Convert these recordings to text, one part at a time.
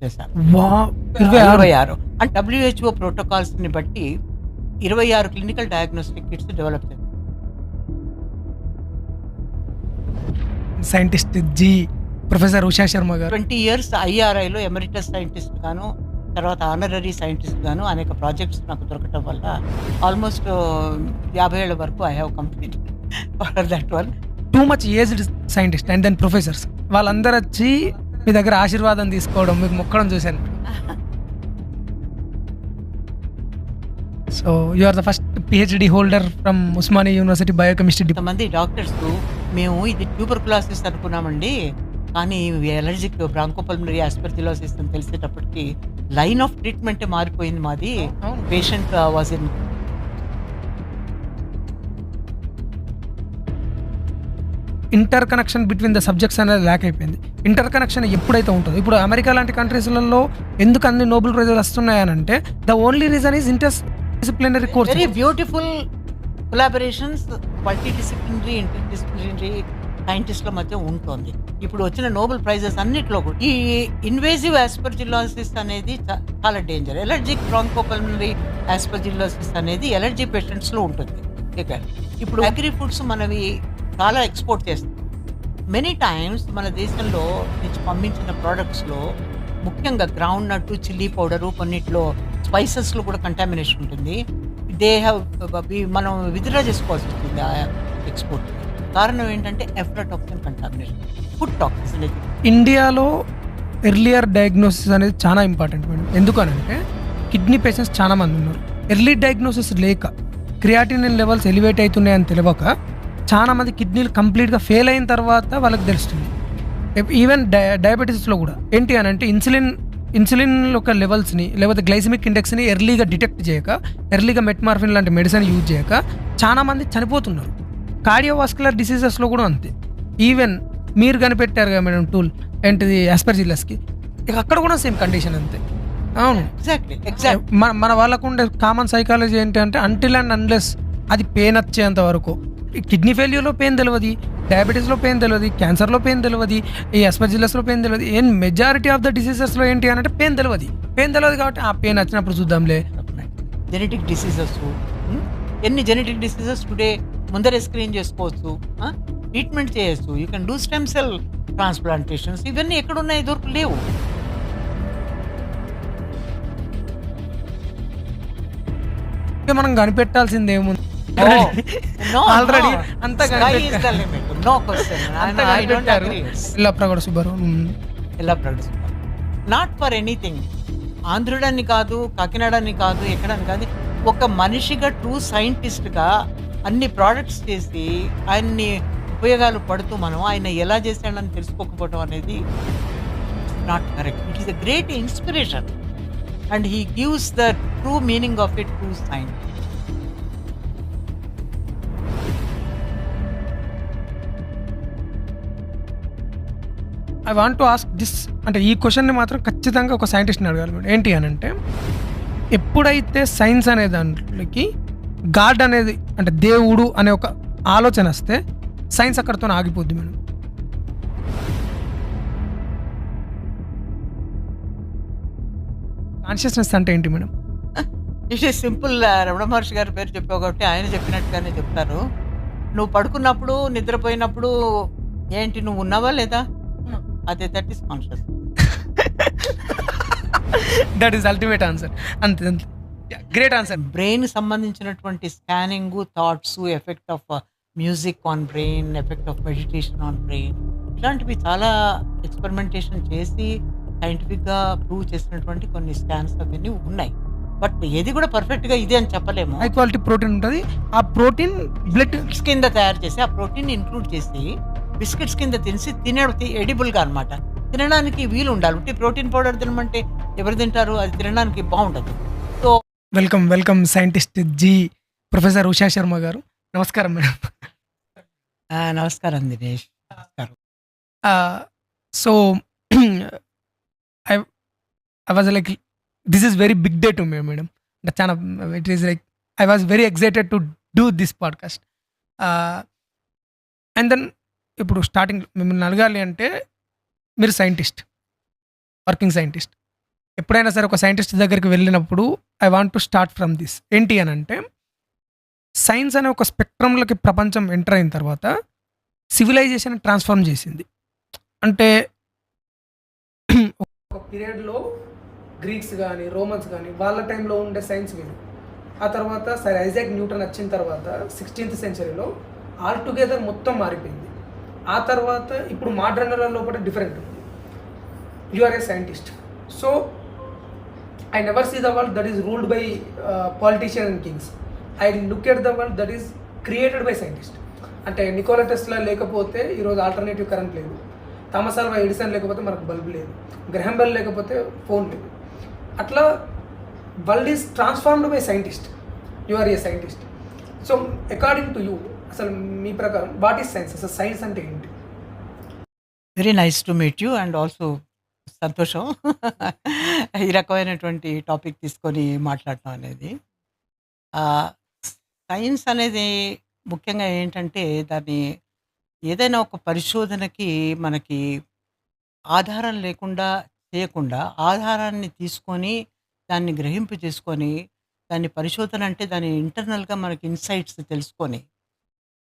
చేశారు. వా 26 26 and WHO ప్రోటోకాల్స్‌ని బట్టి 26 క్లినికల్ డయాగ్నోస్టిక్ కిట్స్ డెవలప్ చేశారు. Scientist G. Professor Usha Sharma గారు. 20 ఇయర్స్ ఐఆర్ఐలో ఎమెరిటస్ సైంటిస్ట్ గాను, తర్వాత ఆనరరీ సైంటిస్ట్ గాను అనేక ప్రాజెక్ట్స్ నాకు దొరకటం వల్ల ఆల్మోస్ట్ 50 ఏళ్ల వరకు I have completed for that one. Too much aged scientist and then professors వాళ్ళందరూ వచ్చి మీ దగ్గర ఆశీర్వాదం తీసుకోవడం, మీకు మొక్కడం చూశాను. So you are the first PhD holder from Osmania university biochemistry department. కొంతమంది డాక్టర్స్ మేము ఇది ట్యూబర్కులోసిస్ అనుకున్నామండి, కానీ ఎలర్జిక్ బ్రాంకోపల్మనరీ ఆస్పెర్జిలోసిస్ అని తెలిసేటప్పటికి లైన్ ఆఫ్ ట్రీట్మెంటే మారిపోయింది మాది. అవును. Patient was in inter connection between the subjects అనేది ల్యాక్ అయిపోయింది. ఇంటర్ కనెక్షన్ ఎప్పుడైతే ఉంటుందో, ఇప్పుడు అమెరికా లాంటి కంట్రీస్లలో ఎందుకు అన్ని నోబెల్ ప్రైజులు వస్తున్నాయనంటే the only reason is interdisciplinary course. Very beautiful collaborations multidisciplinary interdisciplinary సైంటిస్ట్ల మధ్య ఉంటుంది. ఇప్పుడు వచ్చిన నోబెల్ ప్రైజెస్ అన్నిట్లో కూడా ఈ ఇన్వేజివ్ ఆస్పర్జిలోసిస్ అనేది చాలా డేంజర్. ఎలర్జిక్ బ్రాంకోపల్మనరీ ఆస్పర్జిలోసిస్ అనేది ఎలర్జీ పేషెంట్స్లో ఉంటుంది. ఇప్పుడు అగ్రి ఫుడ్స్ మనవి చాలా ఎక్స్పోర్ట్ చేస్తాం. మెనీ టైమ్స్ మన దేశంలో నుంచి పంపించిన ప్రోడక్ట్స్లో ముఖ్యంగా గ్రౌండ్ నట్టు, చిల్లీ పౌడరు, కొన్నిట్లో స్పైసెస్లో కూడా కంటామినేషన్ ఉంటుంది. దే హ్యావ్ మనం విత్డ్రా చేసుకోవాల్సి వస్తుంది ఆ ఎక్స్పోర్ట్. కారణం ఏంటంటే ఎఫ్లటాక్సిన్ కంటామినేషన్, ఫుడ్ టాక్సిన్స్ అనేది. ఇండియాలో ఎర్లియర్ డయాగ్నోసిస్ అనేది చాలా ఇంపార్టెంట్ మేడం. ఎందుకనంటే కిడ్నీ పేషెంట్స్ చాలా మంది ఉన్నారు. ఎర్లీ డయాగ్నోసిస్ లేక క్రియాటినిన్ లెవెల్స్ ఎలివేట్ అవుతున్నాయని తెలియక చాలా మంది కిడ్నీలు కంప్లీట్గా ఫెయిల్ అయిన తర్వాత వాళ్ళకి తెలుస్తుంది. ఈవెన్ డయాబెటీస్లో కూడా ఏంటి అని అంటే ఇన్సులిన్ యొక్క లెవెల్స్ని లేకపోతే గ్లైసిమిక్ ఇండెక్స్ని ఎర్లీగా డిటెక్ట్ చేయక, ఎర్లీగా మెట్మార్ఫిన్ లాంటి మెడిసిన్ యూజ్ చేయక చాలా మంది చనిపోతున్నారు. కార్డియోవాస్కులర్ డిసీజెస్లో కూడా అంతే. ఈవెన్ మీరు కనిపెట్టారు కదా మేడం టూల్ ఏంటిది ఆస్పర్జిల్లస్కి, ఇక అక్కడ కూడా సేమ్ కండిషన్ అంతే. అవును, ఎగ్జాక్ట్లీ. మన వాళ్ళకు ఉండే కామన్ సైకాలజీ ఏంటి అంటే అంటిల్ అండ్ అన్లెస్ అది పెయిన్ వచ్చేంత వరకు, కిడ్నీ ఫెయిల్యూర్లో పెయిన్ తెలియదు, డయాబెటీస్లో పెయిన్ తెలియదు, క్యాన్సర్లో పెయిన్ తెలియదు, ఈ ఆస్పర్జిల్లస్లో పెయిన్ తెలియదు. ఏం మెజారిటీ ఆఫ్ ద డిసీజెస్లో ఏంటి అంటే పెయిన్ తెలియదు కాబట్టి ఆ పెయిన్ వచ్చినప్పుడు చూద్దాంలే. జెనెటిక్ డిసీజెస్, ఎన్ని జెనెటిక్ డిసీజెస్ టుడే ముందరే స్క్రీన్ చేసుకోవచ్చు, ట్రీట్మెంట్ చేయొచ్చు. You can do stem cell transplantations. ఇవన్నీ ఎక్కడున్నాయి, లేవు. ఇక మనం కనిపెట్టాల్సింది ఏముంది, ఆల్రెడీ అంతా Yellapragada Subbarao. Not for anything. ఆంధ్రుడని కాదు, కాకినాడని కాదు, ఎక్కడని కాదు, ఒక మనిషిగా ట్రూ సైంటిస్ట్గా అన్ని ప్రోడక్ట్స్ చేసి ఆయన్ని ఉపయోగాలు పడుతూ మనం ఆయన ఎలా చేశాడని తెలుసుకోకపోవడం అనేది not correct. It is a great inspiration and he gives the true meaning of it to science. I want to ask this, అంటే ఈ క్వశ్చన్ని మాత్రం ఖచ్చితంగా ఒక సైంటిస్ట్ని అడగాలి మేడం. ఏంటి అని అంటే, ఎప్పుడైతే సైన్స్ అనే దాంట్లోకి గాడ్ అనేది అంటే దేవుడు అనే ఒక ఆలోచన వస్తే సైన్స్ అక్కడితో ఆగిపోద్ది మేడం. కాన్షియస్నెస్ అంటే ఏంటి madam? It is simple. Ramana Maharshi గారి పేరు చెప్పావు కాబట్టి ఆయన చెప్పినట్టుగానే చెప్తారు. నువ్వు పడుకున్నప్పుడు, నిద్రపోయినప్పుడు ఏంటి, నువ్వు ఉన్నావా లేదా, అదే that is conscious. That is ultimate answer. అంతే, గ్రేట్ ఆన్సర్. బ్రెయిన్ సంబంధించినటువంటి scanning, thoughts, effect of music on brain, effect of meditation on brain, ఇలాంటివి చాలా ఎక్స్పెరిమెంటేషన్ చేసి సైంటిఫిక్గా ప్రూవ్ చేసినటువంటి కొన్ని స్కాన్స్ అవన్నీ ఉన్నాయి. బట్ ఏది కూడా పర్ఫెక్ట్గా ఇది అని చెప్పలేము. హై క్వాలిటీ ప్రోటీన్ ఉంటుంది. ఆ ప్రోటీన్ బ్లడ్ కింద తయారు చేసి ఆ ప్రోటీన్ ఇంక్లూడ్ చేసి బిస్కెట్స్ కింద తినేది ఎడిబుల్గా అనమాట. తినడానికి వీలు ఉండాలి. ప్రోటీన్ పౌడర్ తినమంటే ఎవరు తింటారు? అది తినడానికి బాగుంటుంది. So welcome scientist G. Professor Usha Sharma గారు. నమస్కారం మేడం. నమస్కారం దినేష్. నమస్కారం. So I was like, this is very big day to me madam. చాలా it is like I was very excited to do this podcast. And then ఇప్పుడు starting మిమ్మల్ని అడగాలి అంటే, మీరు సైంటిస్ట్, వర్కింగ్ సైంటిస్ట్, ఎప్పుడైనా సరే ఒక సైంటిస్ట్ దగ్గరికి వెళ్ళినప్పుడు I want to start from this. ఏంటి అని అంటే సైన్స్ అనే ఒక స్పెక్ట్రంలోకి ప్రపంచం ఎంటర్ అయిన తర్వాత సివిలైజేషన్ ట్రాన్స్ఫార్మ్ చేసింది. అంటే ఒక పీరియడ్‌లో గ్రీక్స్ గాని, రోమన్స్ గాని వాళ్ళ టైంలో ఉండే సైన్స్ వేరు. ఆ తర్వాత సర్ ఐజాక్ న్యూటన్ వచ్చిన తర్వాత 16th సెంచరీలో ఆల్ టుగెదర్ మొత్తం మారిపోయింది. ఆ తర్వాత ఇప్పుడు మోడర్న్ ఎరా లోపల డిఫరెంట్ ఉంది. You are a scientist. So I never see the world that is ruled by politician and kings. I look at the world that is created by scientist. అంటే Nikola Tesla లేకపోతే ఈరోజు alternative current లేదు, Thomas Alva Edison లేకపోతే మనకు bulb లేదు, Graham Bell లేకపోతే phone లేదు. అట్లా world is transformed by scientist. You are a scientist. So according to you అసలు మీ ప్రకారం వాట్ ఈస్ సైన్స్? అసలు సైన్స్ అంటే ఏంటి? Very nice to meet you and also సంతోషం ఈ రకమైనటువంటి టాపిక్ తీసుకొని మాట్లాడటం అనేది. సైన్స్ అనేది ముఖ్యంగా ఏంటంటే దాన్ని ఏదైనా ఒక పరిశోధనకి మనకి ఆధారం లేకుండా చేయకుండా ఆధారాన్ని తీసుకొని దాన్ని గ్రహింపు చేసుకొని దాన్ని పరిశోధన అంటే దాని ఇంటర్నల్గా మనకి ఇన్సైట్స్ తెలుసుకొని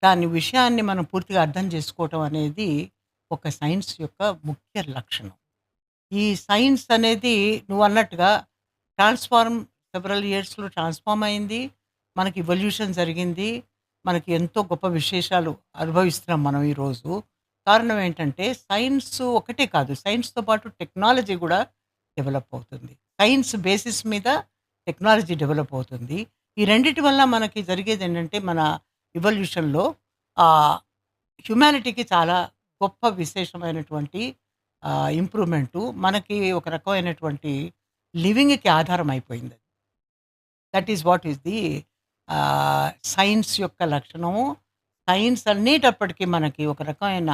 దాని విషయాన్ని మనం పూర్తిగా అర్థం చేసుకోవటం అనేది ఒక సైన్స్ యొక్క ముఖ్య లక్షణం. ఈ సైన్స్ అనేది నువ్వు అన్నట్టుగా సెవరల్ ఇయర్స్లో ట్రాన్స్ఫార్మ్ అయింది. మనకి ఇవల్యూషన్ జరిగింది. మనకి ఎంతో గొప్ప విశేషాలు అనుభవిస్తున్నాం మనం ఈరోజు. కారణం ఏంటంటే సైన్స్ ఒకటే కాదు, సైన్స్తో పాటు టెక్నాలజీ కూడా డెవలప్ అవుతుంది. సైన్స్ బేసిస్ మీద టెక్నాలజీ డెవలప్ అవుతుంది. ఈ రెండిటి వల్ల మనకి జరిగేది ఏంటంటే మన ఇవల్యూషన్లో హ్యుమానిటీకి చాలా గొప్ప విశేషమైనటువంటి ఇంప్రూవ్మెంటు మనకి ఒక రకమైనటువంటి లివింగ్కి ఆధారం అయిపోయింది. That is what is the science యొక్క లక్షణము. సైన్స్ అనేటప్పటికీ మనకి ఒక రకమైన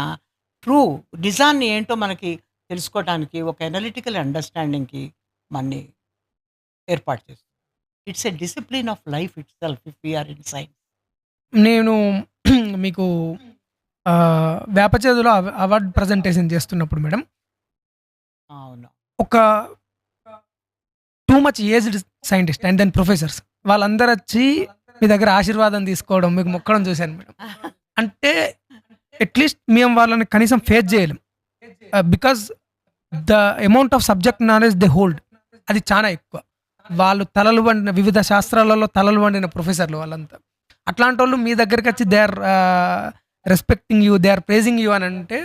ట్రూ నిజాన్ని ఏంటో మనకి తెలుసుకోవడానికి ఒక ఎనలిటికల్ అండర్స్టాండింగ్కి మనని ఏర్పాటు చేస్తుంది. It's a discipline of life itself if we are in science. నేను మీకు వేప చేదులో అవార్డ్ ప్రజెంటేషన్ చేస్తున్నప్పుడు మేడం అవును. ఒక too much aged scientist and then professors వాళ్ళందరూ వచ్చి మీ దగ్గర ఆశీర్వాదం తీసుకోవడం, మీకు మొక్కడం చూశాను మేడం. అంటే అట్లీస్ట్ మేము వాళ్ళని కనీసం ఫేస్ చేయలేం. Because the amount of subject knowledge they hold అది చాలా ఎక్కువ. వాళ్ళు తలలు వండిన వివిధ శాస్త్రాలలో తలలు వండిన ప్రొఫెసర్లు వాళ్ళంతా. అట్లాంటి వాళ్ళు మీ దగ్గరికి వచ్చి they are respecting you, they are praising you అని అంటే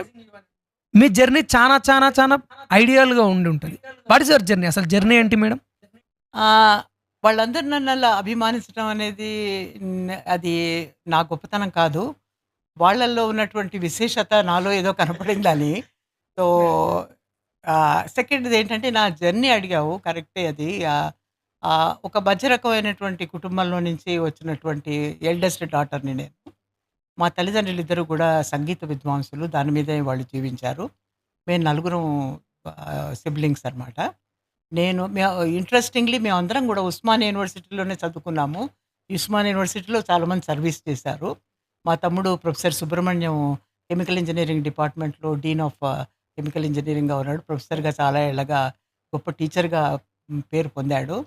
మీ జర్నీ చాలా చాలా చాలా ఐడియల్గా ఉండి ఉంటుంది. What is your journey? అసలు జర్నీ ఏంటి మేడం? వాళ్ళందరూ నన్ను అలా అభిమానించడం అనేది అది నా గొప్పతనం కాదు. వాళ్ళల్లో ఉన్నటువంటి విశేషత నాలో ఏదో కనపడిందని. సో సెకండ్ది ఏంటంటే నా జర్నీ అడిగావు, కరెక్టే అది. ఒక మధ్య రకమైనటువంటి కుటుంబంలో నుంచి వచ్చినటువంటి ఎల్డెస్ట్ డాటర్ని నేను. మా తల్లిదండ్రులు ఇద్దరు కూడా సంగీత విద్వాంసులు, దాని మీదే వాళ్ళు జీవించారు. మేము నలుగురం సిబ్లింగ్స్ అనమాట. ఇంట్రెస్టింగ్లీ మేమందరం కూడా ఉస్మానియా యూనివర్సిటీలోనే చదువుకున్నాము. ఉస్మానియా యూనివర్సిటీలో చాలామంది సర్వీస్ చేశారు. మా తమ్ముడు ప్రొఫెసర్ సుబ్రహ్మణ్యం కెమికల్ ఇంజనీరింగ్ డిపార్ట్మెంట్లో డీన్ ఆఫ్ కెమికల్ ఇంజనీరింగ్గా ఉన్నాడు. ప్రొఫెసర్గా చాలా ఏళ్ళగా గొప్ప టీచర్గా పేరు పొందాడు.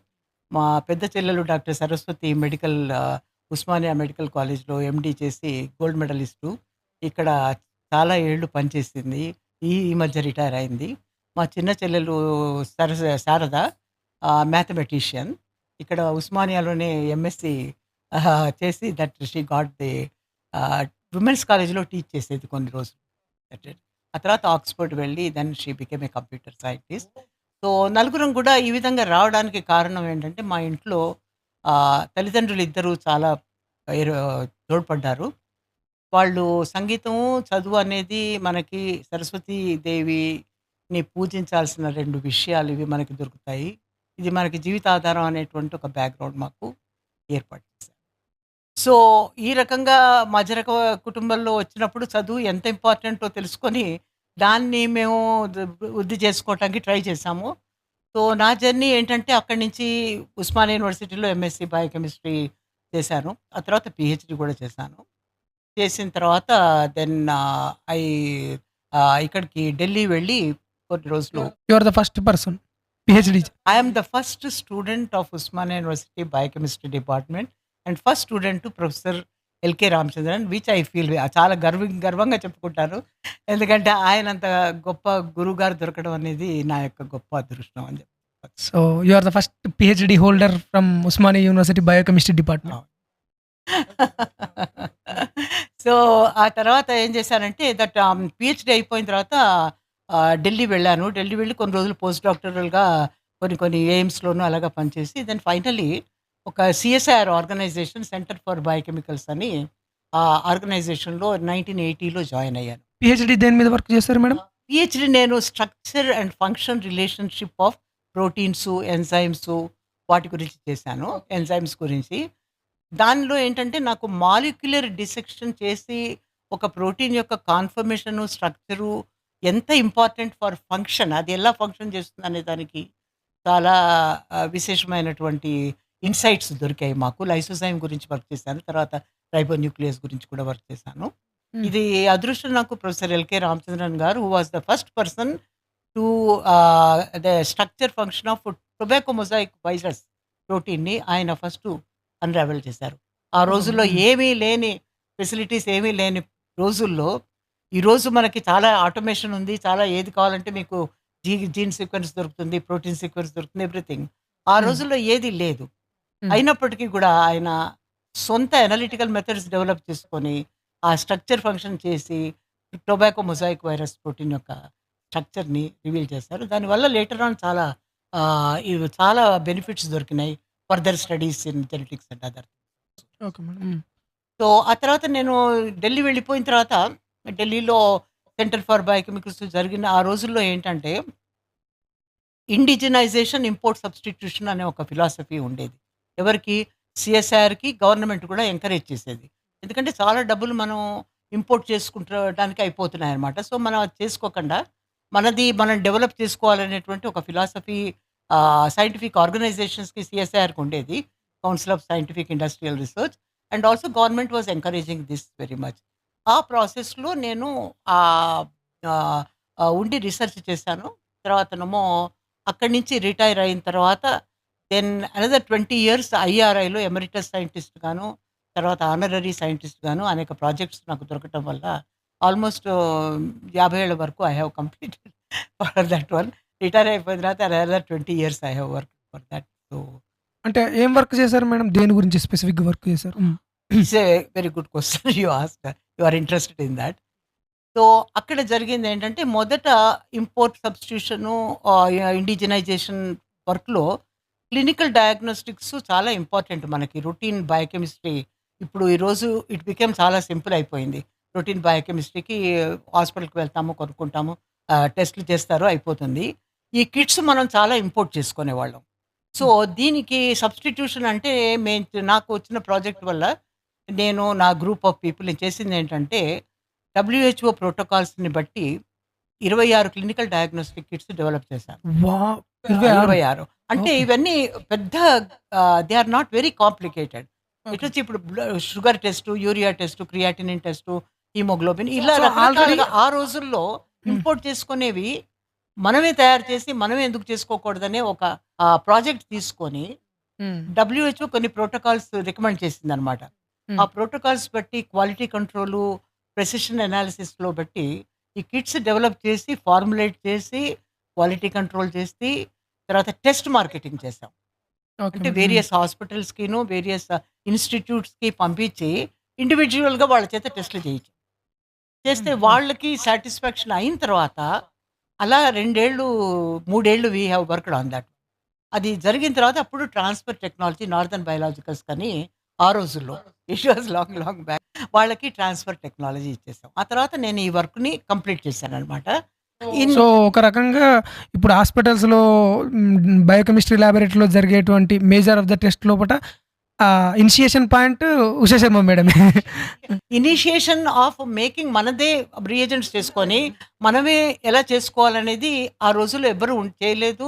మా పెద్ద చెల్లెలు డాక్టర్ సరస్వతి ఉస్మానియా మెడికల్ కాలేజ్లో ఎండీ చేసి గోల్డ్ మెడలిస్టు. ఇక్కడ చాలా ఏళ్ళు పనిచేసింది. ఈ మధ్య రిటైర్ అయింది. మా చిన్న చెల్లెలు శారద మ్యాథమెటిషియన్. ఇక్కడ ఉస్మానియాలోనే ఎంఎస్సి చేసి that she got the women's కాలేజ్లో టీచ్ చేసేది కొన్ని రోజులు. ఆ తర్వాత ఆక్స్ఫర్డ్ వెళ్ళి then she became a computer scientist. So నలుగురం కూడా ఈ విధంగా రావడానికి కారణం ఏంటంటే మా ఇంట్లో తల్లిదండ్రులు ఇద్దరు చాలా తోడ్పడ్డారు. వాళ్ళు సంగీతము, చదువు అనేది మనకి సరస్వతీదేవిని పూజించాల్సిన 2 విషయాలు ఇవి మనకి దొరుకుతాయి. ఇది మనకి జీవితాధారం అనేటువంటి ఒక బ్యాక్‌గ్రౌండ్ మాకు ఏర్పాటు చేశారు. సో ఈ రకంగా మధ్యరక కుటుంబంలో వచ్చినప్పుడు చదువు ఎంత ఇంపార్టెంటో తెలుసుకొని దాన్ని మేము వృద్ధి చేసుకోవటానికి ట్రై చేశాము. సో నా జర్నీ ఏంటంటే అక్కడి నుంచి ఉస్మానియా యూనివర్సిటీలో ఎంఎస్సీ బయోకెమిస్ట్రీ చేశాను. ఆ తర్వాత పీహెచ్‌డీ కూడా చేశాను. చేసిన తర్వాత దెన్ ఇక్కడికి ఢిల్లీ వెళ్ళి కొన్ని రోజులు you are the first person PhD. I am the first student of Usmania University Biochemistry Department and first student to Professor LK Ramachandran which I feel చాలా గర్వంగా చెప్పుకుంటాను. ఎందుకంటే ఆయనంత గొప్ప గురువుగారు దొరకడం అనేది నా యొక్క గొప్ప అదృష్టం అని చెప్పచ్చు. So you are the first PhD holder from Osmania university biochemistry department. So ఆ తర్వాత ఏం చేశానంటే దట్ పిహెచ్‌డి అయిపోయిన తర్వాత ఢిల్లీ వెళ్ళాను. ఢిల్లీ వెళ్ళి కొన్ని రోజులు పోస్ట్ డాక్టరల్‌గా కొన్ని ఎయిమ్స్‌లోను అలాగా పనిచేసి దెన్ ఫైనల్లీ ఒక CSIR organization center for biochemicals అని ఆ ఆర్గనైజేషన్‌లో 1980లో జాయిన్ అయ్యాను. పిహెచ్‌డి దేని మీద వర్క్ చేశారు మేడం? పిహెచ్‌డి నేను structure and function relationship of proteins, enzymes వాటి గురించి చేశాను. ఎంజైమ్స్ గురించి. దానిలో ఏంటంటే నాకు మాలిక్యులర్ డిసెక్షన్ చేసి ఒక ప్రోటీన్ యొక్క కాన్ఫర్మేషను, స్ట్రక్చరు ఎంత ఇంపార్టెంట్ ఫర్ ఫంక్షన్, అది ఎలా ఫంక్షన్ చేస్తుందనే దానికి చాలా విశేషమైనటువంటి ఇన్సైట్స్ దొరికాయి మాకు. లైసోజైమ్ గురించి వర్క్ చేశాను. తర్వాత రైబోన్యూక్లియస్ గురించి కూడా వర్క్ చేశాను. హ్మ్. ఇది అదృష్టం నాకు professor L K Ramachandran garu who was the first person to the structure function of tobacco mosaic virus ప్రోటీన్‌ని ఆయన ఫస్ట్ అన్‌రావెల్ చేశారు. ఆ రోజుల్లో హ్మ్. ఏమీ లేని ఫెసిలిటీస్ ఏమీ లేని రోజుల్లో, ఈరోజు మనకి చాలా ఆటోమేషన్ ఉంది. చాలా ఏది కావాలంటే మీకు జీన్ సీక్వెన్స్ దొరుకుతుంది, ప్రోటీన్ సీక్వెన్స్ దొరుకుతుంది, ఎవ్రీథింగ్. ఆ హ్మ్. రోజుల్లో ఏది లేదు. హ్మ్. అయినప్పటికీ కూడా ఆయన సొంత అనలిటికల్ మెథడ్స్ డెవలప్ చేసుకొని, ఆ స్ట్రక్చర్ ఫంక్షన్ చేసి టొబాకో మొజాయిక్ వైరస్ ప్రోటీన్ యొక్క స్ట్రక్చర్‌ని రివీల్ చేశారు. దానివల్ల లేటర్ ఆన్ చాలా ఇవి చాలా బెనిఫిట్స్ దొరికినాయి. Further studies in genetics and other. Okay madam. హ్మ్. సో, ఆ తర్వాత నేను ఢిల్లీ వెళ్ళిపోయిన తర్వాత ఢిల్లీలో సెంటర్ ఫర్ బయోకెమికల్స్ జరిగిన ఆ రోజుల్లో ఏంటంటే ఇండిజినైజేషన్, ఇంపోర్ట్ సబ్స్టిట్యూషన్ అనే ఒక ఫిలాసఫీ ఉండేది. ఎవరికి? సీఎస్ఐఆర్‌కి గవర్నమెంట్ కూడా ఎంకరేజ్ చేసేది. ఎందుకంటే చాలా డబ్బులు మనం ఇంపోర్ట్ చేసుకుంటడానికి అయిపోతున్నాయన్నమాట. సో, మనం అది చేసుకోకుండా మనది మనం డెవలప్ చేసుకోవాలనేటువంటి ఒక ఫిలాసఫీ సైంటిఫిక్ ఆర్గనైజేషన్స్‌కి సీఎస్ఐఆర్‌కి ఉండేది. Council of scientific industrial research and also government was encouraging this very much. ఆ ప్రాసెస్‌లో నేను ఆహ్, ఆహ్, ఉండి రిసర్చ్ చేశాను. తర్వాతనేమో అక్కడి నుంచి రిటైర్ అయిన తర్వాత దెన్ అనదర్ 20 ఇయర్స్ ఐఆర్ఐలో ఎమెరిటస్ సైంటిస్ట్ గాను, తర్వాత ఆనరరీ సైంటిస్ట్ గాను అనేక ప్రాజెక్ట్స్ నాకు దొరకటం వల్ల ఆల్మోస్ట్ 50 ఏళ్ల వరకు I have completed for that one. Retire అయిపోయిన తర్వాత another 20 years I have worked for that. So, అంటే ఏం వర్క్ చేశారు మేడం? దేని గురించి స్పెసిఫిక్‌గా వర్క్ చేశారు? Hmm. It's a very good question you asked. You are interested in that. So, అక్కడ జరిగిందేంటంటే మొదట ఇంపోర్ట్ సబ్స్టిట్యూషను ఇండిజినైజేషన్ వర్క్‌లో క్లినికల్ డయాగ్నోస్టిక్స్ చాలా ఇంపార్టెంట్ మనకి. రొటీన్ బయోకెమిస్ట్రీ ఇప్పుడు ఈరోజు ఇట్ బికేమ్ చాలా సింపుల్ అయిపోయింది. రొటీన్ బయోకెమిస్ట్రీకి హాస్పిటల్‌కి వెళ్తాము, కొనుక్కుంటాము, టెస్ట్‌లు చేస్తారు అయిపోతుంది. ఈ కిట్స్ మనం చాలా ఇంపోర్ట్ చేసుకునేవాళ్ళం. సో, హ్మ్. దీనికి సబ్స్టిట్యూషన్ అంటే నాకు వచ్చిన ప్రాజెక్ట్ వల్ల నేను నా గ్రూప్ ఆఫ్ పీపుల్ నేను చేసిందేంటంటే డబ్ల్యూహెచ్ఓ ప్రోటోకాల్స్‌ని బట్టి 26 క్లినికల్ డయాగ్నోస్టిక్ కిట్స్ డెవలప్ చేశాను. వావ్! 26. 26 అంటే ఓకే. ఇవన్నీ పెద్ద they are not very complicated. Okay. ఎటొచ్చి ఇప్పుడు sugar test, urea test, creatinine test, haemoglobin ఇలా సో, ఆల్రెడీ రకరకాలుగా ఆ రోజుల్లో హ్మ్. ఇంపోర్ట్ చేసుకునేవి మనమే తయారు చేసి మనమే ఎందుకు చేసుకోకూడదనే ఒక ప్రాజెక్ట్ తీసుకొని హ్మ్. డబ్ల్యూహెచ్ఓ కొన్ని ప్రోటోకాల్స్ రికమెండ్ చేసిందనమాట. ఆ హ్మ్. ప్రోటోకాల్స్ బట్టి క్వాలిటీ కంట్రోలు, ప్రెసిషన్ అనాలిసిస్‌లో బట్టి ఈ కిట్స్ డెవలప్ చేసి, ఫార్ములేట్ చేసి, క్వాలిటీ కంట్రోల్ చేసి, తర్వాత టెస్ట్ మార్కెటింగ్ చేసాం. ఓకే అంటే మేడం. హ్మ్. వేరియస్ హాస్పిటల్స్‌కిను, వేరియస్ ఇన్‌స్టిట్యూట్స్‌కి పంపించి ఇండివిడ్యువల్‌గా వాళ్ళ చేత టెస్ట్‌లు చేయించాం. చేస్తే హ్మ్. వాళ్ళకి సాటిస్ఫాక్షన్ అయిన తర్వాత అలా 2 ఏళ్ళు, 3 ఏళ్ళు we have worked on that. అది జరిగిన తర్వాత అప్పుడు ట్రాన్స్‌ఫర్ టెక్నాలజీ నార్తర్న్ బయోలాజికల్స్ కని ఆ రోజుల్లో ఇట్ వాస్ లాంగ్ బ్యాక్ వాళ్ళకి ట్రాన్స్‌ఫర్ టెక్నాలజీ ఇచ్చేసాం. ఆ తర్వాత నేను ఈ వర్క్‌ని కంప్లీట్ చేశాననమాట. ఇన్ సో, ఒక రకంగా ఇప్పుడు హాస్పిటల్స్‌లో బయోకెమిస్ట్రీ లాబొరేటరీలో జరిగేటువంటి మేజర్ ఆఫ్ ద టెస్ట్ లోపట ఇనిషియేషన్ పాయింట్ ఉషా శర్మ మేడమే. ఇనిషియేషన్ ఆఫ్ మేకింగ్ మనదే రియేజెంట్స్ చేసుకొని, మనమే ఎలా చేసుకోవాలనేది ఆ రోజుల్లో ఎవ్వరు చేయలేదు.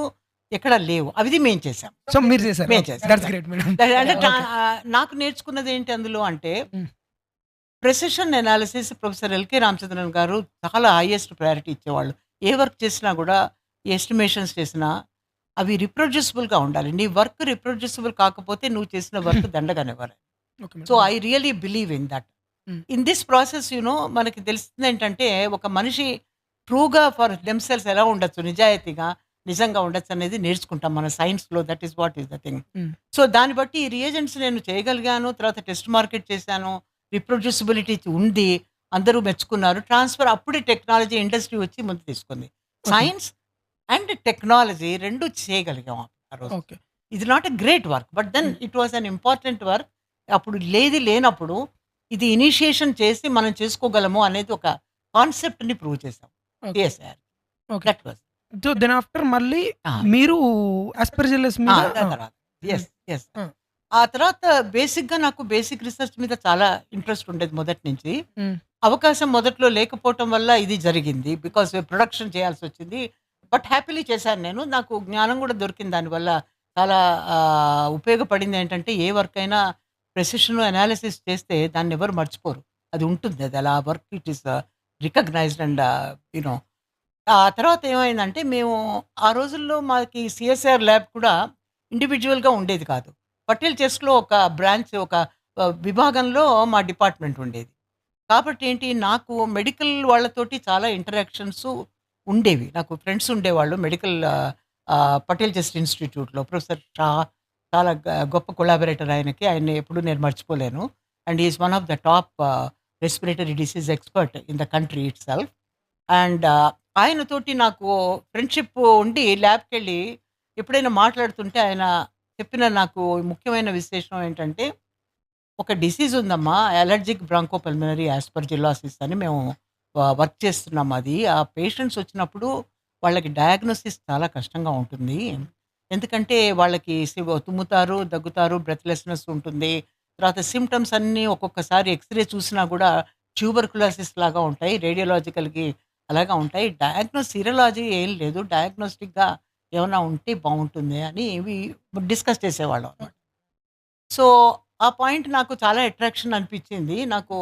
ఎక్కడ లేవు. అవిది మేము చేసాం. సో, మీరు చేసారు. మేము ఓకే. చేసాం. That's great madam. అంటే ఓకే. నాకు నేర్చుకున్నదేంటి అందులో అంటే హ్మ్. Precision analysis professor L K Ramachandran గారు చాలా హైయెస్ట్ ప్రయారిటీ ఇచ్చేవాళ్ళు. ఏ వర్క్ చేసినా కూడా ఎస్టిమేషన్స్ చేసినా అవి రిప్రొడ్యూసిబుల్‌గా ఉండాలి. నీ వర్క్ రిప్రొడ్యూసిబుల్ కాకపోతే నువ్వు చేసిన వర్క్ దండగనివ్వరు. Okay madam. So, I really believe in that. Hmm. In this process మనకి తెలిసిందేంటంటే, ఒక మనిషి ట్రూగా ఫర్ దెమ్‌సెల్వ్స్ ఎలా ఉండొచ్చు, నిజాయితీగా, నిజంగా ఉండొచ్చనేది నేర్చుకుంటాం మన సైన్స్‌లో. That is what is the thing. హ్మ్. సో, దాన్ని బట్టి ఈ రియేజెంట్స్ నేను చేయగలిగాను. తర్వాత టెస్ట్ మార్కెట్ చేశాను. రిప్రొడ్యూసిబిలిటీ ఉంది. అందరూ మెచ్చుకున్నారు. ట్రాన్స్‌ఫర్ అప్పుడే టెక్నాలజీ ఇండస్ట్రీ వచ్చి ముందు తీసుకుంది. ఓకే. సైన్స్ అండ్ టెక్నాలజీ 2 చేయగలిగాం ఆ రోజు. ఓకే. ఇది not a great work. But then hmm. It was an important work. అప్పుడు లేనప్పుడు ఇది ఇనిషియేషన్ చేసి మనం చేసుకోగలము అనేది ఒక కాన్సెప్ట్‌ని ప్రూవ్ చేసాం. Okay. CSIR. Okay. That was. So, then after మళ్ళీ ఆ! మీరు ఆస్పెర్జిల్లస్ మీద దాని తర్వాత. హ్మ్. యెస్. ఆ! ఆ తర్వాత బేసిక్‌గా నాకు బేసిక్ రిసర్చ్ మీద చాలా ఇంట్రెస్ట్ ఉండేది మొదటి నుంచి. హ్మ్. అవకాశం మొదట్లో లేకపోవటం వల్ల ఇది జరిగింది. బికాజ్ ప్రొడక్షన్ చేయాల్సొచ్చింది. బట్ హ్యాపీలీ చేశాను నేను. నాకు జ్ఞానం కూడా దొరికింది దానివల్ల. చాలా ఉపయోగపడింది ఏంటంటే, ఏ వర్క్ అయినా ప్రెసిషన్ అనాలిసిస్ చేస్తే దాన్నెవరు మర్చిపోరు. అది ఉంటుంది. అది అలా work it is recognized and you know ఆ తర్వాత ఏమైందంటే, మేము ఆ రోజుల్లో మాకి సీఎస్ఐఆర్ ల్యాబ్ కూడా ఇండివిడ్యువల్‌గా ఉండేది కాదు. పటేల్ చెస్‌లో ఒక బ్రాంచ్, ఒక విభాగంలో మా డిపార్ట్మెంట్ ఉండేది. కాబట్టి ఏంటి, నాకు మెడికల్ వాళ్ళతోటి చాలా ఇంటరాక్షన్స్ ఉండేవి. నాకు ఫ్రెండ్స్ ఉండేవాళ్ళు మెడికల్ పటేల్ చెస్ట్ ఇన్‌స్టిట్యూట్‌లో. ప్రొఫెసర్ షా చాలా గొప్ప కొలాబరేటర్ ఆయనకి. ఆయన్ని ఎప్పుడూ నేను మర్చిపోలేను. And he is one of the top respiratory disease expert in the country itself. And ఆయనతోటి నాకు ఫ్రెండ్‌షిప్ ఉండి ల్యాబ్‌కెళ్ళి ఎప్పుడైనా మాట్లాడుతుంటే ఆయన చెప్పిన నాకు ముఖ్యమైన విశేషం ఏంటంటే, ఒక డిసీజ్ ఉందమ్మా, అలర్జిక్ బ్రాంకోపల్మినరీ యాస్పర్జిల్లాసిస్ అని మేము వర్క్ చేస్తున్నాం అది. ఆ పేషెంట్స్ వచ్చినప్పుడు వాళ్ళకి డయాగ్నోసిస్ చాలా కష్టంగా ఉంటుంది. ఎందుకంటే వాళ్ళకి తుమ్ముతారు, దగ్గుతారు, బ్రెత్‌లెస్‌నెస్ ఉంటుంది. తర్వాత సింప్టమ్స్ అన్నీ ఒక్కొక్కసారి ఎక్స్‌రే చూసినా కూడా ట్యూబర్కులోసిస్ లాగా ఉంటాయి. రేడియోలాజికల్‌కి అలాగా ఉంటాయి. సీరలాజీ ఏం లేదు. డయాగ్నోస్టిక్‌గా ఏమన్నా ఉంటే బావుంటుంది అని ఇవి డిస్కస్ చేసేవాళ్ళం అన్నమాట. సో, ఆ పాయింట్ నాకు చాలా అట్రాక్షన్ అనిపించింది. నాకు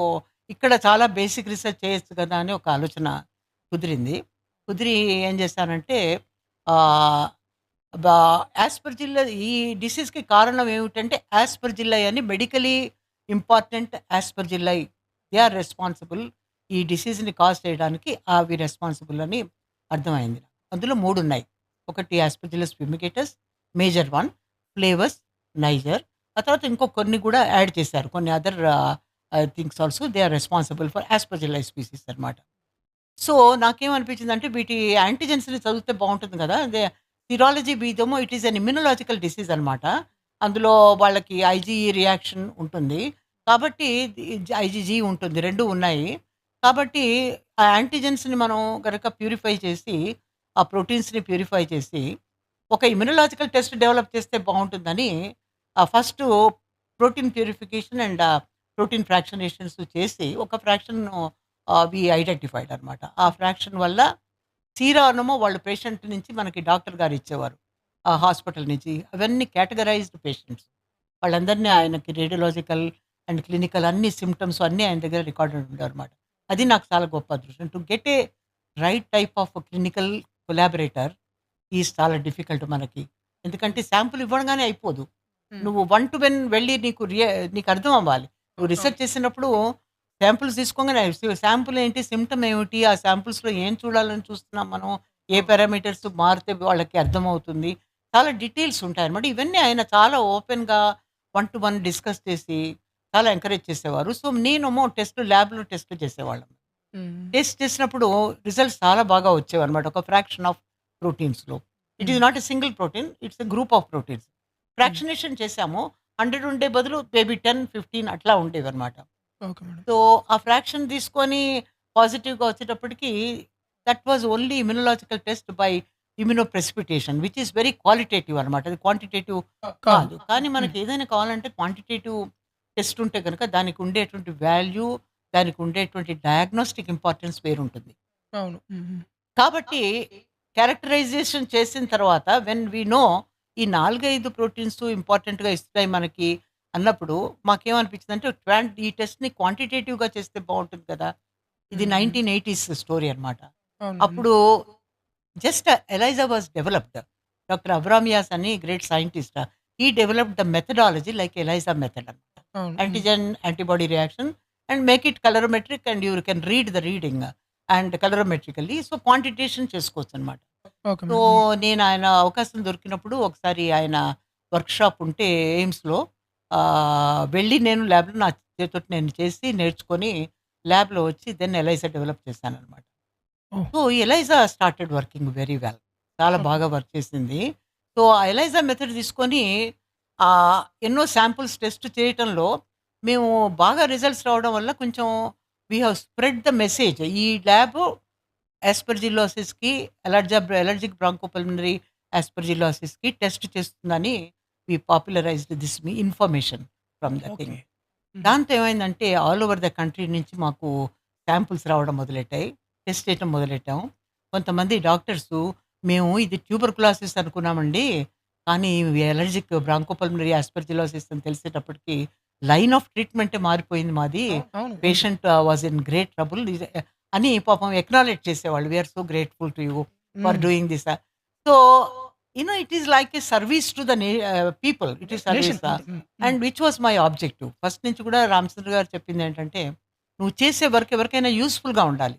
ఇక్కడ చాలా బేసిక్ రిసర్చ్ చేయొచ్చు కదా అని ఒక ఆలోచన కుదిరింది. కుదిరి ఏం చేశానంటే, ఆహ్, బా యాస్పర్జిల్లై ఈ డిసీజ్‌కి కారణం ఏమిటంటే, యాస్పర్జిల్లై అని medically important aspergilli they are responsible. ఈ డిసీజ్‌ని కాజ్ చేయడానికి అవి రెస్పాన్సిబుల్ అని అర్థమైంది. అందులో 3 ఉన్నాయి. ఒకటి Aspergillus fumigatus, major one, flavus, niger. ఆ తర్వాత ఇంకో కొన్ని కూడా యాడ్ చేశారు. కొన్ని other things also they are responsible for aspergilli species అన్నమాట. సో, నాకేమనిపించిందంటే వీటి యాంటిజెన్స్‌ని చదివితే బావుంటుంది గదా! సిరాలజీ బీదేమో it is an immunological disease అనమాట. అందులో వాళ్ళకి ఐజీఈ రియాక్షన్ ఉంటుంది. కాబట్టి ఐజీజీ ఉంటుంది. 2 ఉన్నాయి. కాబట్టి ఆ యాంటిజెన్స్‌ని మనం గనక ప్యూరిఫై చేసి, ఆ ప్రోటీన్స్‌ని ప్యూరిఫై చేసి, ఒక ఇమ్యునలాజికల్ టెస్ట్ డెవలప్ చేస్తే బావుంటుందని first protein purification and protein fractionations చేసి ఒక ఫ్రాక్షన్‌ను వి ఐడెంటిఫైడ్ అనమాట. ఆ ఫ్రాక్షన్ వల్ల సీరానమో వాళ్ళు పేషెంట్ నుంచి మనకి డాక్టర్ గారు ఇచ్చేవారు. ఆ హాస్పిటల్ నుంచి. అవన్నీ కేటగరైజ్డ్ పేషెంట్స్. వాళ్ళందరినీ ఆయనకి రేడియోలాజికల్ అండ్ క్లినికల్ అన్ని సింప్టమ్స్ అన్నీ ఆయన దగ్గర రికార్డెడ్ ఉండేవన్నమాట. అది నాకు చాలా గొప్ప అదృష్టం. To get a right type of clinical collaborator is చాలా డిఫికల్ట్ మనకి. ఎందుకంటే శాంపుల్ ఇవ్వగానే అయిపోదు. హ్మ్. నువ్వు 1 టు 1 వెళ్ళి నీకు అర్థం అవ్వాలి. నువ్వు రిసర్చ్ చేసినప్పుడు శాంపుల్స్ తీసుకోగానే శాంపుల్ ఏంటి? సింప్టమ్ ఏమిటి? ఆ శాంపుల్స్‌లో ఏం చూడాలని చూస్తున్నాం మనం? ఏ పారామీటర్స్ మారితే వాళ్ళకి అర్థమవుతుంది. చాలా డీటెయిల్స్ ఉంటాయన్నమాట. ఇవన్నీ ఆయన చాలా ఓపెన్‌గా 1 టు 1 డిస్కస్ చేసి చాలా ఎంకరేజ్ చేసేవారు. సో, నేనేమో ల్యాబ్‌లో టెస్ట్‌లు చేసేవాళ్ళం. హ్మ్. టెస్ట్ చేసినప్పుడు రిజల్ట్స్ చాలా బాగా వచ్చేవన్నమాట. ఒక ఫ్రాక్షన్ ఆఫ్ ప్రోటీన్స్‌లో. ఇట్ ఈస్ హ్మ్. Not a single protein. It's a group of proteins. హ్మ్. ఫ్రాక్షనేషన్ చేసాము. 100 ఉండే బదులు మేబీ 10, 15 అట్లా ఉండేవన్నమాట. Okay madam. సో, ఆ ఫ్రాక్షన్ తీసుకొని పాజిటివ్‌గా వచ్చేటప్పటికి that was only immunological test by immunoprecipitation which is very qualitative అనమాట. అది క్వాంటిటేటివ్ కాదు. కాదు. కానీ హ్మ్. మనకి ఏదైనా కావాలంటే క్వాంటిటేటివ్ టెస్ట్ ఉంటే గనుక దానికి ఉండేటువంటి వాల్యూ, దానికి ఉండేటువంటి డయాగ్నోస్టిక్ ఇంపార్టెన్స్ వేరుంటుంది. అవును. హుహు. కాబట్టి క్యారెక్టరైజేషన్ చేసిన తర్వాత వెన్ వి నో ఈ 4, 5 ప్రోటీన్స్ ఇంపార్టెంట్‌గా ఇస్తున్నాయి మనకి అన్నప్పుడు మాకేమనిపించిందంటే ఈ టెస్ట్‌ని క్వాంటిటేటివ్‌గా చేస్తే బావుంటుంది కదా! ఇది హ్మ్. హ్మ్. 1980స్ స్టోరీ అన్నమాట. అవునండి. అప్పుడు just ELISA was developed. Doctor Abramias అని great scientist. He developed the methodology like ELISA method అనమాట. అవును. Antigen antibody reaction and make it colorimetric and you can read the reading and colorimetrically. So quantitation చేసుకోవచ్చు అనమాట. Okay so madam. నేను ఆయన అవకాశం దొరికినప్పుడు ఒకసారి ఆయన వర్క్షాప్ ఉంటే ఎయిమ్స్‌లో వెళ్ళి నేను ల్యాబ్‌లో నా చేత్తోటి నేను చేసి నేర్చుకొని ల్యాబ్‌లో వచ్చి దెన్ ఎలైజా డెవలప్ చేశాననమాట. Oh! So ELISA started working very well. చాలా ఓకే. బాగా వర్క్ చేసింది. సో ఆ ఎలైజా మెథడ్ తీసుకొని ఎన్నో శాంపుల్స్ టెస్ట్ చేయటంలో మేము బాగా రిజల్ట్స్ రావడం వల్ల కొంచెం we have spread the message. ఈ ల్యాబ్ ఆస్పర్జిల్లోసిస్‌కి అలర్జిక్ బ్రాంకోపల్మనరీ ఆస్పర్జిల్లోసిస్‌కి టెస్ట్ చేస్తుందని we popularised this information from the okay. Thing. Hmm. దాంతో ఏమైందంటే ఆల్ ఓవర్ ద కంట్రీ నుంచి మాకు శాంపుల్స్ రావడం మొదలెట్టాయి. టెస్ట్ చేయటం మొదలెట్టాం. కొంతమంది డాక్టర్సు మేము ఇది ట్యూబర్‌కులోసిస్ అనుకున్నామండి. కానీ అలర్జిక్ బ్రాంకోపల్మనరీ ఆస్పర్జిల్లోసిస్ అని తెలిసేటప్పటికి లైన్ ఆఫ్ ట్రీట్మెంటే మారిపోయింది మాది. అవును. Patient was in great trouble అని పాపం ఎక్నాలెడ్జ్ చేసేవాళ్ళు. We are so grateful to you for hmm. Doing this. So, it is like a service to the people. It is nation. Service. Hmm. Hmm. And which was my objective. First నుంచి కూడా రామచంద్ర గారు చెప్పిందేంటంటే, నువ్వు చేసే work ఎవరికైనా యూజ్‌ఫుల్‌గా ఉండాలి.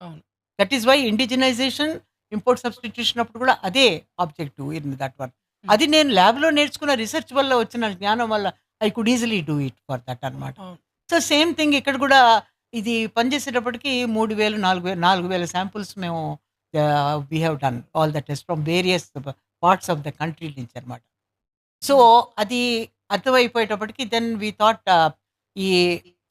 అవును. That is why indigenization, import substitution అప్పుడు కూడా అదే ఆబ్జెక్టివ్ ఇన్ దట్ వర్క్. హ్మ్. అది నేను ల్యాబ్‌లో నేర్చుకున్న రిసర్చ్ వల్ల వచ్చిన జ్ఞానం వల్ల I could easily do it for that అనమాట. అవును. సో, సేమ్ థింగ్ ఇక్కడ కూడా ఇది పనిచేసేటప్పటికి 3000, 4000 శాంపుల్స్ మేము we have done all the test from various parts of the country నుంచి అనమాట. So, hmm. అది అర్థమైపోయేటప్పటికి దెన్ వి థాట్ ఈ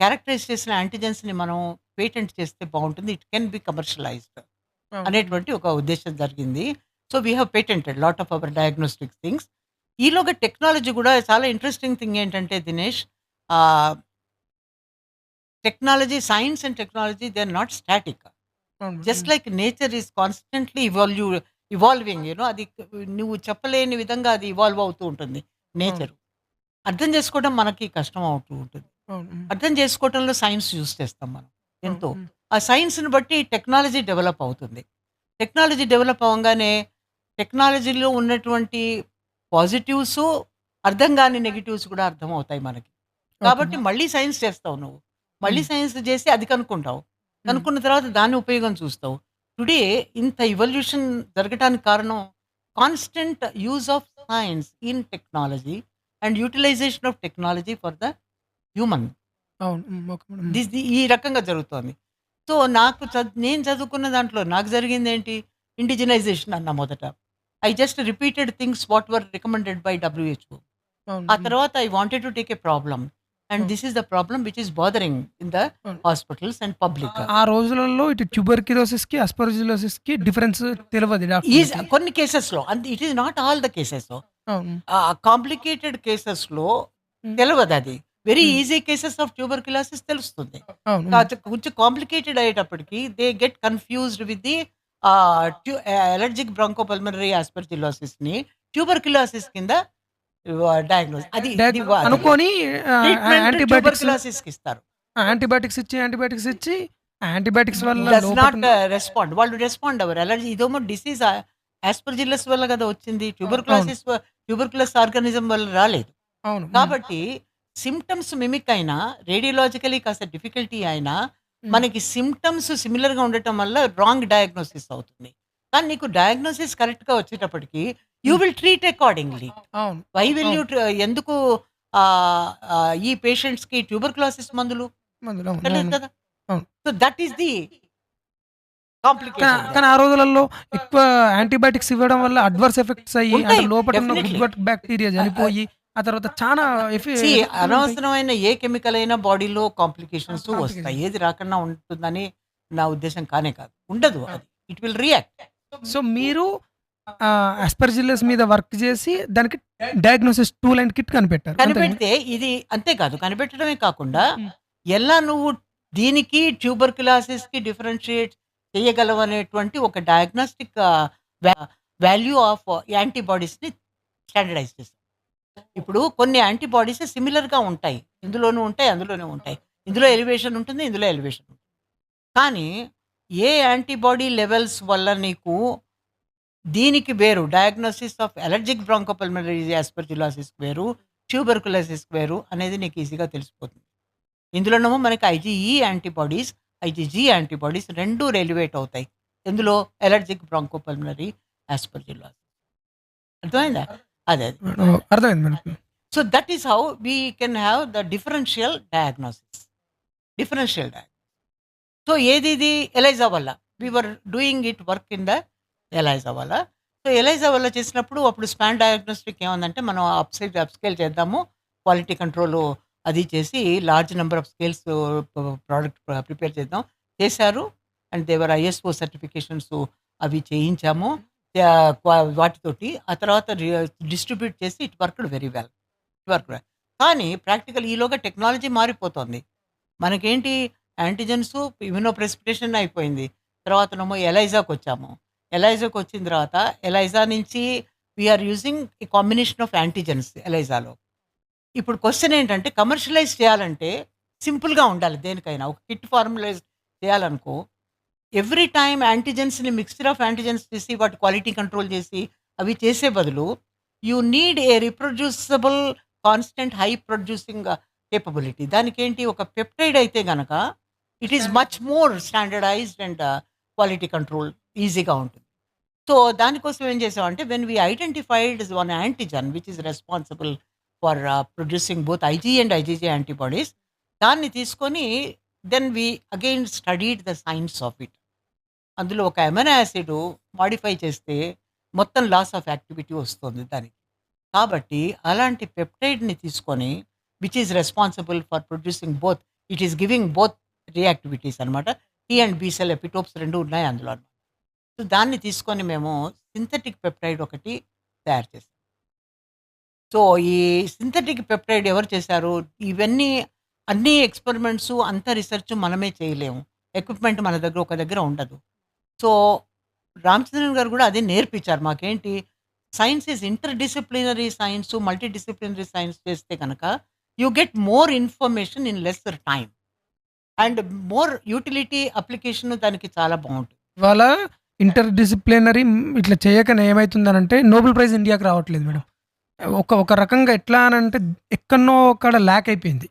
క్యారెక్టరైజ్ చేసిన యాంటిజెన్స్‌ని మనం పేటెంట్ చేస్తే బావుంటుంది. ఇట్ కెన్ బి కమర్షియలైజ్డ్ అవును. అనేటువంటి ఒక ఉద్దేశ్యం జరిగింది. So, we have patented lot of our diagnostic things. ఈలోగా టెక్నాలజీ కూడా చాలా ఇంట్రెస్టింగ్ థింగ్ ఏంటంటే Dinesh, ah, technology, science and technology they are not static. అవును. Just hmm. Like nature is constantly evolving అది నువ్వు చెప్పలేని విధంగా అది ఇవాల్వ్ అవుతూ ఉంటుంది అవును. నేచర్. అర్థం చేసుకోవడం మనకి కష్టం అవుతూ ఉంటుంది. అవును. హ్మ్. అర్థం చేసుకోవటంలో సైన్స్ యూజ్ చేస్తాం మనం అవును. ఎంతో. హ్మ్. ఆ సైన్స్‌ని బట్టి టెక్నాలజీ డెవలప్ అవుతుంది. టెక్నాలజీ డెవలప్ అవ్వంగానే టెక్నాలజీలో ఉన్నటువంటి పాజిటివ్సు, అర్థం గాని నెగెటివ్స్ కూడా అర్థమవుతాయి మనకి. ఓకే. కాబట్టి మళ్ళీ సైన్స్ చేస్తావు నువ్వు. మళ్ళీ హ్మ్. సైన్స్ చేసి అది కనుక్కుంటావు. హ్మ్. కనుక్కున్న తర్వాత దాని ఉపయోగం చూస్తావు. టుడే ఇంత ఇవల్యూషన్ జరగటానికి కారణం constant use of science in technology and utilization of technology for the human. అవును. హ్మ్. Okay madam. హ్మ్. ఈ రకంగా జరుగుతోంది. సో, నాకు నేను చదువుకున్న దాంట్లో నాకు జరిగిందేంటి? ఇండిజినైజేషన్ అన్నా మొదట. I just repeated things what were recommended by WHO. అవును. ఆ హ్మ్. తర్వాత I wanted to take a problem. And అవును. This is the problem which is bothering in the అవును. Hospitals and public. ఆ రోజులలో ఇటు ట్యూబర్క్యులోసిస్‌కి, అస్పర్జిలోసిస్‌కి డిఫరెన్స్ తెలవదు డాక్టర్‌లకి. కొన్ని కేసెస్‌లో it is not all the cases. అవును. కాంప్లికేటెడ్ కేసెస్‌లో హ్మ్. తెలవదది. Very hmm. Easy cases of tuberculosis తెలుస్తుంది. అవును. హ్మ్. కొంచెం కాంప్లికేటెడ్ అయ్యేటప్పటికి they get confused with the allergic bronchopulmonary ఆస్పర్జిల్లోసిస్‌ని ట్యూబర్క్యులోసిస్ కింద డయాగ్నోస్ అది ఇది అది అనుకోని ట్రీట్మెంట్ యాంటీబయాటిక్స్ ట్యూబర్క్యులోసిస్‌కి ఇస్తారు. యాంటీబయాటిక్స్ ఇచ్చి యాంటీబయాటిక్స్ వల్ల డస్ లోపట నాట్ రెస్పాండ్. వాళ్ళు రెస్పాండ్ అవ్వరు. అలర్జీ ఇదేమో డిసీజ్ ఆస్పర్జిల్లస్ వల్ల కదా వచ్చింది. అవును. ట్యూబర్క్యులస్ ఆర్గానిజం వల్ల రాలేదు. అవును. హ్మ్. కాబట్టి సింప్టమ్స్ మిమిక్ అయినా, రేడియోలాజికల్లీ కాస్త డిఫికల్టీ అయినా, హ్మ్. మనకి సింప్టమ్స్ సిమిలర్‌గా ఉండటం వల్ల రాంగ్ డయాగ్నోసిస్ అవుతుంది. కానీ నీకు డయాగ్నోసిస్ కరెక్ట్‌గా వచ్చేటప్పటికి యూ హ్మ్. Will treat accordingly. అవును. వై విల్ యూ అవును. ఎందుకు ఈ పేషెంట్స్‌కి ట్యూబర్క్యులోసిస్ మందులు మందులు. అవును. అక్కర్లేదు అవును. కదా! అవును. So, that is the complication కానీ దేర్. ఆ రోజులలో ఎక్కువ యాంటీబయాటిక్స్ ఇవ్వడం వల్ల అడ్వర్స్ ఎఫెక్ట్స్ అయ్యి అంటే ఉంటాయి లోపటున్న గుడ్ డెఫినైట్‌లీ. బ్యాక్టీరియా ఆహ్, ఆహ్, చనిపోయి, ఆ తర్వాత చానా సీ ఎఫెక్ట్‌లుంటాయి. అనవసరమైన ఏ కెమికల్ అయినా బాడీలో కాంప్లికేషన్స్ వస్తాయి. కాంప్లికేషన్స్. ఏది రాకుండా ఉంటుందని నా ఉద్దేశ్యం కానే కాదు. ఉండదు ఆ! అది. It will react. సో, మీరు అస్పర్జిల్లస్ మీద వర్క్ చేసి దానికి డయాగ్నోసిస్ టూల్ అండ్ కిట్ కనిపెట్టారు. అంతేనా? కనిపెడితే ఇది అంతే కాదు. కనిపెట్టడమే కాకుండా హ్మ్. ఎలా నువ్వు దీనికి ట్యూబర్క్యులోసిస్‌కి డిఫరెన్షియేట్ చేయగలవనేటువంటి ఒక డయాగ్నోస్టిక్ వ్యా వాల్యూ ఆఫ్ యాంటీబాడీస్‌ని స్టాండర్డైజ్ చేసాం. ఇప్పుడు కొన్ని యాంటీబాడీస్ సిమిలర్‌గా ఉంటాయి. ఇందులోనూ ఉంటాయి, అందులోనూ ఉంటాయి. ఇందులో ఎలివేషన్ ఉంటుంది, ఇందులో ఎలివేషన్ ఉంటుంది. కానీ ఏ యాంటీబాడీ లెవెల్స్ వల్ల నీకు దీనికి వేరు డయాగ్నోసిస్ ఆఫ్ అలర్జిక్ బ్రాంకోపల్మనరీ యాస్పర్జిల్లోసిస్ వేరు, ట్యూబెర్కులోసిస్ వేరు అనేది నీకు ఈజీగా తెలిసిపోతుంది. ఇందులోనేమో మనకి ఐజీజీ యాంటీబాడీస్ 2 ఎలివేట్ అవుతాయి. ఎందులో? Allergic bronchopulmonary aspergillosis. అర్థమైందా? అదే. అర్థమైంది madam. So that is how we can have the differential diagnosis. Differential diagnosis. So ఏది ఇది? ఎలైజా వల్ల. We were doing it work in the ELISA వల్ల. సో ఎలైజా వల్ల చేసినప్పుడు అప్పుడు స్పాన్ డయాగ్నోస్టిక్ ఏముందంటే మనం అప్స్కేల్ చేద్దాము. క్వాలిటీ కంట్రోల్ అది చేసి large number of scales product prepare చేద్దాం. చేశారు. అండ్ దేవర్ ఐఎస్ఓ సర్టిఫికేషన్స్ అవి చేయించాము. వాటితోటి ఆ తర్వాత డిస్ట్రిబ్యూట్ చేసి ఇట్ వర్క్డ్ వెరీ వెల్. కానీ ప్రాక్టికల్ ఈలోగా టెక్నాలజీ మారిపోతుంది. మనకేంటి యాంటిజెన్స్ ఇమ్యూనో ప్రెసిపిటేషన్ అయిపోయింది. తర్వాతనేమో ఎలైజాకి వచ్చాము. ఎలైజాకి వచ్చిన తర్వాత ఎలైజా నుంచి we are using a combination of antigens ఎలైజాలో. ఇప్పుడు క్వశ్చన్ ఏంటంటే కమర్షియలైజ్ చేయాలంటే సింపుల్గా ఉండాలి దేనికైనా. ఒక కిట్ ఫార్ములైజ్ చేయాలనుకో ఎవ్రీ టైమ్ యాంటిజెన్స్ని మిక్స్చర్ ఆఫ్ యాంటిజెన్స్ చేసి వాటి క్వాలిటీ కంట్రోల్ చేసి అవి చేసే బదులు you need a reproducible constant high producing capability. దానికి ఏంటి? ఒక పెప్టైడ్ అయితే గనక it is much more standardised and quality control ఈజీగా ఉంటుంది. సో దానికోసం ఏం చేసామంటే when we identified one antigen which is responsible for producing both IG and IGG antibodies, దాన్ని తీసుకొని then we again studied the science of it. అందులో ఒక amino acid modify చేస్తే మొత్తం లాస్ ఆఫ్ యాక్టివిటీ వస్తుంది దానికి. కాబట్టి అలాంటి పెప్టైడ్ని తీసుకొని which is responsible for producing both, it is giving both reactivities అనమాట. T and B cell epitopes 2 ఉన్నాయి అందులో అనమాట. సో దాన్ని తీసుకొని మేము సింథటిక్ పెప్టైడ్ ఒకటి తయారు చేసాం. సో ఈ సింథటిక్ పెప్టైడ్ ఎవరు చేశారు? ఇవన్నీ అన్ని ఎక్స్పెరిమెంట్స్ అంత రీసెర్చ్ మనమే చేయలేము. ఎక్విప్మెంట్ మన దగ్గర ఒక దగ్గర ఉండదు. సో రామచంద్రన్ గారు కూడా అదే నేర్పించారు మాకేంటి, science is interdisciplinary science, multidisciplinary science చేస్తే కనుక you get more information in lesser time and more utility application దానికి చాలా బాగుంటుంది. ఇవాళ ఇంటర్ డిసిప్లినరీ ఇట్లా చేయకనే ఏమవుతుందనంటే నోబెల్ ప్రైజ్ ఇండియాకి రావట్లేదు మేడం. ఒక రకంగా ఎట్లా అని అంటే ఎక్కడనో అక్కడ ల్యాక్ అయిపోయింది.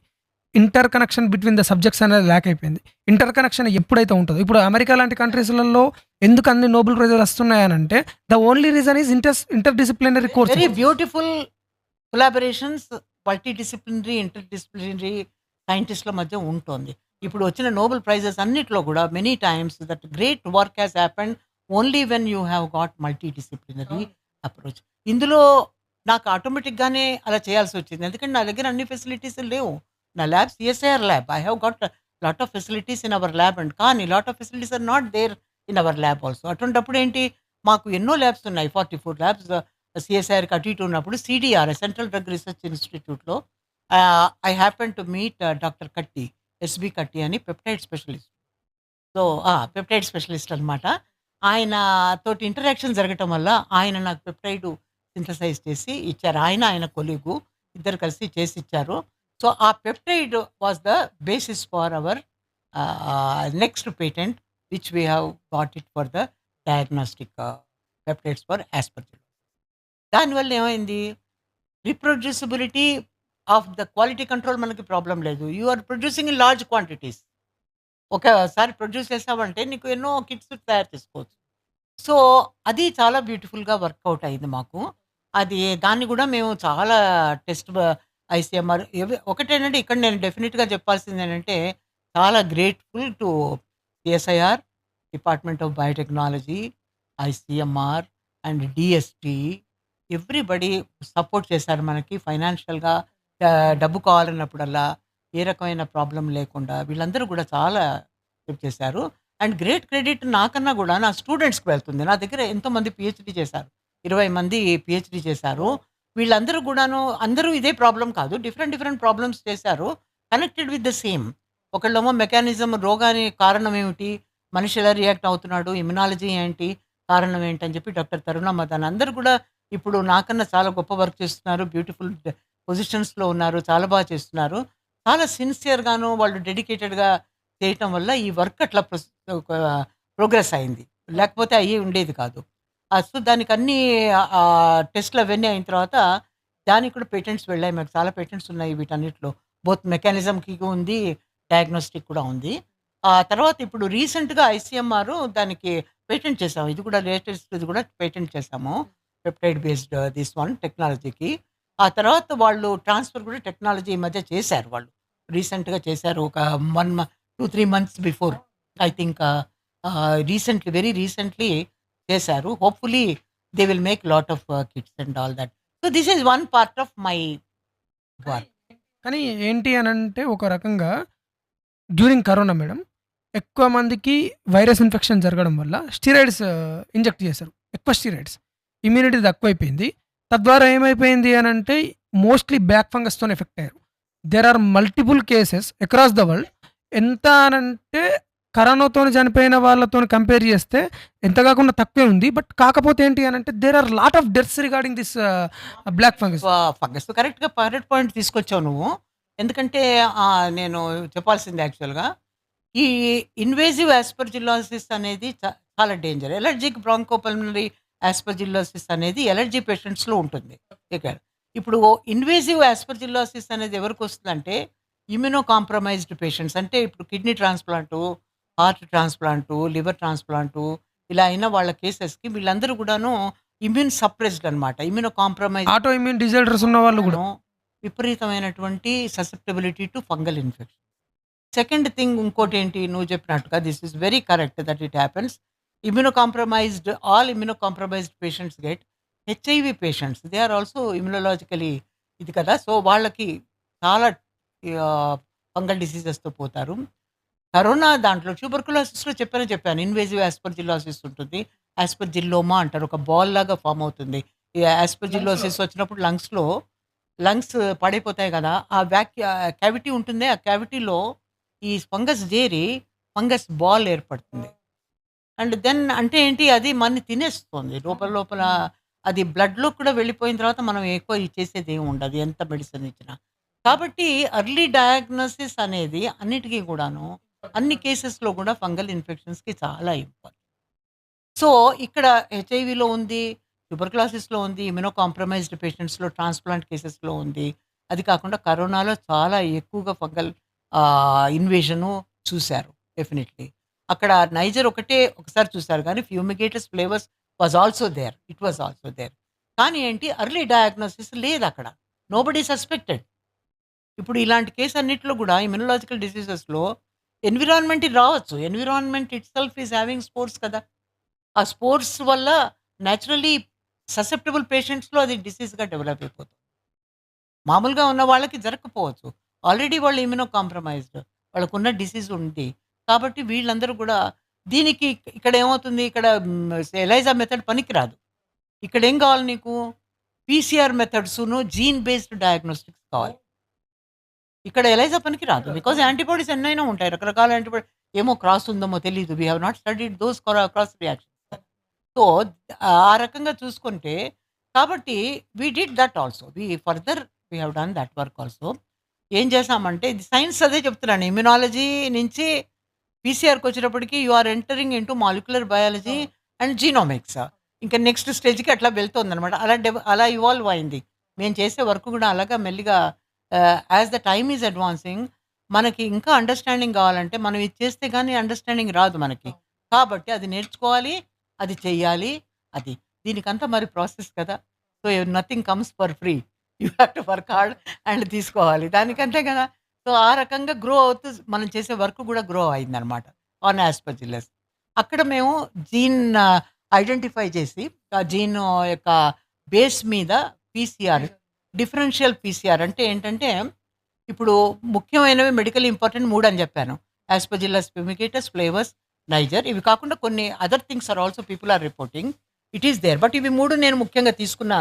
Inter connection between the subjects అనేది ల్యాక్ అయిపోయింది. ఇంటర్ కనెక్షన్ ఎప్పుడైతే ఉంటుందో, ఇప్పుడు అమెరికా లాంటి కంట్రీస్లలో ఎందుకు అన్ని నోబెల్ ప్రైజులు వస్తున్నాయనంటే the only reason is interdisciplinary course. Very beautiful collaborations multidisciplinary interdisciplinary సైంటిస్ట్ల మధ్య ఉంటుంది. ఇప్పుడు వచ్చిన నోబెల్ ప్రైజెస్ అన్నిట్లో కూడా many times that great work has happened only when you have got multidisciplinary approach. ఇందులో నాకు ఆటోమేటిక్గానే అలా చేయాల్సి వచ్చింది. ఎందుకంటే నా దగ్గర అన్ని ఫెసిలిటీస్ లేవు. నా lab CSIR lab. I have got lot of facilities in our lab and కానీ lot of facilities are not there in our lab also. అటువంటిప్పుడు ఏంటి, మాకు ఎన్నో ల్యాబ్స్ ఉన్నాయి, 44 ల్యాబ్స్ సిఎస్ఐఆర్కి అటు ఇటు ఉన్నప్పుడు సిడిఆర్ సెంట్రల్ డ్రగ్ రీసెర్చ్ ఇన్స్టిట్యూట్లో I happen to meet doctor కట్టి, ఎస్బి కట్టి అని peptide specialist. So peptide specialist అనమాట. ఆయన తోటి ఇంటరాక్షన్ జరగటం వల్ల ఆయన నాకు పెప్టైడ్ సింథసైజ్ చేసి ఇచ్చారు. ఆయన కొలీగు ఇద్దరు కలిసి చేసి ఇచ్చారు. సో ఆ peptide was the basis for our next patent which we have got it for the diagnostic peptides for aspergillosis. దానివల్ల ఏమైంది, reproducibility of the quality control మనకి ప్రాబ్లం లేదు. You are producing in large quantities. ఒకసారి produce చేసామంటే నీకు ఎన్నో kits తయారు చేసుకోవచ్చు. సో అది చాలా బ్యూటిఫుల్గా వర్కౌట్ అయింది మాకు. అది దాన్ని కూడా మేము చాలా టెస్ట్ ఐసీఎంఆర్ ఒకటేనంటే ఇక్కడ నేను డెఫినెట్గా చెప్పాల్సింది ఏంటంటే చాలా grateful to CSIR, department of biotechnology, ICMR and DST. Everybody support చేశారు మనకి ఫైనాన్షియల్గా. డబ్బు కావాలన్నప్పుడల్లా ఏ రకమైన ప్రాబ్లం లేకుండా వీళ్ళందరూ కూడా చాలా హెల్ప్ చేశారు. అండ్ గ్రేట్ క్రెడిట్ నాకన్నా కూడా నా స్టూడెంట్స్కి వెళ్తుంది. నా దగ్గర ఎంతోమంది పిహెచ్డి చేశారు, 20 మంది పిహెచ్డి చేశారు. వీళ్ళందరూ కూడాను అందరూ ఇదే ప్రాబ్లం కాదు, డిఫరెంట్ ప్రాబ్లమ్స్ చేశారు, కనెక్టెడ్ విత్ ద సేమ్. ఒకళ్ళేమో మెకానిజం, రోగానికి కారణం ఏమిటి, మనిషి ఎలా రియాక్ట్ అవుతున్నాడు, ఇమ్యునాలజీ ఏంటి, కారణం ఏంటి అని చెప్పి డాక్టర్ తరుణ మదన్ అందరూ కూడా ఇప్పుడు నాకన్నా చాలా గొప్ప వర్క్ చేస్తున్నారు, బ్యూటిఫుల్ పొజిషన్స్లో ఉన్నారు, చాలా బాగా చేస్తున్నారు. చాలా సిన్సియర్గాను వాళ్ళు డెడికేటెడ్గా చేయటం వల్ల ఈ వర్క్ అట్లా ప్రోగ్రెస్ అయింది, లేకపోతే అయ్యి ఉండేది కాదు. సో, దానికి అన్నీ టెస్ట్‌లు అవన్నీ అయిన తర్వాత దానికి కూడా పేటెంట్స్ వెళ్ళాయి. మాకు చాలా పేటెంట్స్ ఉన్నాయి వీటన్నిటిలో. బోత్ మెకానిజంకి ఉంది, డయాగ్నోస్టిక్ కూడా ఉంది. ఆ తర్వాత ఇప్పుడు రీసెంట్‌గా ఐసీఎంఆర్ దానికి పేటెంట్ చేసాం. ఇది కూడా లేటెస్ట్‌ది కూడా పేటెంట్ చేసాము. పెప్టైడ్ బేస్డ్ దిస్ వన్ టెక్నాలజీకి. ఆ తర్వాత వాళ్ళు ట్రాన్స్‌ఫర్ కూడా టెక్నాలజీ ఈ మధ్య చేశారు వాళ్ళు. రీసెంట్‌గా చేశారు. ఒక 2, 3 months before I think recently very recently చేశారు. Hopefully they will make lot of kits and all that. So, this is one part of my work. కానీ ఏంటి అనంటే ఒక రకంగా డ్యూరింగ్ కరోనా మేడం ఎక్కువ మందికి వైరస్ ఇన్ఫెక్షన్ జరగడం వల్ల స్టిరాయిడ్స్ ఇంజెక్ట్ చేశారు. ఎక్కువ స్టిరాయిడ్స్. ఇమ్యూనిటీ తక్కువైపోయింది. తద్వారా ఏమైపోయింది అనంటే మోస్ట్‌లీ బ్యాక్ ఫంగస్‌తోని ఎఫెక్ట్ అయ్యారు. There are multiple cases across the world. ఎంత అనంటే కరోనాతోని చనిపోయిన వాళ్ళతోని కంపేర్ చేస్తే ఎంత కాకుండా తక్కువే ఉంది. బట్ కాకపోతే ఏంటి అనంటే there are lot of deaths regarding this black fungus. Fungus కరెక్ట్‌గా కరెక్ట్ పాయింట్ తీసుకొచ్చావు నువ్వు. ఎందుకంటే నేను చెప్పాల్సింది యాక్చువల్‌గా ఈ ఇన్వేజివ్ ఆస్పర్జిల్లోసిస్ అనేది చాలా డేంజర్. ఎలర్జిక్ బ్రాంకోపల్మనరీ ఆస్పర్జిల్లోసిస్ అనేది ఎలర్జీ పేషెంట్స్‌లో ఉంటుంది. ఇక్కడ ఇప్పుడు ఇన్వేజివ్ ఆస్పర్జిల్లోసిస్ అనేది ఎవరికొస్తుందంటే ఇమ్యూనో కాంప్రమైజ్డ్ పేషెంట్స్, అంటే ఇప్పుడు kidney transplant, heart transplant, liver transplant ఇలా అయిన వాళ్ళ కేసెస్‌కి వీళ్ళందరూ కూడాను ఇమ్యూన్ సప్రెస్డ్ అనమాట. Immunocompromise autoimmune disorders ఉన్న వాళ్ళు కూడా. విపరీతమైనటువంటి susceptibility to fungal infection. Second thing ఇంకోటేంటి నువ్వు చెప్పినట్టుగా this is very correct that it happens. All immunocompromised patients get HIV patients. They are also immunologically ఇది కదా! సో, వాళ్ళకి చాలా ఫంగల్ డిసీజెస్‌తో పోతారు. కరోనా దాంట్లో ట్యూబర్కులోసిస్‌లో చెప్పాను. ఇన్వేజివ్ ఆస్పర్జిల్లోసిస్ ఉంటుంది. ఆస్పర్జిల్లోమా అంటారు. ఒక బాల్ లాగా ఫార్మ్ అవుతుంది. ఈ ఆస్పర్జిల్లోసిస్ వచ్చినప్పుడు లంగ్స్ పాడైపోతాయి కదా! ఆ క్యావిటీ ఉంటుందే, ఆ క్యావిటీలో ఈ ఫంగస్ చేరి ఫంగస్ బాల్ ఏర్పడుతుంది. అండ్ దెన్ అంటే ఏంటి అది మనని తినేస్తుంది. లోపల అది బ్లడ్‌లోకి కూడా వెళ్ళిపోయిన తర్వాత మనం ఎక్కువ చేసేది ఏమి ఉండదు. ఎంత మెడిసిన్ ఇచ్చినా. కాబట్టి ఎర్లీ డయాగ్నోసిస్ అనేది అన్నిటికి కూడాను అన్ని కేసెస్‌లో కూడా ఫంగల్ ఇన్ఫెక్షన్స్‌కి చాలా ఇంపార్టెంట్. సో, ఇక్కడ హెచ్ఐవీలో ఉంది, ట్యూబర్కులోసిస్‌లో ఉంది, ఇమ్యూనో కాంప్రమైజ్డ్ పేషెంట్స్‌లో, ట్రాన్స్‌ప్లాంట్ కేసెస్‌లో ఉంది. అది కాకుండా కరోనాలో చాలా ఎక్కువగా ఫంగల్ ఇన్వేషను చూసారు డెఫినెట్‌లీ. అక్కడ నైజర్ ఒకటే ఒకసారి చూసారు గానీ fumigatus flavus was also there. It was also there. కానీ ఏంటి ఎర్లీ డయాగ్నోసిస్ లేదక్కడ. Nobody suspected. ఇప్పుడు ఇలాంటి కేస్ అన్నిట్లో కూడా ఇమ్యునలాజికల్ డిసీజెస్‌లో ఎన్విరాన్మెంట్ రావచ్చు. Environment itself is having spores కదా! ఆ స్పోర్స్ వల్ల నేచురల్లీ ససెప్టబుల్ పేషెంట్స్‌లో అది డిసీజ్‌గా డెవలప్ అయిపోతుంది. మామూలుగా ఉన్న వాళ్ళకి జరగకపోవచ్చు. ఆల్రెడీ వాళ్ళు ఇమ్యూనో కాంప్రమైజ్డ్. వాళ్ళకున్న డిసీజ్ ఉంది. కాబట్టి వీళ్ళందరూ కూడా దీనికి ఇక్కడ ఏమవుతుంది, ఇక్కడ ఎలైజా మెథడ్ పనికిరాదు. ఇక్కడేం కావాలి నీకు? పీసీఆర్ మెథడ్సును, జీన్ బేస్డ్ డయాగ్నోస్టిక్స్ కావాలి. ఇక్కడ ఎలైజా పనికిరాదు. బికాజ్ యాంటీబాడీస్ ఎన్నైనా ఉంటాయి. రకరకాల యాంటీబాడీ ఏమో క్రాస్ ఉందేమో తెలీదు. We have not studied those cross reactions. So, ఆ రకంగా చూసుకుంటే కాబట్టి we did that also. We have done that work also. ఏం చేశామంటే ఇది సైన్స్ అదే చెప్తున్నాను. ఇమ్యునాలజీ నుంచి పీసీఆర్‌కి వచ్చేటప్పటికి you are entering into molecular biology and genomics. ఇంకా నెక్స్ట్ స్టేజ్‌కి అట్లా వెళ్తోందనమాట. అలా ఇవాల్వ్ అయింది. మేము చేసే వర్క్ కూడా అలాగా మెల్లిగా as the time is advancing మనకి ఇంకా అండర్‌స్టాండింగ్ కావాలంటే మనం ఇది చేస్తే గాని అండర్‌స్టాండింగ్ రాదు మనకి. కాబట్టి అది నేర్చుకోవాలి, అది చెయ్యాలి అది. దీనికంతా మరి ప్రాసెస్ కదా! So, nothing comes for free. You have to work hard and తీసుకోవాలి. దానికంతే కదా! సో, ఆ రకంగా గ్రో అవుతూ మనం చేసే వర్క్ కూడా గ్రో అయిందనమాట. On Aspergillus. అక్కడ మేము జీన్ ఐడెంటిఫై చేసి, ఆ జీన్ యొక్క బేస్ మీద పీసీఆర్, డిఫరెన్షియల్ పీసీఆర్ అంటే ఏంటంటే, ఇప్పుడు ముఖ్యమైనవి మెడికల్ ఇంపార్టెంట్ 3 అని చెప్పాను. Aspergillus fumigatus, flavus, niger. ఇవి కాకుండా కొన్ని other things are also people are reporting. It is there. But ఇవి 3 నేను ముఖ్యంగా తీసుకున్న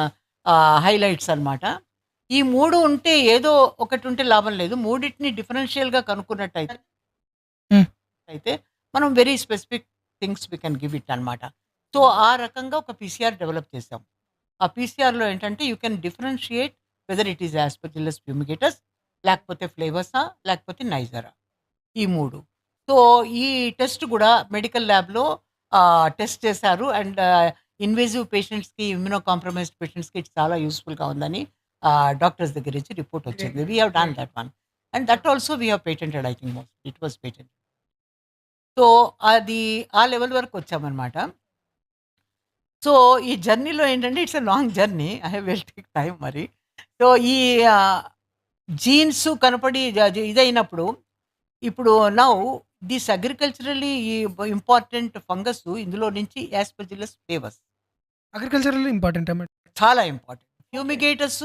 హైలైట్స్ అనమాట. ఈ 3 ఉంటే ఏదో ఒకటి ఉంటే లాభం లేదు. మూడిటిని డిఫరెన్షియల్‌గా కనుక్కున్నట్టయితే హ్మ్. మనం very specific things we can give it అనమాట. సో, ఆ రకంగా ఒక పీసీఆర్ డెవలప్ చేసాం. ఆ పీసీఆర్‌లో ఏంటంటే you can differentiate whether it is Aspergillus fumigatus, లేకపోతే ఫ్లేవర్సా, లేకపోతే నైజరా. ఈ 3. సో, ఈ టెస్ట్ కూడా మెడికల్ ల్యాబ్‌లో టెస్ట్ చేశారు. అండ్ ఇన్వేజివ్ పేషెంట్స్‌కి, ఇమ్యూనో కాంప్రమైజ్డ్ పేషెంట్స్‌కి చాలా యూజ్‌ఫుల్‌గా ఉందని డాక్టర్స్ దగ్గర నుంచి రిపోర్ట్ వచ్చింది. We have done that one. And that also we have patented I think most. It was patented. So, అది ఆ లెవెల్ వరకు వచ్చామనమాట. సో, ఈ జర్నీలో ఏంటంటే it's a long journey. I will take time మరి. సో, ఈ ఆహ్, జీన్స్ కనపడి ఇదయినప్పుడు ఇప్పుడు now this agriculturally important fungus ఇందులో నుంచి యాస్పర్జిల్లస్ ఫ్లేవర్స్ అగ్రికల్చరల్ ఇంపార్టెంటా మేడం? చాలా ఇంపార్టెంట్. ఫ్యూమిగేటర్స్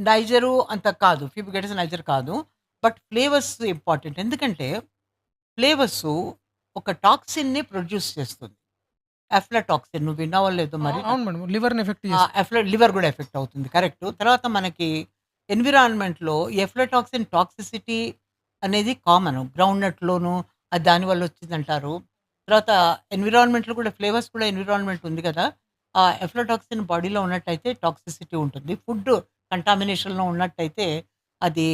నైజరు అంత కాదు. ఫ్యూమిగేటర్స్, నైజర్ కాదు. But flavus important. ఎందుకంటే ఫ్లేవర్స్ ఒక టాక్సిన్‌ని ప్రొడ్యూస్ చేస్తుంది. అఫ్లాటాక్సిన్ నువ్వు విన్నావో లేదో మరి. అవును మేడం. లివర్‌ని ఎఫెక్ట్ చేస్తుంది. లివర్ కూడా ఎఫెక్ట్ అవుతుంది. కరెక్ట్. తర్వాత మనకి ఎన్విరాన్మెంట్‌లో ఎఫ్లాటాక్సిన్ టాక్సిసిటీ అనేది కామన్. గ్రౌండ్ నట్‌లోను అది దానివల్ల వచ్చిందంటారు. తర్వాత ఎన్విరాన్మెంట్‌లో కూడా ఫ్లేవర్స్ కూడా ఎన్విరాన్మెంట్ ఉంది కదా! ఆ ఎఫ్లాటాక్సిన్ బాడీలో ఉన్నట్టయితే టాక్సిసిటీ ఉంటుంది. ఫుడ్ కంటామినేషన్‌లో ఉన్నట్టయితే అది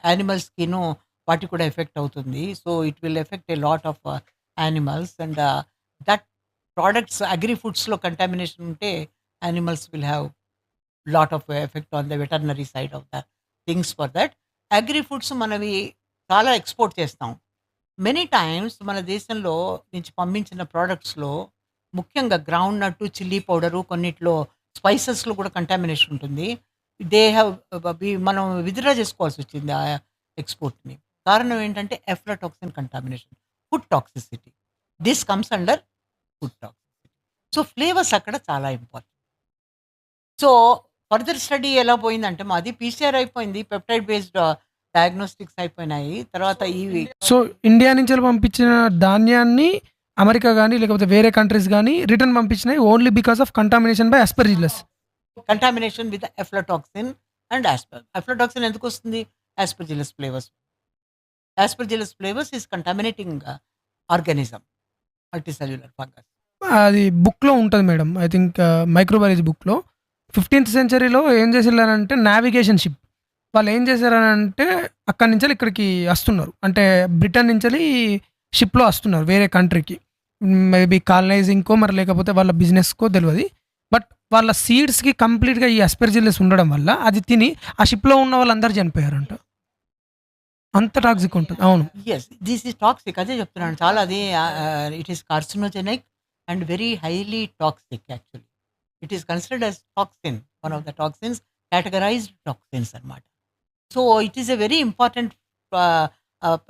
యానిమల్స్‌కిను వాటికి కూడా ఎఫెక్ట్ అవుతుంది. So, it will effect a lot of animals and that products agri ఫుడ్స్‌లో కంటామినేషన్ ఉంటే animals will have lot of effect on the veterinary side of the things for that. Agri foods మనవి చాలా export చేస్తాం. Many times మన దేశంలో నుంచి పంపించిన ప్రొడక్ట్స్‌లో ముఖ్యంగా గ్రౌండ్ నట్టు, చిల్లీ పౌడరు, కొన్నిట్లో స్పైసెస్‌లో కూడా కంటామినేషన్ ఉంటుంది. దే హావ్ మనం విత్‌డ్రా చేసుకోవాల్సొచ్చింది ఆ ఎక్స్‌పోర్ట్‌ని. కారణం ఏంటంటే aflatoxin contamination, food toxicity. This comes under food toxicity. So, flavours అక్కడ చాలా ఇంపార్టెంట్. సో, ఫర్దర్ స్టడీ ఎలా పోయిందంటే మాది పీసీఆర్ అయిపోయింది. పెప్టైడ్ బేస్డ్ డయాగ్నోస్టిక్స్ అయిపోయినాయి. తర్వాత ఇవి సో, ఇండియా నుంచి పంపించిన ధాన్యాన్ని అమెరికా గాని, లేకపోతే వేరే కంట్రీస్ గాని రిటర్న్ పంపించినాయి only because of contamination by Aspergillus. Contamination with aflatoxin and aflatoxin ఎందుకొస్తుంది? Aspergillus flavus. Aspergillus flavus is contaminating organism, multicellular fungus. అది బుక్‌లో ఉంటది మేడం. ఐ థింక్ మైక్రోబయాలజీ బుక్‌లో 15th సెంచరీలో ఏం చేసిల్లారంటే నావిగేషన్ షిప్. వాళ్ళు ఏం చేశారనంటే అక్కడి నుంచెల్లి ఇక్కడికి వస్తున్నారు. అంటే బ్రిటన్ నుంచెల్లి షిప్‌లో వస్తున్నారు వేరే కంట్రీకి. మేబీ కాలనైజింగ్‌కో మరి లేకపోతే వాళ్ళ బిజినెస్‌కో తెలవది. బట్ వాళ్ళ సీడ్స్‌కి కంప్లీట్‌గా ఈ అస్పెర్జిల్లస్ ఉండడం వల్ల అది తిని ఆ షిప్‌లో ఉన్న వాళ్ళందరూ చనిపోయారంట. అంత టాక్సిక్ ఉంటది. అవును. యెస్. This is toxic. అదే చెప్తున్నాను. చాలా అది it is carcinogenic and very highly toxic actually. It is considered as toxin. One of the toxins, categorised toxins అన్నమాట. So, it is a very important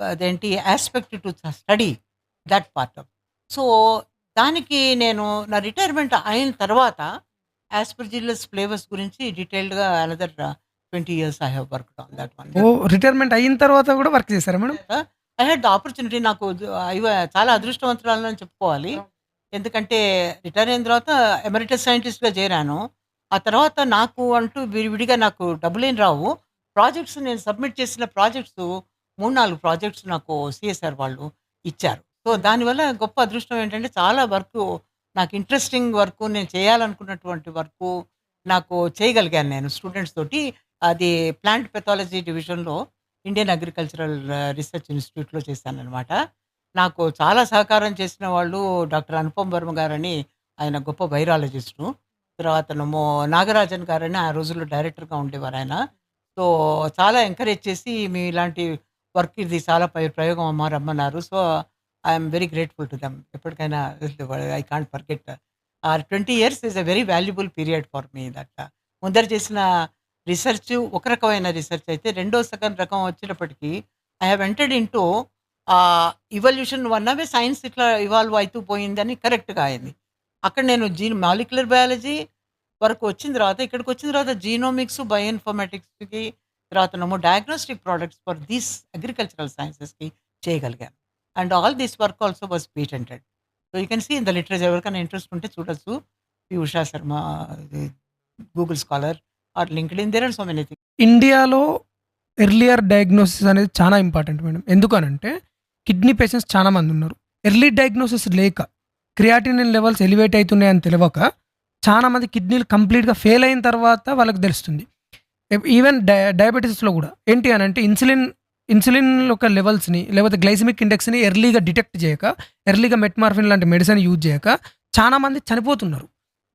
అదేంటి aspect to study that part of. So, దానికి నేను నా retirement అయిన తర్వాత Aspergillus flavus గురించి డీటెయిల్డ్‌గా another 20 years I have worked on that one. Oh! Retirement అయిన తర్వాత కూడా వర్క్ చేసారా madam? I had the opportunity. నాకు చాలా అదృష్టవంతురాలని చెప్పుకోవాలి. ఎందుకంటే రిటైర్ అయిన తర్వాత ఎమెరిటస్ సైంటిస్ట్‌గా చేరాను. ఆ తర్వాత నాకు అంటూ విడివిడిగా నాకు డబ్బులేం రావు. ప్రాజెక్ట్స్ నేను సబ్మిట్ చేసిన ప్రాజెక్ట్స్ 3, 4 ప్రాజెక్ట్స్ నాకు సీఎస్ఆర్ వాళ్ళు ఇచ్చారు. సో, దానివల్ల గొప్ప అదృష్టం ఏంటంటే చాలా వర్కు, నాకు ఇంట్రెస్టింగ్ వర్కు, నేను చేయాలనుకున్నటువంటి వర్కు నాకు చేయగలిగాను నేను స్టూడెంట్స్ తోటి. అది ప్లాంట్ పెథాలజీ డివిజన్‌లో ఇండియన్ అగ్రికల్చరల్ రిసర్చ్ ఇన్‌స్టిట్యూట్‌లో చేశాననమాట. నాకు చాలా సహకారం చేసిన వాళ్ళు డాక్టర్ అనుపమ్ వర్మ గారని, ఆయన గొప్ప వైరాలజిస్టు. తర్వాతనేమో నాగరాజన్ గారని ఆ రోజుల్లో డైరెక్టర్‌గా ఉండేవారాయన. సో, చాలా ఎంకరేజ్ చేసి మీ ఇలాంటి వర్క్ ఇది చాలా ప్రయోగం అమ్మా రమ్మన్నారు. So, I am very grateful to them. ఎప్పటికైనా I can't forget. 20 years is a very valuable period for me that. ముందర చేసిన రిసర్చ్ ఒక రకమైన రిసర్చ్ అయితే, రెండో రకం వచ్చేటప్పటికి I have entered into evolution one science ఇట్లా ఇవాల్వ్ అవుతూ పోయిందని కరెక్ట్‌గా అయింది. అక్కడ నేను మాలిక్యులర్ బయాలజీ వరకు వచ్చిన తర్వాత, ఇక్కడికి వచ్చిన తర్వాత జీనోమిక్స్, బయో ఇన్ఫర్మేటిక్స్‌కి, తర్వాతనేమో diagnostic products for this agricultural సైన్సెస్‌కి చేయగలిగాను. And all this work also was patented. So, you can see in the literature. ఎవరికైనా ఇంట్రెస్ట్ ఉంటే చూడొచ్చు. P. Usha Sharma, Google scholar or LinkedIn, there are so many things. ఇండియాలో earlier diagnosis అనేది చాలా important madam. ఎందుకనంటే kidney patients చాలా మంది ఉన్నారు. ఎర్లీ డయాగ్నోసిస్ లేక క్రియాటినిన్ లెవెల్స్ ఎలివేట్ అవుతున్నాయని తెలియక చాలా మంది కిడ్నీలు కంప్లీట్‌గా ఫెయిల్ అయిన తర్వాత వాళ్ళకి తెలుస్తుంది. ఈవెన్ డయాబెటిస్‌లో కూడా ఏంటి అనంటే ఇన్సులిన్ యొక్క లెవెల్స్‌ని లేకపోతే గ్లైసెమిక్ ఇండెక్స్‌ని ఎర్లీగా డిటెక్ట్ చేయక, ఎర్లీగా మెట్మార్ఫిన్ లాంటి మెడిసిన్ యూజ్ చేయక చాలా మంది చనిపోతున్నారు.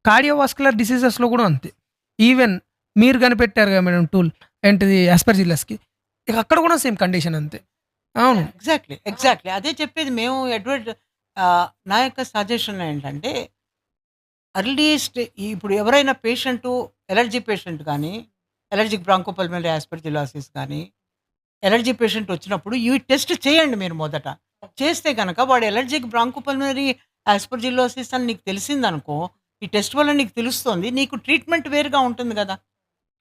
కార్డియోవాస్కులర్ డిసీజెస్‌లో కూడా అంతే. ఈవెన్ మీరు కనిపెట్టారు కదా మేడం టూల్ ఏంటిది ఆస్పర్జిల్లస్‌కి. ఇక అక్కడ కూడా సేమ్ కండిషన్ అంతే. అవును. ఎగ్జాక్ట్లీ అదే చెప్పేది మేము నా యొక్క సజెషన్ ఏంటంటే అర్లీస్ట్ ఇప్పుడు ఎవరైనా పేషెంట్ ఎలర్జీ పేషెంట్ కానీ ఎలర్జిక్ బ్రాంకోపల్మనరీ ఆస్పర్జిల్లాసిస్ కానీ ఎలర్జీ పేషెంట్ వచ్చినప్పుడు ఈ టెస్ట్ చేయండి మీరు మొదట. చేస్తే గనక వాడు ఎలర్జిక్ బ్రాంకోపల్మనరీ ఆస్పర్జిల్లోసిస్ అని నీకు తెలిసిందనుకో, ఈ టెస్ట్ వల్ల నీకు తెలుస్తుంది. నీకు ట్రీట్మెంట్ వేరుగా ఉంటుంది గదా!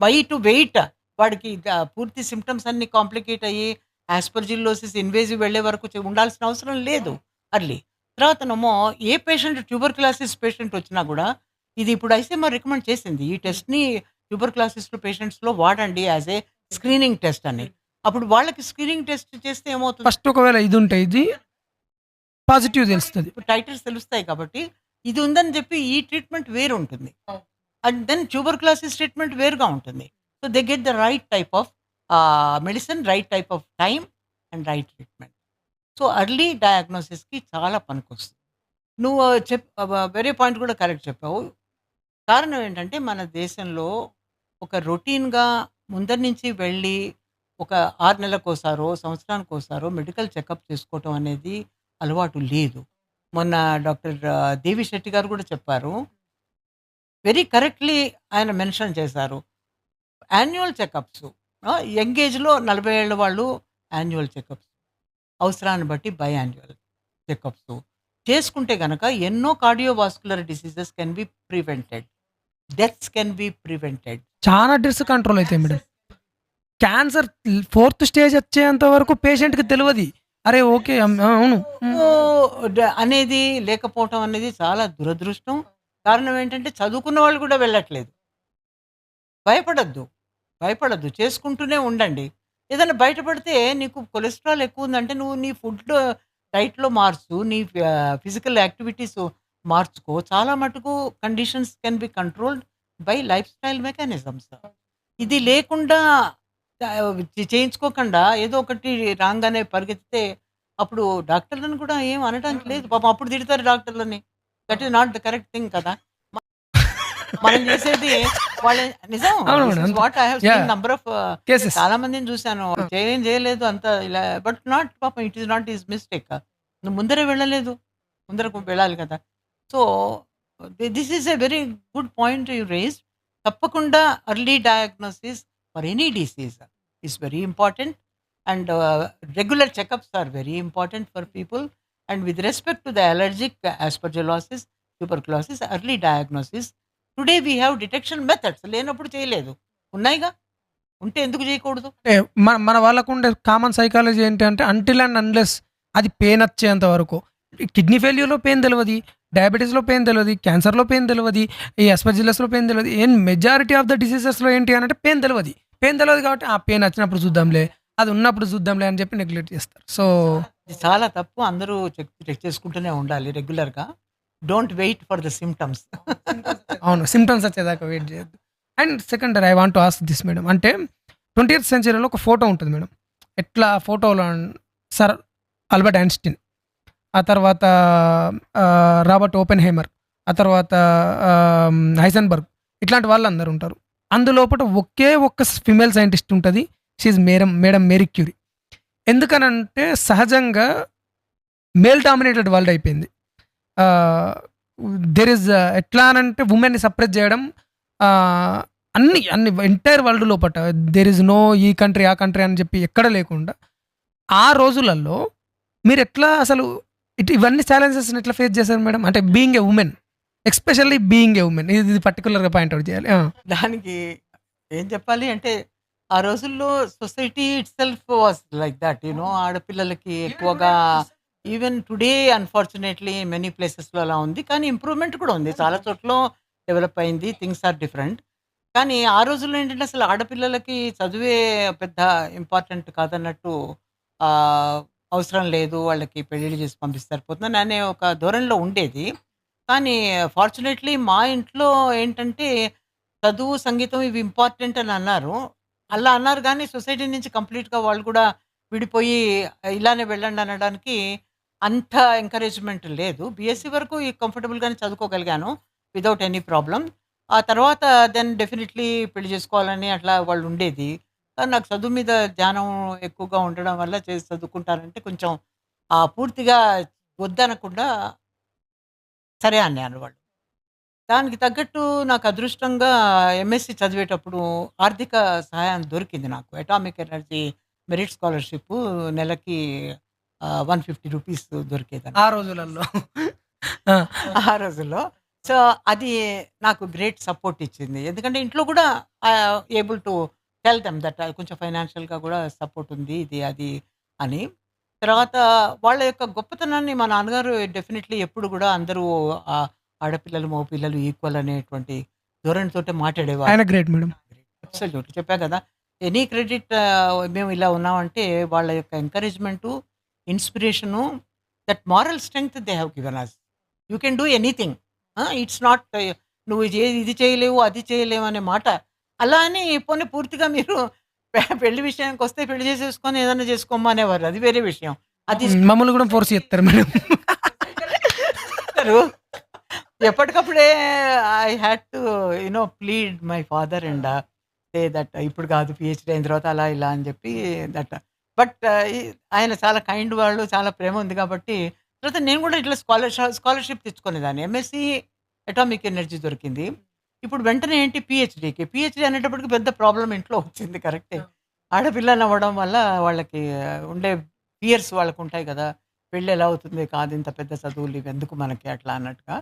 వై టు వెయిట్ వాడికి పూర్తి సింప్టమ్స్ అన్నీ కాంప్లికేట్ అయ్యి ఆస్పర్జిల్లోసిస్ ఇన్వేజివ్ వెళ్ళే వరకు ఉండాల్సిన అవసరం లేదు అర్లీ. తర్వాతనేమో ఏ పేషెంట్ ట్యూబర్క్యులోసిస్ పేషెంట్ వచ్చినా గూడా ఇది ఇప్పుడు ఐసీఎంఆర్ రికమెండ్ చేసింది. ఈ టెస్ట్‌ని ట్యూబర్క్యులోసిస్‌లో పేషెంట్స్‌లో వాడండి యాస్ ఏ స్క్రీనింగ్ టెస్ట్ అని. అప్పుడు వాళ్ళకి స్క్రీనింగ్ టెస్ట్ చేస్తే ఏమవుతుంది? ఫస్ట్ ఒకవేళ ఇది ఉంటే ఇది పాజిటివ్ తెలుస్తది. ఇప్పుడు టైటిల్స్ తెలుస్తాయి కాబట్టి, ఇది ఉందని చెప్పి ఈ ట్రీట్మెంట్ వేరు ఉంటుంది. అండ్ దెన్ ట్యూబర్క్యులోసిస్ ట్రీట్మెంట్ వేరుగా ఉంటుంది. So they get the right type of medicine, right type of time and right treatment. So early డయాగ్నోసిస్‌కి చాలా పనికొస్తుంది. నువ్వు వేరే పాయింట్ కూడా కరెక్ట్ చెప్పావు. కారణం ఏంటంటే మన దేశంలో ఒక రొటీన్‌గా ముందర నుంచి వెళ్ళి ఒక 6 నెలలకోసారో, సంవత్సరానికోసారో మెడికల్ చెకప్ చేసుకోవటం అనేది అలవాటు లేదు. మొన్న డాక్టర్ దేవి శెట్టి గారు కూడా చెప్పారు. వెరీ కరెక్ట్‌లీ ఆయన మెన్షన్ చేశారు. యాన్యువల్ చెకప్స్ యంగ్ ఏజ్‌లో 40 ఏళ్ల వాళ్ళు యాన్యువల్ చెకప్స్. అవసరాన్ని బట్టి బైయాన్యువల్ చెకప్స్ చేసుకుంటే గనక ఎన్నో cardiovascular diseases can be prevented. Deaths can be prevented. చాలా డ్రగ్స్ కంట్రోల్ అయితాయి మేడం. క్యాన్సర్ 4th స్టేజ్ వచ్చేంత వరకు పేషెంట్‌కి తెలవది. అరే! ఓకే. అవును. అనేది లేకపోవటం అనేది చాలా దురదృష్టం. కారణం ఏంటంటే చదువుకున్న వాళ్ళు కూడా వెళ్ళట్లేదు. భయపడొద్దు. భయపడొద్దు. చేసుకుంటూనే ఉండండి. ఏదైనా బయటపడితే నీకు కొలెస్ట్రాల్ ఎక్కువుందంటే నువ్వు నీ ఫుడ్ డైట్‌లో మార్చు. నీ ఫిజికల్ యాక్టివిటీస్ మార్చుకో. చాలా మటుకు conditions can be controlled by life style mechanisms. ఇది లేకుండా చేయించుకోకుండా ఏదో ఒకటి రాంగానే పరిగెత్తితే అప్పుడు డాక్టర్‌లని కూడా ఏం అనడానికి లేదు. పాపం అప్పుడు తిడతారు డాక్టర్‌లని. That is not the correct thing కదా! మనం చేసేది వాళ్ళ నిజం. అవును this madam. Is what I have yeah! Seen number of cases. చాలా మందిని చూసాను. ఏం చేయలేదు అంతా ఇలా బట్ నాట్ పాపం it is not his mistake. నువ్వు ముందరే వెళ్ళలేదు. ముందరకు వెళ్ళాలి కదా! So this is a very good point you raised. తప్పకుండా early diagnosis for any disease is very important and regular checkups are very important for people. And with respect to the allergic aspergillosis, tuberculosis early diagnosis today we have detection methods. లేనప్పుడు చేయలేదు. ఉన్నాయిగా. ఉంటే ఎందుకు చేయకూడదు? అంటే మన వాళ్ళకుండే common psychology ఏంటంటే అంటిల్ అండ్ అన్లెస్ అది పెయిన్ వచ్చేంత వరకు. కిడ్నీ ఫెయిల్యూర్‌లో పెయిన్ తెలవది. డయాబెటిస్‌లో పెయిన్ తెలవది. క్యాన్సర్‌లో పెయిన్ తెలవది. ఈ అస్పర్జిల్లస్‌లో పెయిన్ తెలవది. మెజారిటీ ఆఫ్ ద డిసీజెస్‌లో ఏంటి అనంటే పెయిన్ తెలవది. పెయిన్ తెలవదు కాబట్టి ఆ పెయిన్ వచ్చినప్పుడు చూద్దాంలే. అది ఉన్నప్పుడు చూద్దాంలే అని చెప్పి నెగ్లెక్ట్ చేస్తారు. సో ఇది చాలా తప్పు. అందరూ చెక్ చేసుకుంటూనే ఉండాలి రెగ్యులర్‌గా. Don't wait for the symptoms. అవును. సింప్టమ్స్ వచ్చేదాకా వెయిట్ చేయొద్దు. And secondary I want to ask this madam. అంటే 20th సెంచరీలో ఒక ఫోటో ఉంటుంది మేడం. ఎట్లా ఫోటోలో సర్ ఆల్బర్ట్ ఐన్‌స్టీన్, ఆ తర్వాత రాబర్ట్ ఓపెన్‌హైమర్, ఆ తర్వాత హైసెన్బర్గ్ ఇట్లాంటి వాళ్ళందరూ ఉంటారు. అందులోపట ఒకే ఒక్క ఫీమేల్ సైంటిస్ట్ ఉంటది. She is madam Marie Curie. ఎందుకనంటే సహజంగా మేల్ డామినేటెడ్ వరల్డ్ అయిపోయింది. దెర్ ఇస్ ఎట్లా అనంటే వుమెన్‌ని సప్రెస్ చేయడం అన్ని ఎంటైర్ వరల్డ్ లోపట దెర్ ఇస్ నో ఈ కంట్రీ, ఆ కంట్రీ అని చెప్పి ఎక్కడ లేకుండా ఆ రోజులలో మీరు ఎట్లా అసలు ఇవన్నీ ఛాలెంజెస్‌ని ఎట్లా ఫేస్ చేశారు మేడం? అంటే being a women, especially being a women ఇది పర్టిక్యులర్‌గా పాయింట్ ఔట్ చేయాలి. దానికి ఏం చెప్పాలి అంటే ఆ రోజుల్లో society itself was like that. ఆడపిల్లలకి ఎక్కువగా ఈవెన్ టుడే అన్‌ఫార్చునేట్‌లీ మెనీ ప్లేసెస్‌లో అలా ఉంది. కానీ ఇంప్రూవ్‌మెంట్ కూడా ఉంది. చాలా చోట్ల డెవలప్ అయింది. Things are different. కానీ ఆ రోజుల్లో ఏంటంటే అసలు ఆడపిల్లలకి చదువే పెద్ద ఇంపార్టెంట్ కాదన్నట్టు అవసరం లేదు. వాళ్ళకి పెళ్ళిళ్ళు చేసి పంపిస్తే సరిపోతుందని అనే ఒక ధోరణిలో ఉండేది. కానీ ఫార్చునేట్‌లీ మా ఇంట్లో ఏంటంటే చదువు, సంగీతం ఇవి ఇంపార్టెంట్ అని అన్నారు. అలా అన్నారు గానీ సొసైటీ నుంచి కంప్లీట్‌గా వాళ్ళు కూడా విడిపోయి ఇలానే వెళ్ళండి అనడానికి అంత ఎంకరేజ్‌మెంట్ లేదు. బీఎస్సీ వరకు కంఫర్టబుల్‌గానే చదువుకోగలిగాను వితౌట్ ఎనీ ప్రాబ్లమ్. ఆ తర్వాత దెన్ డెఫినిట్‌లీ పెళ్లి చేసుకోవాలని అట్లా వాళ్ళుండేది. కానీ నాకు చదువు మీద ధ్యానం ఎక్కువగా ఉండడం వల్ల చేసి చదువుకుంటానంటే కొంచెం పూర్తిగా వద్దనకుండా సరే అన్నారు వాళ్ళు. దానికి తగ్గట్టు నాకు అదృష్టంగా ఎంఎస్‌సి చదివేటప్పుడు ఆర్థిక సహాయం దొరికింది నాకు. అటామిక్ ఎనర్జీ మెరిట్ స్కాలర్‌షిప్ నెలకి ₹150 దొరికేదన్నమాట. ఆ రోజులల్లో. ఆ! ఆ రోజుల్లో. సో, అది నాకు గ్రేట్ సపోర్ట్ ఇచ్చింది. ఎందుకంటే ఇంట్లో కూడా able to tell them that కొంచెం ఫైనాన్షియల్‌గా కూడా సపోర్ట్ ఉంది. ఇది, అది అని. తర్వాత వాళ్ళ యొక్క గొప్పతనాన్ని మా నాన్నగారు డెఫినిట్‌లీ ఎప్పుడు కూడా అందరూ ఆడపిల్లలు, మగపిల్లలు ఈక్వల్ అనేటువంటి ధోరణితోటే మాట్లాడేవారు. ఆయన గ్రేట్ మేడం. అబ్సల్యూట్‌లీ చెప్పా కదా! ఎనీ క్రెడిట్ మేము ఇలా ఉన్నామంటే వాళ్ళ యొక్క encouragement, inspiration, that moral strength they have given us. You can do anything. It's not నువ్వు ఇది చేయలేవు, అది చేయలేవు అనే మాట. అలా అని పోనీ పూర్తిగా మీరు పెళ్లి విషయానికొస్తే పెళ్లి చేసేసుకొని ఏదైనా చేసుకోమ్మా అనేవారు. అది వేరే విషయం. అది మమ్మల్ని కూడా ఫోర్స్ చేస్తారు మేడం. చెప్తారు. ఎప్పటికప్పుడే I had to plead my father and say that ఇప్పుడు కాదు పీహెచ్‌డీ అయిన తర్వాత అలా ఇలా అని చెప్పి దట్. బట్ ఆయన చాలా కైండ్ వాళ్ళు. చాలా ప్రేమ ఉంది కాబట్టి తర్వాత నేను కూడా ఇట్లా స్కాలర్‌షిప్ తెచ్చుకునేదాన్ని. ఎంఎస్‌సి అటామిక్ ఎనర్జీ దొరికింది. ఇప్పుడు వెంటనే ఏంటి పీహెచ్‌డీకి. పీహెచ్‌డీ అనేటప్పటికి పెద్ద ప్రాబ్లమ్ ఇంట్లో వచ్చింది కరెక్టే. ఆడపిల్లనవ్వడం వల్ల వాళ్ళకి ఉండే ఫియర్స్ వాళ్ళకుంటాయి కదా! పెళ్లి ఎలా అవుతుంది? కాదు ఇంత పెద్ద చదువులు ఇవెందుకు మనకి అట్లా అన్నట్టుగా.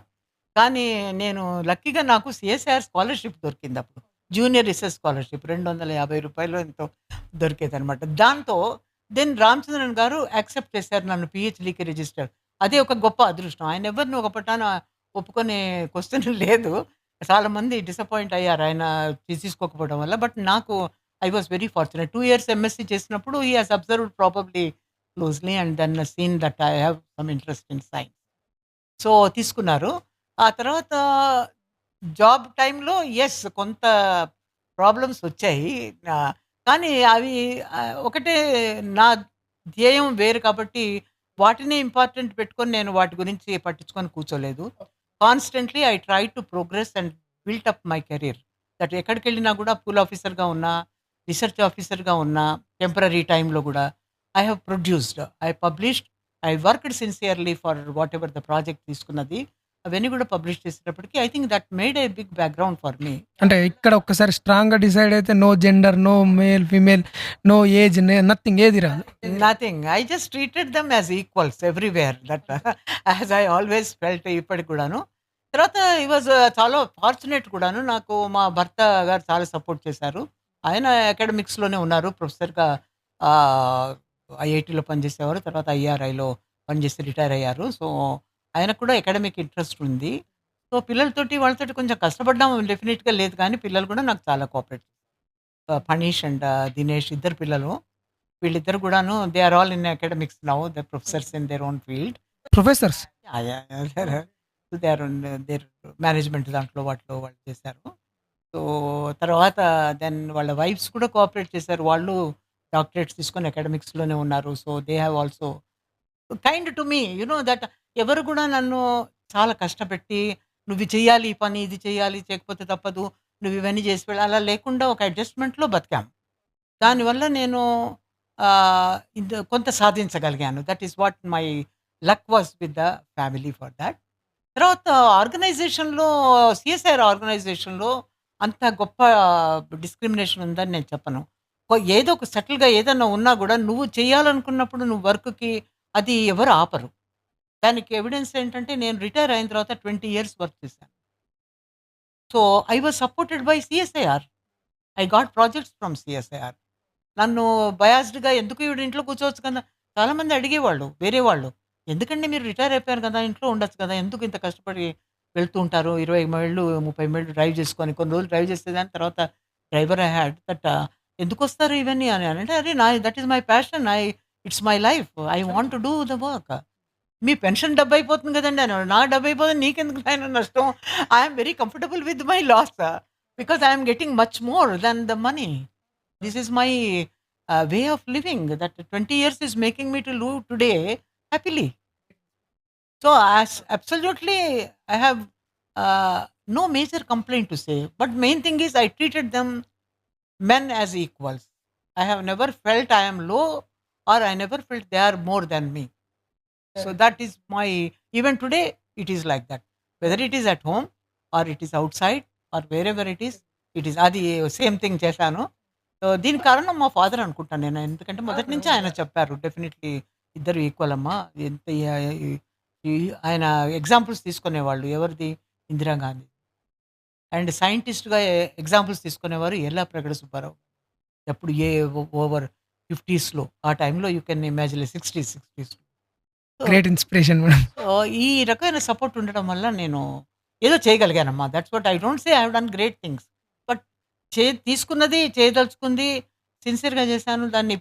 కానీ నేను లక్కీగా నాకు సీఎస్ఐఆర్ స్కాలర్‌షిప్ దొరికిందప్పుడు. జూనియర్ రిసర్చ్ స్కాలర్‌షిప్ రూ. 250 ఎంతో దొరికేదనమాట. దాంతో దెన్ రామచంద్రన్ గారు యాక్సెప్ట్ చేశారు నన్ను పీహెచ్‌డీకి రిజిస్టర్. అదే ఒక గొప్ప అదృష్టం. ఆయన ఎవరిని ఒక పట్టాన ఒప్పుకునే క్వెషన్ లేదు. చాలామంది డిసప్పాయింట్ అయ్యారు ఆయన తీసుకోకపోవడం వల్ల. బట్ నాకు I was very fortunate. 2 years MSc చేసినప్పుడు he has observed probably closely and then seen that I have some interest in science. So, తీసుకున్నారు. ఆ తర్వాత జాబ్ టైమ్‌లో కొంత ప్రాబ్లమ్స్ వచ్చాయి. ఆహ్, కానీ అవి ఒకటే నా ధ్యేయం వేరు కాబట్టి వాటినే ఇంపార్టెంట్ పెట్టుకొని నేను వాటి గురించి పట్టించుకొని కూర్చోలేదు. Constantly I try to progress and built up my career. That ఎక్కడికెళ్ళినా కూడా పూల్ ఆఫీసర్‌గా ఉన్నా, రిసర్చ్ ఆఫీసర్‌గా ఉన్నా, టెంపరరీ టైమ్‌లో గూడా I have produced, I published, I worked sincerely for whatever the project తీసుకున్నది. అవన్నీ కూడా పబ్లిష్ చేసేటప్పటికి I think that made a big background for me. అంటే ఇక్కడ ఒక్కసారి స్ట్రాంగ్‌గా డిసైడ్ అయితే no gender, no male, female, no age, nothing ఏది రాదు. Nothing. I just treated them as equals everywhere. That as I always felt ఇప్పటికి కూడాను. తర్వాత హి వాస్ చాలా ఫార్చునేట్ కూడాను. నాకు మా భర్త గారు చాలా సపోర్ట్ చేశారు. ఆయన అకాడమిక్స్‌లోనే ఉన్నారు. ప్రొఫెసర్‌గా ఐఐటీలో పనిచేసేవారు. తర్వాత ఐఆర్ఐలో పనిచేసి రిటైర్ అయ్యారు. సో, ఆయనకు కూడా అకాడమిక్ ఇంట్రెస్ట్ ఉంది. సో, పిల్లలతోటి వాళ్ళతోటి కొంచెం కష్టపడ్డాం డెఫినిట్‌గా లేదు కానీ పిల్లలు కూడా నాకు చాలా కోఆపరేట్ ఫణీష్ అండ్ దినేష్ ఇద్దరు పిల్లలు. వీళ్ళిద్దరు కూడాను they are all in academics now. They professors in their own field. Professors. Yeah! Yeah! They are in their management దాంట్లో వాటిలో వాళ్ళు చేశారు. సో, తర్వాత దెన్ వాళ్ళ వైఫ్స్ కూడా కోఆపరేట్ చేశారు. వాళ్ళు డాక్టరేట్స్ తీసుకొని అకాడమిక్స్‌లోనే ఉన్నారు. So, they have also kind to me. That ఎవరు కూడా నన్ను చాలా కష్టపెట్టి నువ్వు చెయ్యాలి ఈ పని, ఇది చేయాలి, చేయకపోతే తప్పదు. నువ్వు ఇవన్నీ చేసి అలా లేకుండా ఒక అడ్జస్ట్‌మెంట్‌లో బతికాం. దానివల్ల నేను కొంత సాధించగలిగాను. That is what my luck was with the family for thought. తర్వాత ఆర్గనైజేషన్‌లో సీఎస్ఐఆర్ ఆర్గనైజేషన్‌లో అంత గొప్ప డిస్క్రిమినేషన్ ఉందని నేను చెప్పను. ఏదో ఒక సెటిల్‌గా ఏదన్నా ఉన్నా గూడా నువ్వు చేయాలనుకున్నప్పుడు నువ్వు వర్క్‌కి అది ఎవరు ఆపరు. దానికి ఎవిడెన్స్ ఏంటంటే నేను రిటైర్ అయిన తర్వాత 20 ఇయర్స్ వర్క్ చేశాను. So, I was supported by CSIR. I got projects from CSIR. నన్ను బయాస్డ్‌గా ఎందుకు ఈవిడ ఇంట్లో కూర్చోవచ్చు కదా! చాలామంది అడిగేవాళ్ళు వేరే వాళ్ళు. ఎందుకండి మీరు రిటైర్ అయిపోయారు కదా! ఇంట్లో ఉండొచ్చు కదా! ఎందుకు ఇంత కష్టపడి వెళ్తూ ఉంటారు. 20 మైళ్ళు, 30 మైళ్ళు డ్రైవ్ చేసుకొని కొన్ని రోజులు డ్రైవ్ చేసేదాన్ని. తర్వాత డ్రైవర్ ఐ హాడ్ దట్ ఎందుకొస్తారు ఇవన్నీ అని అంటే, అరే that is my passion. It's my life. I want to do the work. మీ పెన్షన్ డబ్బయిపోతుంది కదండీ అనేవాడు. నా డబ్బయిపోతే నీకెందుకు నాయనా నష్టం? I am very comfortable with my loss because I am getting much more than the money. This is my way of living. That 20 years is making me to live today happily. So absolutely, I have no major complaint to say. But main thing is, I treated them men as equals. I have never felt I am low, or I never felt they are more than me. So that is my, even today it is like that. Whether it is at home or it is outside or wherever it is అది same thing చేశాను. So దీనికి కారణం మా father అనుకుంటాను నేను. ఎందుకంటే మొదటి నుంచి ఆయన చెప్పారు డెఫినెట్లీ ఇద్దరు ఈక్వల్ అమ్మా. ఎంత ఆయన ఎగ్జాంపుల్స్ తీసుకునేవాళ్ళు. ఎవరిది? ఇందిరాగాంధీ. అండ్ సైంటిస్ట్గా ఎగ్జాంపుల్స్ తీసుకునేవారు ఎల్లా ప్రగడ సుబ్బారావు. ఎప్పుడు ఓవర్ 50స్లో ఆ టైంలో యూ కెన్ ఇమాజిన్ 60స్లో. Great inspiration madam. సో ఈ రకమైన సపోర్ట్ ఉండడం వల్ల నేను ఏదో చేయగలిగానమ్మా. That's what I don't say I have done great things. But తీసుకున్నది, చేయదలుచుకుంది సిన్సియర్‌గా చేశాను. దాన్ని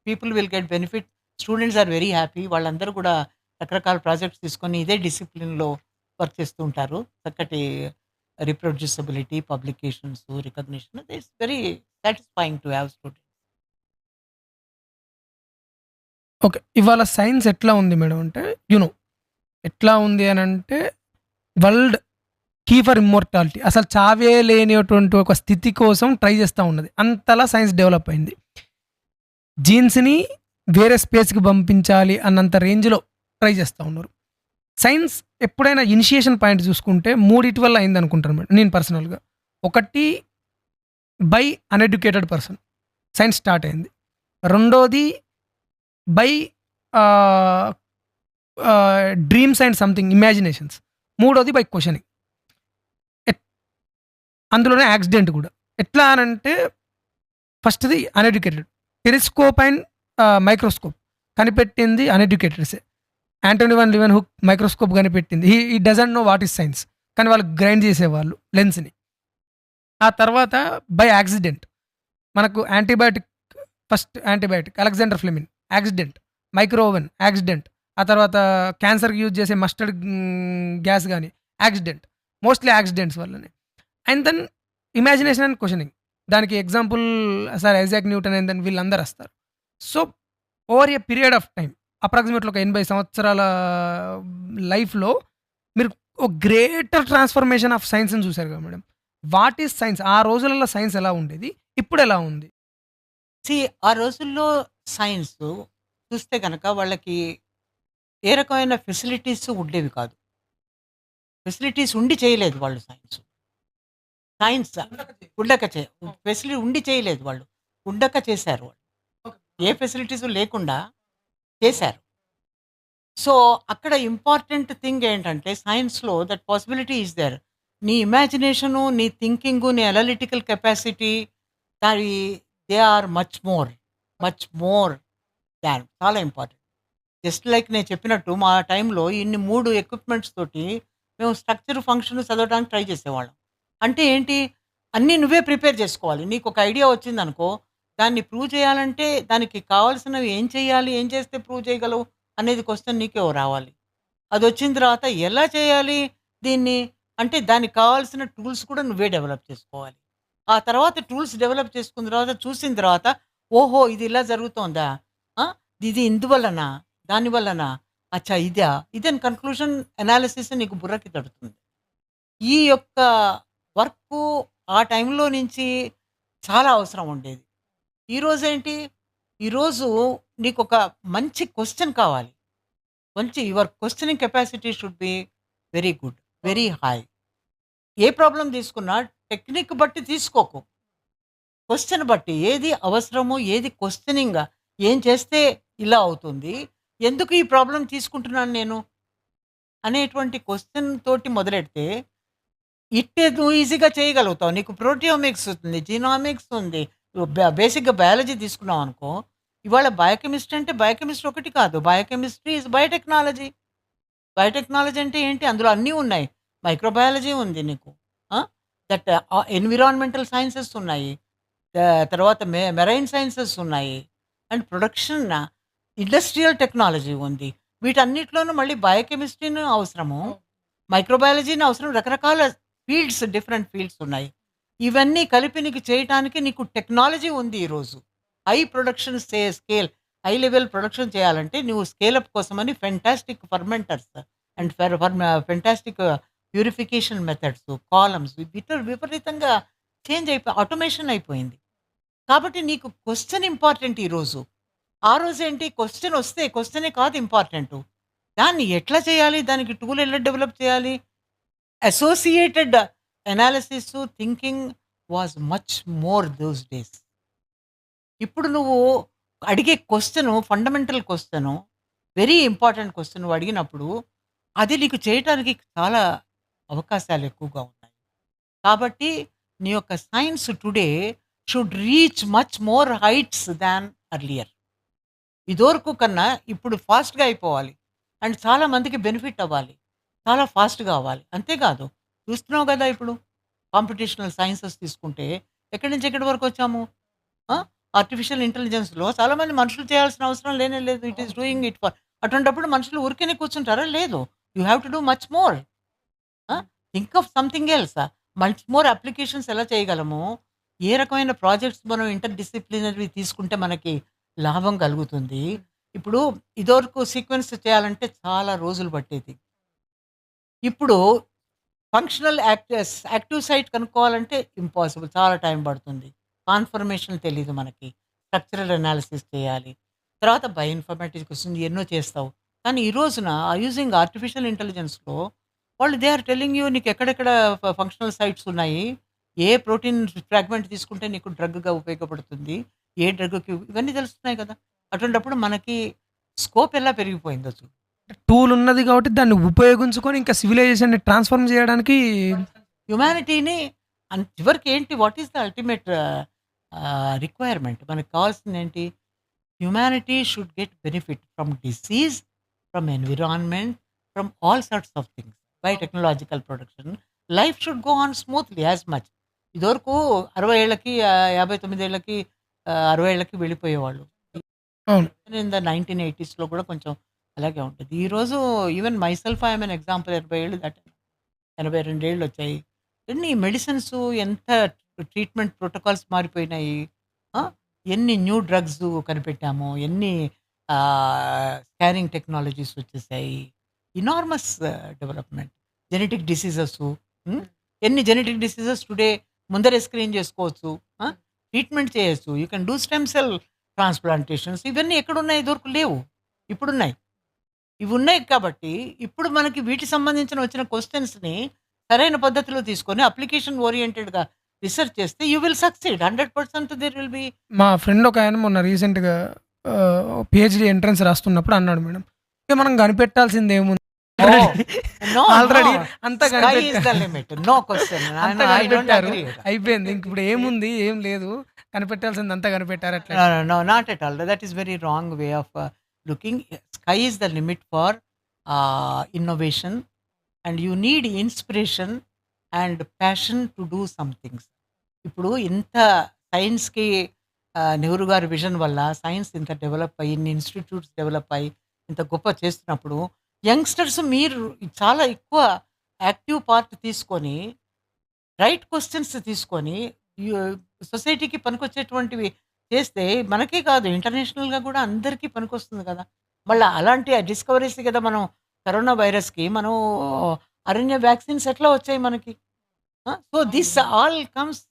people will get benefit. Students are very happy. వాళ్ళందరూ కూడా రకరకాల ప్రాజెక్ట్స్ తీసుకొని ఇదే డిసిప్లిన్‌లో వర్క్ చేస్తూ ఉంటారు. చక్కటి reproducibility, publications, recognition. It's very satisfying to have students. Okay. ఇవాళ సైన్స్ ఎట్లా ఉంది మేడం అంటే, ఎట్లా ఉంది అనంటే వరల్డ్ కీ ఫర్ ఇమ్మోర్టాలిటీ. అసలు చావే లేనిటువంటి ఒక స్థితి కోసం ట్రై చేస్తా ఉన్నది. అంతలా సైన్స్ డెవలప్ అయింది. జీన్స్‌ని వేరే స్పేస్‌కి పంపించాలి అన్నంత రేంజ్‌లో ట్రై చేస్తా ఉన్నారు. సైన్స్ ఎప్పుడైనా ఇనిషియేషన్ పాయింట్ చూసుకుంటే మూడిటి వల్ల అయిందనుకుంటాను మేడం నేను పర్సనల్‌గా. ఒకటి by uneducated person science start అయింది. రెండోది by dreams and something imaginations. మూడోది బై క్వశ్చనింగ్. అందులోనే యాక్సిడెంట్ కూడా. ఎట్లా అనంటే ఫస్ట్‌ది అన్‌ఎడ్యుకేటెడ్. టెలిస్కోప్ అండ్ మైక్రోస్కోప్ కనిపెట్టింది అన్‌ఎడ్యుకేటెడ్సే. యాంటోనీ వాన్ లీవెన్హుక్ మైక్రోస్కోప్ కనిపెట్టింది. He doesn't know what is science. కానీ వాళ్ళు గ్రైండ్ చేసేవాళ్ళు లెన్స్‌ని. ఆ తర్వాత బై యాక్సిడెంట్ మనకు first antibiotic Alexander Fleming accident. Micro oven accident. ఆ తర్వాత క్యాన్సర్‌కి యూజ్ చేసే మస్టర్డ్ గ్యాస్ కానీ యాక్సిడెంట్. మోస్ట్‌లీ యాక్సిడెంట్స్ వల్లనే. And then imagination and questioning. దానికి example sir Isaac Newton and then వీళ్ళందరూ వస్తారు. So over a period of time approximately ఒక 80 సంవత్సరాల లైఫ్‌లో మీరు ఒక గ్రేటర్ ట్రాన్స్ఫర్మేషన్ ఆఫ్ సైన్స్‌ని చూసారు కదా మేడం. What is science? ఆ రోజులలో సైన్స్ ఎలా ఉండేది? ఇప్పుడు ఎలా ఉంది? ఆ రోజుల్లో సైన్స్ చూస్తే గనక వాళ్ళకి ఏ రకమైన ఫెసిలిటీస్ ఉండేవి కాదు. ఫెసిలిటీస్ ఉండి చేయలేదు వాళ్ళు సైన్స్. సైన్స్ ఉండక ఫెసిలిటీ ఉండి చేయలేదు వాళ్ళు. ఉండక చేశారు వాళ్ళు. ఏ ఫెసిలిటీస్ లేకుండా చేశారు. సో అక్కడ ఇంపార్టెంట్ థింగ్ ఏంటంటే సైన్స్‌లో దట్ పాసిబిలిటీ ఈస్ దేర్. నీ ఇమాజినేషను, నీ థింకింగు, నీ అనలిటికల్ కెపాసిటీ దాని they are much more than చాలా ఇంపార్టెంట్. జస్ట్ లైక్ నేను చెప్పినట్టు మా టైంలో ఇన్ని 3 ఎక్విప్‌మెంట్స్ తోటి మేము స్ట్రక్చర్, ఫంక్షన్ చదవడానికి ట్రై చేసేవాళ్ళం. అంటే ఏంటి? అన్నీ నువ్వే ప్రిపేర్ చేసుకోవాలి. నీకొక ఐడియా వచ్చిందనుకో, దాన్ని ప్రూవ్ చేయాలంటే దానికి కావాల్సినవి ఏం చేయాలి? ఏం చేస్తే ప్రూవ్ చేయగలవు? అనేది క్వెషన్ నీకే రావాలి. అదొచ్చిన తర్వాత ఎలా చేయాలి దీన్ని? అంటే దానికి కావాల్సిన టూల్స్ కూడా నువ్వే డెవలప్ చేసుకోవాలి. ఆ తర్వాత టూల్స్ డెవలప్ చేసుకున్న తర్వాత చూసిన తర్వాత ఓహో! ఇది ఇలా జరుగుతోందా? ఆ! ఇది ఇందువల్లనా? దానివల్లనా? అచ్చా ఇదా? ఇదని కన్క్లూజన్ అనాలిసిస్ నీకు బుర్రకి తడుతుంది. ఈ యొక్క వర్కు ఆ టైంలో నుంచి చాలా అవసరం ఉండేది. ఈరోజేంటి? ఈరోజు నీకొక మంచి క్వెషన్ కావాలి. Your questioning capacity should be very good. Very high. A problem తీసుకున్నా టెక్నిక్ బట్టి తీసుకోకు. క్వెషన్ బట్టి ఏది అవసరమో, ఏది క్వెషనింగ్‌గా ఏం చేస్తే ఇలా అవుతుంది? ఎందుకు ఈ ప్రాబ్లమ్ తీసుకుంటున్నాను నేను? అనేటువంటి క్వెషన్ తోటి మొదలెడితే నువ్వు ఈజీగా చేయగలుగుతావు. నీకు ప్రోటియోమిక్స్ ఉంది, జీనోమిక్స్ ఉంది. బేసిక్‌గా బయాలజీ తీసుకున్నావనుకో, ఇవాళ బయోకెమిస్ట్రీ అంటే బయోకెమిస్ట్రీ ఒకటి కాదు. Biochemistry is biotechnology. బయోటెక్నాలజీ అంటే ఏంటి? అందులో అన్నీ ఉన్నాయి. మైక్రోబయాలజీ ఉంది నీకు. ఆ! దట్ ఎన్విరాన్మెంటల్ సైన్సెస్ ఉన్నాయి. తర్వాత మెరైన్ సైన్సెస్ ఉన్నాయి. అండ్ ప్రొడక్షన్ ఇండస్ట్రియల్ టెక్నాలజీ ఉంది. వీటన్నిటిలోనూ మళ్ళీ బయోకెమిస్ట్రీను అవసరము. మైక్రోబయాలజీని అవసరం. రకరకాల ఫీల్డ్స్, డిఫరెంట్ ఫీల్డ్స్ ఉన్నాయి. ఇవన్నీ కలిపి నీకు చేయటానికి నీకు టెక్నాలజీ ఉంది ఈరోజు. High production scale, high level production చేయాలంటే నువ్వు స్కేల్ అప్ కోసమని fantastic fermenters and for fantastic purification methods, columns విపరీతంగా చేంజ్ అయిపోయి ఆటోమేషన్ అయిపోయింది. కాబట్టి నీకు క్వెషన్ ఇంపార్టెంట్ ఈరోజు. ఆ రోజేంటి క్వెషన్ వస్తే క్వెషనే కాదు ఇంపార్టెంటు. దాన్ని ఎట్లా చేయాలి? దానికి టూల్ ఎలా డెవలప్ చేయాలి? Associated analysis, thinking was much more those days. ఇప్పుడు నువ్వు అడిగే question fundamental question, very important question నువ్వు అడిగినప్పుడు, అది నీకు చేయటానికి చాలా అవకాశాలు ఎక్కువగా ఉన్నాయి. కాబట్టి నీ యొక్క science today should reach much more heights than earlier. ఇదివరకు కన్నా ఇప్పుడు ఫాస్ట్‌గా అయిపోవాలి. అండ్ చాలా మందికి బెనిఫిట్ అవ్వాలి. చాలా ఫాస్ట్‌గా అవ్వాలి. అంతేకాదు చూస్తున్నావు గదా! ఇప్పుడు కాంపిటీషనల్ సైన్సెస్ తీసుకుంటే ఎక్కడి నుంచి ఎక్కడి వరకు వచ్చాము. ఆ! ఆర్టిఫిషియల్ ఇంటెలిజెన్స్‌లో చాలామంది మనుషులు చేయాల్సిన అవసరం లేనే లేదు. It is doing it for అటువంటప్పుడు మనుషులు ఊరికేనే కూర్చుంటారా? లేదు. You have to do much more. ఆ! Think of something else. Much more applications ఎలా చేయగలము? ఏ రకమైన ప్రాజెక్ట్స్ మనం ఇంటర్ డిసిప్లినరీవి తీసుకుంటే మనకి లాభం కలుగుతుంది. ఇప్పుడు ఇదివరకు సీక్వెన్స్ చేయాలంటే చాలా రోజులు పట్టేది. ఇప్పుడు ఫంక్షనల్ యాక్టివ్ సైట్ కనుక్కోవాలంటే ఇంపాసిబుల్. చాలా టైం పడుతుంది. కాన్ఫర్మేషన్ తెలీదు మనకి. స్ట్రక్చరల్ అనాలిసిస్ చేయాలి. తర్వాత బయో ఇన్ఫర్మేటిక్స్ వస్తుంది. ఎన్నో చేస్తావు. కానీ ఈ రోజున యూజింగ్ ఆర్టిఫిషియల్ ఇంటెలిజెన్స్‌లో వాళ్ళు దే ఆర్ టెల్లింగ్ యూ నీకు ఎక్కడెక్కడ ఫంక్షనల్ సైట్స్ ఉన్నాయి. ఏ ప్రోటీన్ ఫ్రాగ్మెంట్ తీసుకుంటే నీకు డ్రగ్‌గా ఉపయోగపడుతుంది. ఏ డ్రగ్‌కి ఇవన్నీ తెలుస్తున్నాయి కదా! అటువంటప్పుడు మనకి స్కోప్ ఎలా పెరిగిపోయిందో చూడు. టూల్ ఉన్నది కాబట్టి దాన్ని ఉపయోగించుకొని ఇంకా సివిలైజేషన్‌ని ట్రాన్స్‌ఫార్మ్ చేయడానికి హ్యుమానిటీని చివరికి ఏంటి what is the ultimate requirement మనకు కావాల్సిందేంటి? Humanity should get benefit from disease, from environment, from all sorts of things by technological production. Life should go on smoothly as much. ఇదివరకు 60 ఏళ్ళకి 59 ఏళ్ళకి 60 ఏళ్ళకి వెళ్ళిపోయేవాళ్ళు. అవును. ఇన్ ద 1980స్‌లో కూడా కొంచెం అలాగే ఉంటది. ఈరోజు even myself I am an example 80 ఏళ్ళు దాటాను. 82 ఏళ్ళు వచ్చాయి. ఎన్ని మెడిసిన్స్ ఎంత ట్రీట్మెంట్ ప్రోటోకాల్స్ మారిపోయినాయి. ఆ! ఎన్ని న్యూ డ్రగ్స్ కనిపెట్టాము. ఎన్ని స్కానింగ్ టెక్నాలజీస్ వచ్చేసాయి. Enormous development. జెనెటిక్ డిసీజెస్ ఎన్ని జెనెటిక్ డిసీజెస్ టుడే ముందరే స్క్రీన్ చేసుకోవచ్చు. ట్రీట్మెంట్ చేయొచ్చు. You can do stem cell transplantations ఇవన్నీ ఎక్కడున్నాయి? ఇదివరకు లేవు. ఇప్పుడున్నాయి. ఇవి ఉన్నాయి కాబట్టి ఇప్పుడు మనకి వీటికి సంబంధించిన వచ్చిన క్వెషన్స్‌ని సరైన పద్ధతిలో తీసుకొని అప్లికేషన్ ఓరియెంటెడ్‌గా రిసర్చ్ చేస్తే you will succeed. 100% there will be. మా ఫ్రెండ్ ఒకాయన మొన్న రీసెంట్‌గా పీహెచ్‌డీ ఎంట్రన్స్ రాస్తున్నప్పుడు అన్నాడు మేడం, ఇక మనం కనిపెట్టాల్సిందేముంది నో. ఆల్రెడీ అంతా sky is the limit. No question. అంతా ఐ డోంట్ కనిపెట్టారు. అగ్రీ. అయిపోయింది. ఇంక ఇప్పుడు ఏముంది? ఏం లేదు. కనిపెట్టాల్సింది అంతా కనిపెట్టారు అట్లా. No, no, no, not at all. That is very wrong way of looking. Sky is the limit for innovation, and you need inspiration and passion to do some things. ఇప్పుడు ఇంత సైన్స్‌కి నెహ్రూ గారి విజన్ వల్ల సైన్స్ ఇంత develop అయ్యి, ఇన్ని institutes develop అయ్యి, ఇంత గొప్ప చేస్తున్నప్పుడు యంగ్‌స్టర్స్ మీరు చాలా ఎక్కువ యాక్టివ్ పార్ట్ తీసుకొని, రైట్ క్వెషన్స్ తీసుకొని సొసైటీకి పనికొచ్చేటువంటివి చేస్తే మనకే కాదు ఇంటర్నేషనల్‌గా కూడా అందరికీ పనికొస్తుంది కదా! మళ్ళా అలాంటి డిస్కవరీస్ కదా మనం కరోనా వైరస్‌కి మనం అరణ్య వ్యాక్సిన్స్ ఎట్లా వచ్చాయి మనకి? సో దిస్ ఆల్ కమ్స్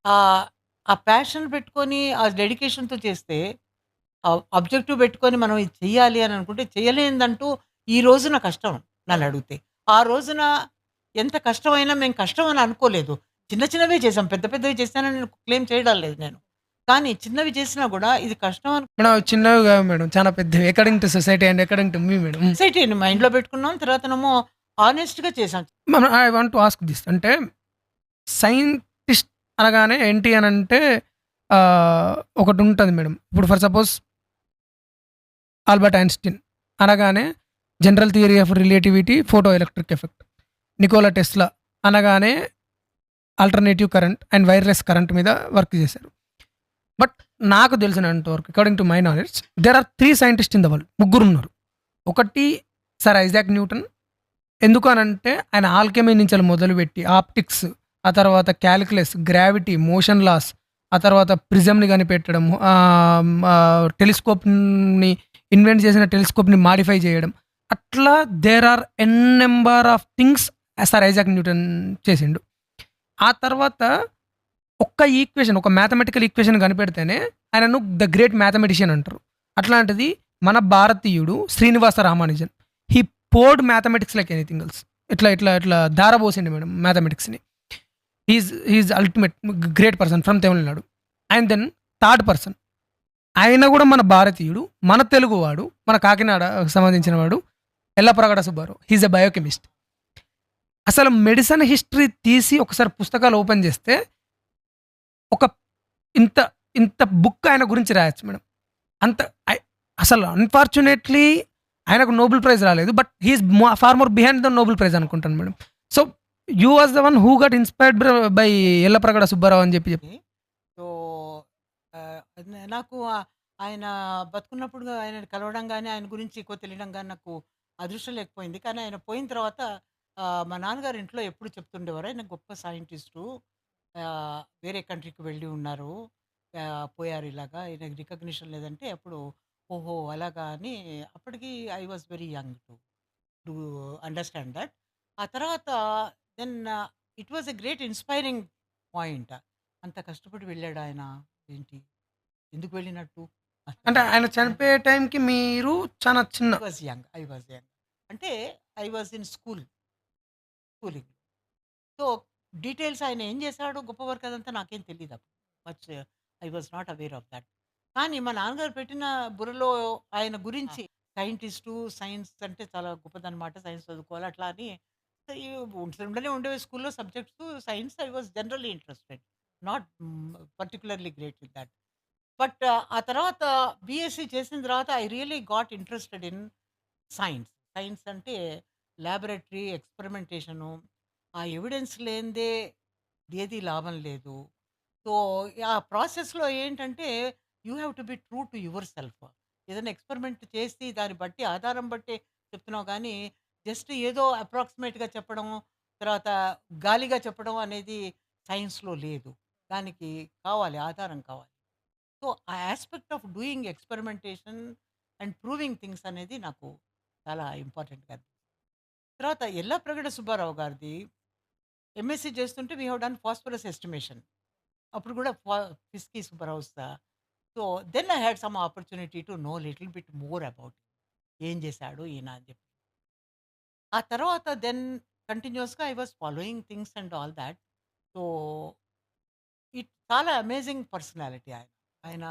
ఆ ప్యాషన్ పెట్టుకొని, ఆ డెడికేషన్‌తో చేస్తే, ఆబ్జెక్టివ్ పెట్టుకొని మనం ఇది చెయ్యాలి అని అనుకుంటే చేయలేనిదంటూ ఈ రోజున కష్టం నన్నడిగితే. ఆ రోజున ఎంత కష్టమైనా మేము కష్టం అని అనుకోలేదు. చిన్న చిన్నవే చేసాం. పెద్ద పెద్దవి చేశానని నేను క్లెయిమ్ చేయడం లేదు నేను. కానీ చిన్నవి చేసినా కూడా ఇది కష్టం అని మేడం అవి చిన్నవి కావు మేడం. చాలా పెద్దవి. According to society and according to me madam. సొసైటీని మైండ్‌లో పెట్టుకున్నాం. తర్వాతనేమో హానెస్ట్‌గా చేసాం. I want to ask this. అంటే సైంటిస్ట్ అనగానే ఏంటి అని అంటే ఒకటి ఉంటుంది మేడం. ఇప్పుడు ఫర్ సపోజ్ ఆల్బర్ట్ ఐన్‌స్టీన్ అనగానే general theory of relativity, photo electric effect. Nikola Tesla అనగానే alternative current and wireless current మీద వర్క్ చేశారు. బట్ నాకు తెలిసినంత వరకు according to my knowledge there are 3 scientist in the world. ముగ్గురు ఉన్నారు. ఒకటి సర్ ఐజాక్ న్యూటన్. ఎందుకు అనంటే ఆయన ఆల్కెమీ నుంచి మొదలుపెట్టి ఆప్టిక్స్, ఆ తర్వాత క్యాలిక్యులస్, గ్రావిటీ, మోషన్ లాస్, ఆ తర్వాత ప్రిజమ్ని కనిపెట్టడం, టెలిస్కోప్ని ఇన్వెంట్ చేసిన టెలిస్కోప్ని మాడిఫై చేయడం, అట్లా there are n number of things sir Isaac Newton చేసిండు. ఆ తర్వాత ఒక్క ఈక్వేషన్, ఒక మ్యాథమెటికల్ ఈక్వేషన్ కనిపెడితేనే ఆయనను ద గ్రేట్ మ్యాథమెటిషియన్ అంటారు. అట్లాంటిది మన భారతీయుడు Srinivasa Ramanujan. He poured mathematics like anything else. ఇట్లా ధారబోసిండు మేడం మ్యాథమెటిక్స్‌ని. He is ultimate great person from Tamil Nadu. And then third person, ఆయన కూడా మన భారతీయుడు, మన తెలుగువాడు, మన కాకినాడకు సంబంధించిన వాడు, ఎల్లప్రగడ సుబ్బారావు. హీఈస్ ఎ బయోకెమిస్ట్. అసలు మెడిసిన్ హిస్టరీ తీసి ఒకసారి పుస్తకాలు ఓపెన్ చేస్తే ఒక ఇంత ఇంత బుక్ ఆయన గురించి రాయొచ్చు మేడం. అంత అసలు అన్ఫార్చునేట్లీ ఆయనకు నోబెల్ ప్రైజ్ రాలేదు. But he is far more behind the Nobel prize అనుకుంటాను madam. So you was the one who got inspired by Yellapragada Subbarao అని చెప్పి సో నాకు ఆయన బతుకున్నప్పుడు ఆయన కలవడం కానీ ఆయన గురించి ఎక్కువ తెలియడం కానీ నాకు అదృష్టం లేకపోయింది. కానీ ఆయన పోయిన తర్వాత మా నాన్నగారు ఇంట్లో ఎప్పుడు చెప్తుండేవారు, ఆయన గొప్ప సైంటిస్టు, వేరే కంట్రీకి వెళ్ళి ఉన్నారు, పోయారు ఇలాగా, ఆయనకి రికగ్నిషన్ లేదంటే అప్పుడు ఓహో అలాగా అని. అప్పటికి I was very young to understand that. ఆ తర్వాత then it was a great inspiring point. అంత కష్టపడి వెళ్ళాడు ఆయన, ఏంటి, ఎందుకు వెళ్ళినట్టు. అంటే ఆయన చనిపోయే టైంకి మీరు చాలా చిన్న. ఐ వాజ్ యంగ్ అంటే I was in schooling. So details ఆయన ఏం చేశాడు, గొప్ప వర్క్ అదంతా నాకేం తెలియదు అప్పుడు. Much I was not aware of that. కానీ మా నాన్నగారు పెట్టిన బుర్రలో ఆయన గురించి సైంటిస్టు, సైన్స్ అంటే చాలా గొప్పదనమాట, సైన్స్ చదువుకోవాలి అట్లా అని. ఈ ఉండనే ఉండేవి స్కూల్లో subjects. Science I was generally interested, not particularly great with that. But ఆ తర్వాత బీఎస్సీ చేసిన తర్వాత I really got interested in science. Science అంటే ల్యాబొరేటరీ ఎక్స్పెరిమెంటేషను, ఆ ఎవిడెన్స్ లేనిదే ఏది లాభం లేదు. సో ఆ ప్రాసెస్లో ఏంటంటే you have to be true to your self. ఏదైనా ఎక్స్పెరిమెంట్ చేసి దాన్ని బట్టి ఆధారం బట్టి చెప్తున్నావు కానీ జస్ట్ ఏదో అప్రాక్సిమేట్గా చెప్పడం, తర్వాత గాలిగా చెప్పడం అనేది సైన్స్లో లేదు. దానికి కావాలి, ఆధారం కావాలి. సో ఆ aspect of doing experimentation and proving things అనేది నాకు చాలా ఇంపార్టెంట్గా అనిపించింది. తర్వాత ఎల్లాప్రగడ సుబ్బారావు గారిది ఎంఎస్సీ చేస్తుంటే we have done phosphorus estimation. అప్పుడు కూడా Fiske Subbarao sir. So then I had some opportunity to know little bit more about ఏం చేశాడు ఈయన అని చెప్పి. ఆ తర్వాత దెన్ కంటిన్యూస్గా I was following things and all that. So చాలా అమేజింగ్ పర్సనాలిటీ ఆయన. ఆయన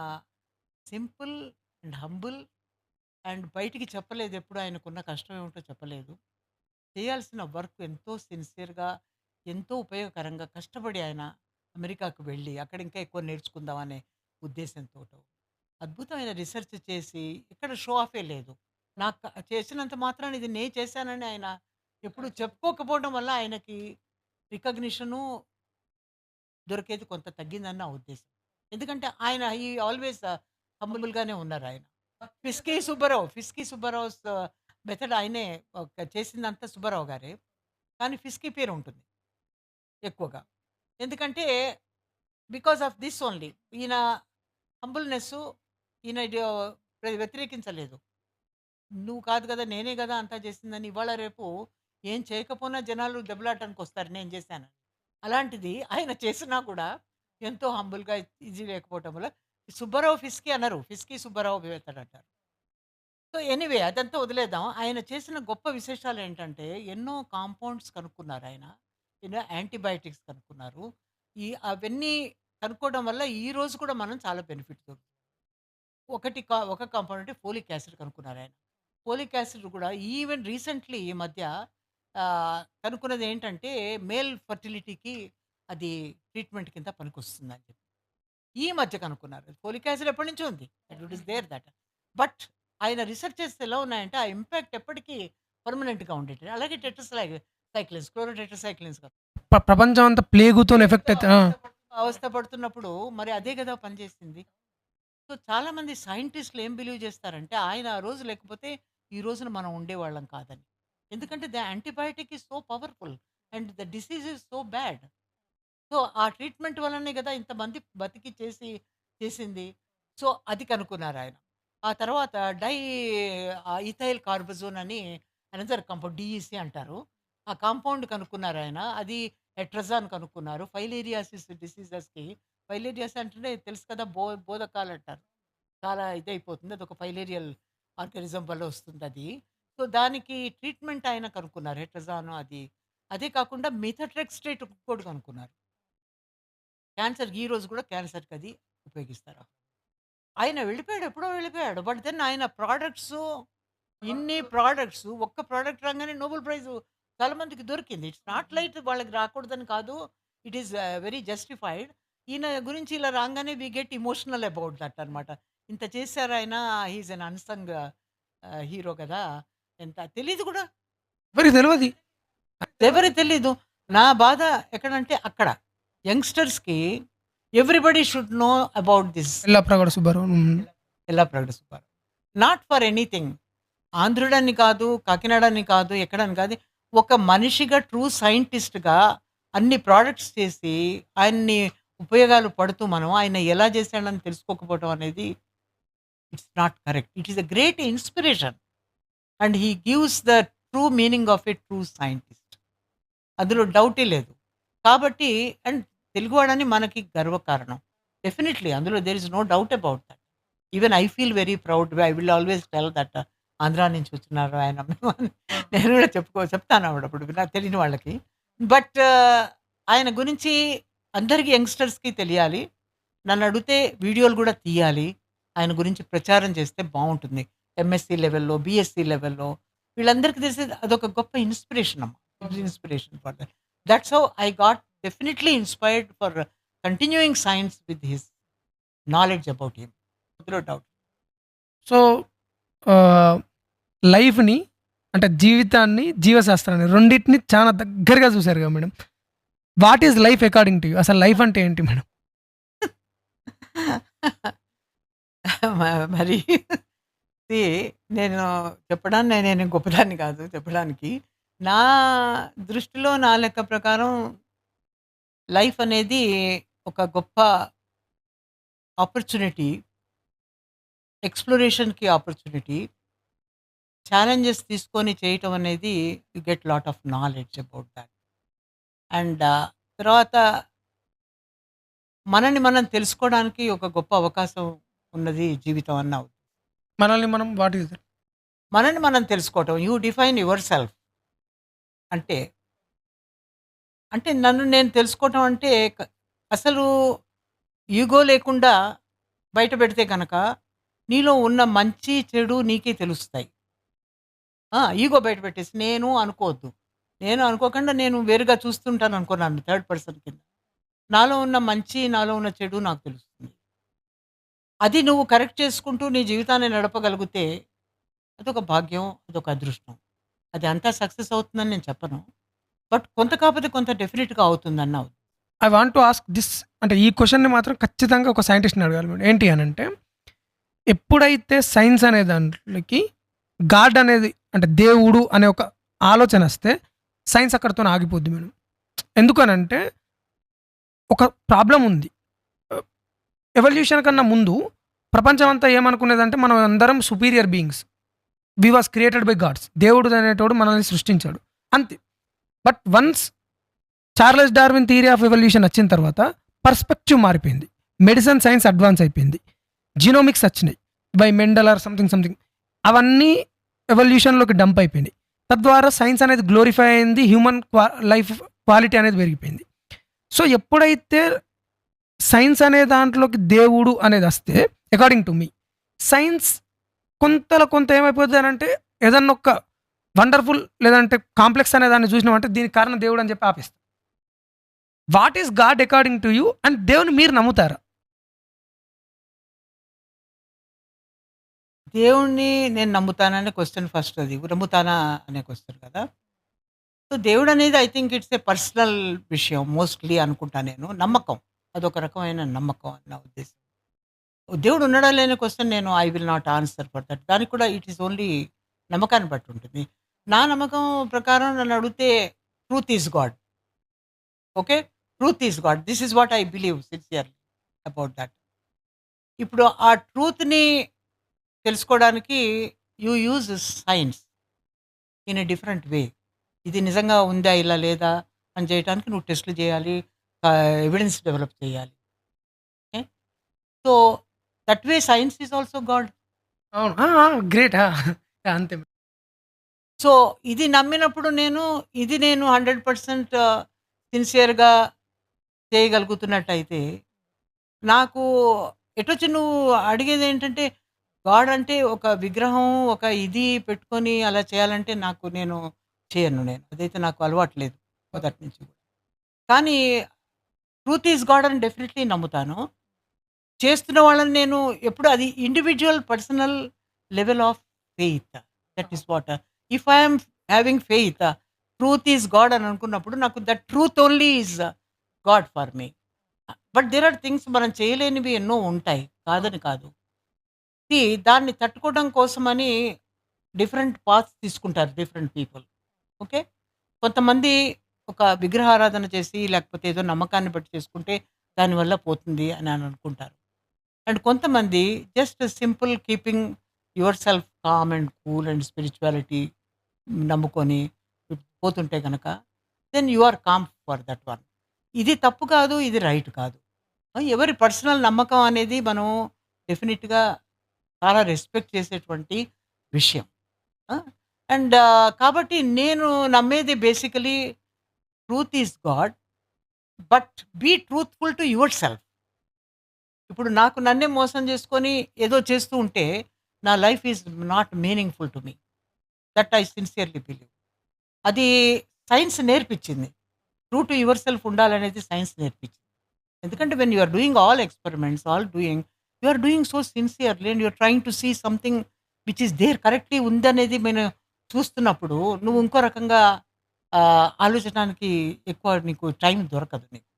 సింపుల్ అండ్ హంబుల్ అండ్ బయటికి చెప్పలేదు, ఎప్పుడు ఆయనకున్న కష్టం ఏమిటో చెప్పలేదు. చేయాల్సిన వర్క్ ఎంతో సిన్సియర్‌గా, ఎంతో ఉపయోగకరంగా కష్టపడి ఆయన అమెరికాకు వెళ్ళి, అక్కడ ఇంకా ఎక్కువ నేర్చుకుందామనే ఉద్దేశంతోటో, అద్భుతమైన రిసర్చ్ చేసి, ఇక్కడ షో ఆఫే లేదు. నాకు చేసినంత మాత్రాన ఇది నేను చేశానని ఆయన ఎప్పుడు చెప్పుకోకపోవడం వల్ల ఆయనకి రికగ్నిషను దొరికేది కొంత తగ్గిందని నా ఉద్దేశం. ఎందుకంటే ఆయన ఈ ఆల్వేస్ హంబుల్‌గానే ఉన్నారాయన. ఫిస్కీ సుబ్బారావుస్ మెథడ్ ఆయనే చేసిందంతా సుబ్బారావు గారే. కానీ ఫిస్కీ పేరు ఉంటుంది ఎక్కువగా. ఎందుకంటే బికాస్ ఆఫ్ దిస్ ఓన్లీ. ఈయన హంబుల్‌నెస్సు, ఈయన వ్యతిరేకించలేదు. నువ్వు కాదు కదా! నేనే గదా! అంతా చేసిందని. ఇవాళ రేపు ఏం చేయకపోయినా జనాలు దెబ్బలాడటానికొస్తారు నేను చేశానని. అలాంటిది ఆయన చేసినా కూడా ఎంతో హంబుల్‌గా, ఈజీ లేకపోవటం వల్ల సుబ్బారావు ఫిస్కీ అనరు. ఫిస్కీ సుబ్బారావు మెథడ్ అంటారు. సో ఎనీవే అదంతా వదిలేద్దాం. ఆయన చేసిన గొప్ప విశేషాలేంటంటే, ఎన్నో కాంపౌండ్స్ కనుక్కున్నారాయన. ఎన్నో యాంటీబయాటిక్స్ కనుక్కున్నారు. అవన్నీ కనుక్కోవడం వల్ల ఈ రోజు కూడా మనం చాలా బెనిఫిట్ దొరుకుతుంది. ఒక కాంపౌండ్ అంటే ఫోలిక్ యాసిడ్ కనుక్కున్నారాయన. ఫోలిక్ యాసిడ్ కూడా ఈవెన్ రీసెంట్‌లీ ఈ మధ్య కనుక్కున్నది ఏంటంటే, మేల్ ఫెర్టిలిటీకి అది ట్రీట్మెంట్ కింద పనికొస్తుందని చెప్పి. ఈ మధ్య కనుక్కున్నారు. ఫోలిక్ యాసిడ్ ఎప్పటినుంచో ఉంది. It is there that. But ఆయన రిసర్చెస్ ఎలా ఉన్నాయంటే, ఆ ఇంపాక్ట్ ఎప్పటికీ పర్మనెంట్‌గా ఉండేటిది. అలాగే క్లోరోటెట్రాసైక్లిన్స్ ప్రపంచం అంతా ప్లేగుతోని ఎఫెక్ట్ అయితే అవస్థ పడుతున్నప్పుడు మరి అదే కదా పనిచేసింది. సో చాలామంది సైంటిస్టులు ఏం బిలీవ్ చేస్తారంటే, ఆయన ఆ రోజు లేకపోతే ఈ రోజున మనం ఉండేవాళ్ళం కాదని. ఎందుకంటే the antibiotic is so powerful and the disease is so bad. So ఆ ట్రీట్మెంట్ వల్లనే కదా ఇంతమంది బతికి చేసింది. సో అది కనుక్కున్నారాయన. ఆ తర్వాత ఇథైల్ కార్బజోన్ అని అనదర్ కాంపౌండ్ డీఈసీ అంటారు. ఆ కాంపౌండ్ కనుక్కున్నారు ఆయన. అది ఎట్రజాన్ కనుక్కున్నారు. ఫైలేరియాసిస్ డిసీజెస్‌కి ఫైలేరియాస్ అంటే తెలుసు కదా! బోధకాలంటారు. చాలా ఇదైపోతుంది. అదొక ఫైలేరియల్ ఆర్గానిజం వల్ల వస్తుందది. సో, దానికి ట్రీట్మెంట్ ఆయన కనుక్కున్నారు. హెట్రజాన్ అది. అదే కాకుండా మిథోట్రెక్స్టేట్ ఇంకోటి కనుక్కున్నారు. క్యాన్సర్ ఈ రోజు కూడా క్యాన్సర్‌కి అది ఉపయోగిస్తారు. ఆయన వెళ్ళిపోయాడు. ఎప్పుడో వెళ్ళిపోయాడు. బట్ దెన్ ఆయన ప్రొడక్ట్స్ ఇన్ని ప్రొడక్ట్స్ ఒక్క ప్రొడక్ట్ రాగానే నోబెల్ ప్రైజ్ చాలా మందికి దొరికింది. ఇట్స్ నాట్ లైట్ వాళ్ళకి రాకూడదని కాదు. It is very justified. ఈయన గురించి ఇలా రాంగానే we get emotional about that అనమాట. ఇంత చేశారు ఆయన. He is an unsung hero కదా! ఎంత తెలీదు కూడా. ఎవరికి తెలవది. ఎవరికి తెలీదు. నా బాధ ఎక్కడంటే అక్కడ. యంగ్‌స్టర్స్‌కి everybody should know about this. Yellapragada Subbarao. Yellapragada Subbarao. Not for anything. ఆంధ్రుడని కాదు, కాకినాడని కాదు, ఎక్కడని కాదు. ఒక మనిషిగా ట్రూ సైంటిస్ట్‌గా అన్ని ప్రొడక్ట్స్ చేసి, ఆయన్ని ఉపయోగాలు పడుతూ మనం ఆయన ఎలా చేశాడని తెలుసుకోకపోవడం అనేది it's not correct. It is a great inspiration. And he gives the true meaning of a true scientist. అందులో డౌటే లేదు. కాబట్టి అండ్ తెలుగువాడని మనకి గర్వకారణం. డెఫినెట్‌లీ అందులో there is no doubt about that. Even I feel very proud. I will always tell that Andhra నుంచి వచ్చినారు ఆయన. నేను కూడా చెప్తాను అప్పుడప్పుడు నాకు తెలియని వాళ్ళకి. బట్ ఆయన గురించి అందరికి యంగ్‌స్టర్స్‌కి తెలియాలి. నన్ను అడిగితే వీడియోలు కూడా తీయాలి. ఆయన గురించి ప్రచారం చేస్తే బావుంటుంది. ఎంఎస్‌సి లెవెల్‌లో, బీఎస్‌సి లెవెల్‌లో వీళ్ళందరికీ తెలిసి అదొక గొప్ప ఇన్‌స్పిరేషన్ అమ్మ. Inspiration for that. That's how I got definitely inspired for continuing science with his knowledge about him. అందులో డౌట్. సో, లైఫ్‌ని అంటే జీవితాన్ని, జీవశాస్త్రాన్ని రెండిటిని చాలా దగ్గరగా చూసారు కదా madam. What is life according to you? అసలు లైఫ్ అంటే ఏంటి మేడం? మరి సీ నేను నేను గొప్పదాన్ని కాదు చెప్పడానికి. నా దృష్టిలో నా లెక్క ప్రకారం లైఫ్ అనేది ఒక గొప్ప ఆపర్చునిటీ. ఎక్స్‌ప్లోరేషన్‌కి ఆపర్చునిటీ. ఛాలెంజెస్ తీసుకొని చేయటం అనేది you get lot of knowledge about that. And తర్వాత మనల్ని మనం తెలుసుకోవడానికి ఒక గొప్ప అవకాశం ఉన్నది జీవితం అన్న మనల్ని మనం వాట్ ఈస్ దట్? మనల్ని మనం తెలుసుకోవటం. You define your self. అంటే, అంటే నన్ను నేను తెలుసుకోవటం అంటే అసలు ఈగో లేకుండా బయట పెడితే గనక నీలో ఉన్న మంచి, చెడు నీకే తెలుస్తాయి. ఈగో బయట పెట్టేసి నేను అనుకోవద్దు. నేను అనుకోకుండా నేను వేరుగా చూస్తుంటాను అనుకున్నాను థర్డ్ పర్సన్ కింద. నాలో ఉన్న మంచి, నాలో ఉన్న చెడు నాకు తెలుస్తుంది. అది నువ్వు కరెక్ట్ చేసుకుంటూ నీ జీవితాన్ని నడపగలిగితే అదొక భాగ్యం, అదొక అదృష్టం. అది అంతా సక్సెస్ అవుతుందని నేను చెప్పను. బట్ కొంత కాకపోతే కొంత డెఫినిట్‌గా అవుతుందన్న I want to ask this. అంటే ఈ క్వెషన్‌ని మాత్రం ఖచ్చితంగా ఒక సైంటిస్ట్‌ని అడగాలి మేడం. ఏంటి అనంటే, ఎప్పుడైతే సైన్స్ అనే దాంట్లోకి గాడ్ అనేది అంటే దేవుడు అనే ఒక ఆలోచన వస్తే సైన్స్ అక్కడితోనే ఆగిపోద్ది మేడం. ఎందుకనంటే ఒక ప్రాబ్లమ్ ఉంది. ఎవల్యూషన్ కన్నా ముందు ప్రపంచం అంతా ఏమనుకునేదంటే మనం అందరం superior beings. We was created by gods. దేవుడు అనేటోడు మనల్ని సృష్టించాడు అంతే. But once Charles Darwin theory of evolution వచ్చిన తర్వాత పర్స్పెక్టివ్ మారిపోయింది. మెడిసిన్ సైన్స్ అడ్వాన్స్ అయిపోయింది. జీనోమిక్స్ వచ్చినాయి బై మెండల్ ఆర్ సంథింగ్. అవన్నీ ఎవల్యూషన్లోకి డంప్ అయిపోయింది. తద్వారా సైన్స్ అనేది గ్లోరిఫై అయింది. హ్యూమన్ లైఫ్ క్వాలిటీ అనేది పెరిగిపోయింది. సో ఎప్పుడైతే సైన్స్ అనే దాంట్లోకి దేవుడు అనేది వస్తే అకార్డింగ్ టు మీ సైన్స్ కొంత ఏమైపోతుంది అని అంటే ఏదన్నా ఒక వండర్ఫుల్ లేదంటే కాంప్లెక్స్ అనే దాన్ని చూసినామంటే దీనికి కారణం దేవుడు అని చెప్పి ఆపేస్తాం. What is god according to you and దేవుని మీరు నమ్ముతారా? దేవుడిని నేను నమ్ముతాననే క్వెషన్ ఫస్ట్ అది. నమ్ముతానా అనే క్వెషన్ కదా! సో, దేవుడనేది I think it's a personal విషయం మోస్ట్‌లీ అనుకుంటా నేను. నమ్మకం. అదొక రకమైన నమ్మకం అని నా ఉద్దేశం. దేవుడు ఉన్నాడా లేని క్వెషన్ నేను I will not answer for that. దానికి కూడా ఇట్ ఈస్ ఓన్లీ నమ్మకాన్ని బట్టి ఉంటుంది. నా నమ్మకం ప్రకారం నన్ను అడిగితే truth is God. Okay. Truth is God. This is what I believe sincerely about that. ఇప్పుడు ఆ ట్రూత్‌ని తెలుసుకోవడానికి you use science. In a different way. ఇది నిజంగా ఉందా ఇలా లేదా అని చేయటానికి నువ్వు టెస్టులు చేయాలి. ఎవిడెన్స్ డెవలప్ చేయాలి. Okay. So that way science is also God. అవును. గ్రేట్. అంతే. సో ఇది నమ్మినప్పుడు నేను 100% సిన్సియర్‌గా చేయగలుగుతున్నట్టయితే, నాకు ఎటొచ్చి నువ్వు అడిగేదేంటంటే, గాడ్ అంటే ఒక విగ్రహం, ఒక ఇది పెట్టుకొని అలా చేయాలంటే నేను చేయను నేను. అదైతే నాకు అలవాటు లేదు మొదటి నుంచి కూడా. కానీ ట్రూత్ ఈజ్ గాడ్ అని డెఫినెట్‌లీ నమ్ముతాను. చేస్తున్న వాళ్ళని నేను ఎప్పుడు అది individual personal level of faith. That is what if I am having faith, truth is God అని అనుకున్నప్పుడు నాకు that truth only is God for me. But there are things మనం చేయలేనివి ఎన్నో ఉంటాయి. కాదని కాదు. దాన్ని తట్టుకోవడం కోసమని డిఫరెంట్ పాత్స్ తీసుకుంటారు డిఫరెంట్ పీపుల్. ఓకే. కొంతమంది ఒక విగ్రహారాధన చేసి లేకపోతే ఏదో నమ్మకాన్ని బట్టి చేసుకుంటే దానివల్ల పోతుంది అని అనుకుంటారు. అండ్ కొంతమంది just simple keeping yourself calm and cool and spirituality నమ్ముకొని పోతుంటే కనుక then you are calm for that one. ఇది తప్పు కాదు, ఇది రైట్ కాదు. ఎవరి పర్సనల్ నమ్మకం అనేది మనం డెఫినెట్‌గా చాలా రెస్పెక్ట్ చేసేటువంటి విషయం. అండ్ కాబట్టి నేను నమ్మేది basically truth is God. But be truthful to your self. ఇప్పుడు నాకు నన్నే మోసం చేసుకొని ఏదో చేస్తూ ఉంటే నా life is not meaningful to me. That I sincerely believe. అది సైన్స్ నేర్పించింది. ట్రూ టు యువర్ సెల్ఫ్ ఉండాలనేది సైన్స్ నేర్పించింది. ఎందుకంటే when you are doing all experiments, you are doing so sincerely and you are trying to see something which is there correctly ఉందనేది మనం చూస్తున్నప్పుడు నువ్వు ఇంకో రకంగా ఆలోచించడానికి ఎక్కువ నీకు టైం దొరకదు నీకు.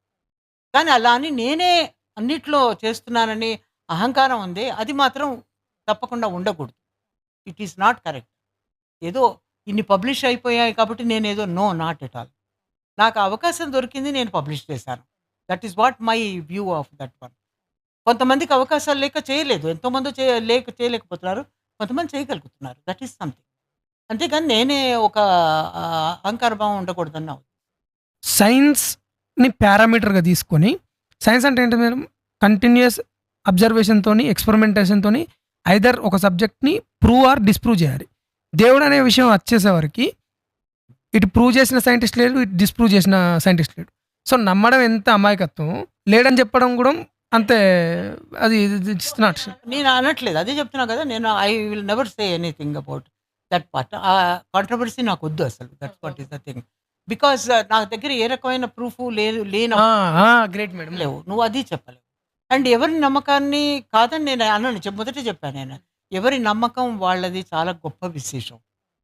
కానీ అలా అని నేనే అన్నిట్లో చేస్తున్నానని అహంకారం ఉంది. అది మాత్రం తప్పకుండా ఉండకూడదు. It is not correct. ఏదో ఇన్ని పబ్లిష్ అయిపోయాయి కాబట్టి నేనేదో నో, నాట్ ఎట్ ఆల్. నాకు అవకాశం దొరికింది, నేను పబ్లిష్ చేశాను. That is what my view of that one. కొంతమందికి అవకాశాలు లేక చేయలేదు. ఎంతోమంది చేయలేకపోతున్నారు. కొంతమంది చేయగలుగుతున్నారు. That is something. అంతేగాని నేనే ఒక అహంకార భావం ఉండకూడదని నా ఉద్దేశం. సైన్స్‌ని పారామీటర్‌గా తీసుకొని, సైన్స్ అంటే ఏంటి మేడం? కంటిన్యూయస్ అబ్జర్వేషన్‌తోని, ఎక్స్‌పెరిమెంటేషన్‌తోని ఐదర్ ఒక సబ్జెక్ట్‌ని ప్రూవ్ ఆర్ డిస్‌ప్రూవ్ చేయాలి. దేవుడు అనే విషయం వచ్చేసేవరకి ఇటు ప్రూవ్ చేసిన సైంటిస్ట్ లేడు, ఇటు డిస్‌ప్రూవ్ చేసిన సైంటిస్ట్ లేడు. సో నమ్మడం ఎంత అమాయకత్వం, లేడని చెప్పడం కూడా అంతే. అది ఇట్స్ నాట్. నేను అనట్లేదు. అదే చెప్తున్నా కదా! I will never say anything about that part. Controversy నాకొద్దు అసలు. That's what is the thing. Because నా దగ్గర ఏ రకమైన ప్రూఫ్ గ్రేట్ మేడం. లేవు. నువ్వు అది చెప్పలేవు. అండ్ ఎవరి నమ్మకాన్ని కాదని నేను అన్నాను. మొదటే చెప్పాను నేను. ఎవరి నమ్మకం వాళ్ళది చాలా గొప్ప విశేషం.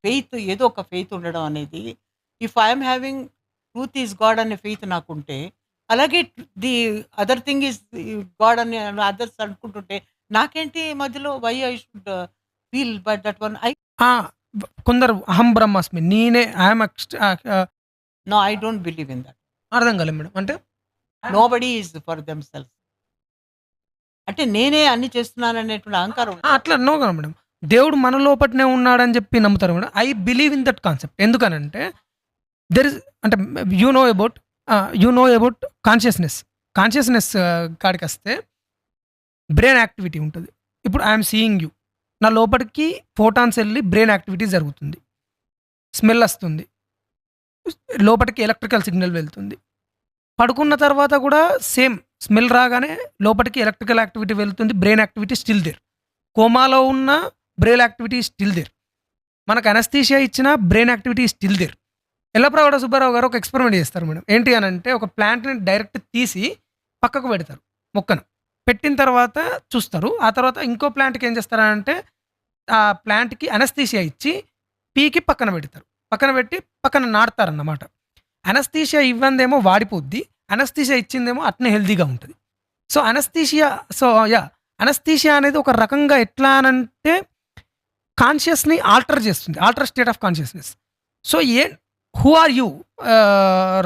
ఫెయిత్, ఏదో ఒక ఫెయిత్ ఉండడం అనేది, if I'm having truth is God అనే ఫెయిత్ నాకుంటే, అలాగే the other thing is God అని అదర్స్ అనుకుంటుంటే నాకేంటి మధ్యలో why I should feel but that one. కొందరు అహం బ్రహ్మాస్మి, నేనే I'm no, I don't believe in that. అర్థం కాలేదు మేడం. అంటే nobody is for them self. అంటే నేనే అన్ని చేస్తున్నాను అనేటువంటి అహంకారం. అట్లా నో కదా మేడం. దేవుడు మన లోపటనే ఉన్నాడని చెప్పి నమ్ముతారు madam. I believe in that concept. ఎందుకనంటే దెర్ ఇస్ అంటే యూ నో అబౌట్ కాన్షియస్నెస్ కాడికి వస్తే బ్రెయిన్ యాక్టివిటీ ఉంటుంది. ఇప్పుడు ఐఎమ్ సీయింగ్ యూ, నా లోపలికి ఫోటాన్స్ వెళ్ళి బ్రెయిన్ యాక్టివిటీ జరుగుతుంది, స్మెల్ వస్తుంది, లోపలికి ఎలక్ట్రికల్ సిగ్నల్ వెళ్తుంది. పడుకున్న తర్వాత కూడా సేమ్ స్మెల్ రాగానే లోపలికి ఎలక్ట్రికల్ యాక్టివిటీ వెళ్తుంది, బ్రెయిన్ యాక్టివిటీ స్టిల్ దేర్. కోమాలో ఉన్న బ్రెయిన్ యాక్టివిటీ స్టిల్ దేర్. మనకు అనస్థీషియా ఇచ్చిన brain activity still there. Yellapragada Subbarao garu ఒక ఎక్స్పెరిమెంట్ చేస్తారు మేడం. ఏంటి అని అంటే, ఒక ప్లాంట్ని డైరెక్ట్ తీసి పక్కకు పెడతారు, మొక్కను పెట్టిన తర్వాత చూస్తారు. ఆ తర్వాత ఇంకో ప్లాంట్కి ఏం చేస్తారంటే, ఆ ప్లాంట్కి అనస్థీషియా ఇచ్చి పీకి పక్కన పెడతారు. పక్కన పెట్టి పక్కన నాటుతారన్నమాట. అనస్థీషియా ఇవ్వందేమో వాడిపోద్ది, అనస్థీషియా ఇచ్చిందేమో అట్నే హెల్తీగా ఉంటుంది. సో అనస్థీషియా అనేది ఒక రకంగా ఎట్లా అనంటే కాన్షియస్ని ఆల్టర్ చేస్తుంది, alter state of consciousness. So who are you,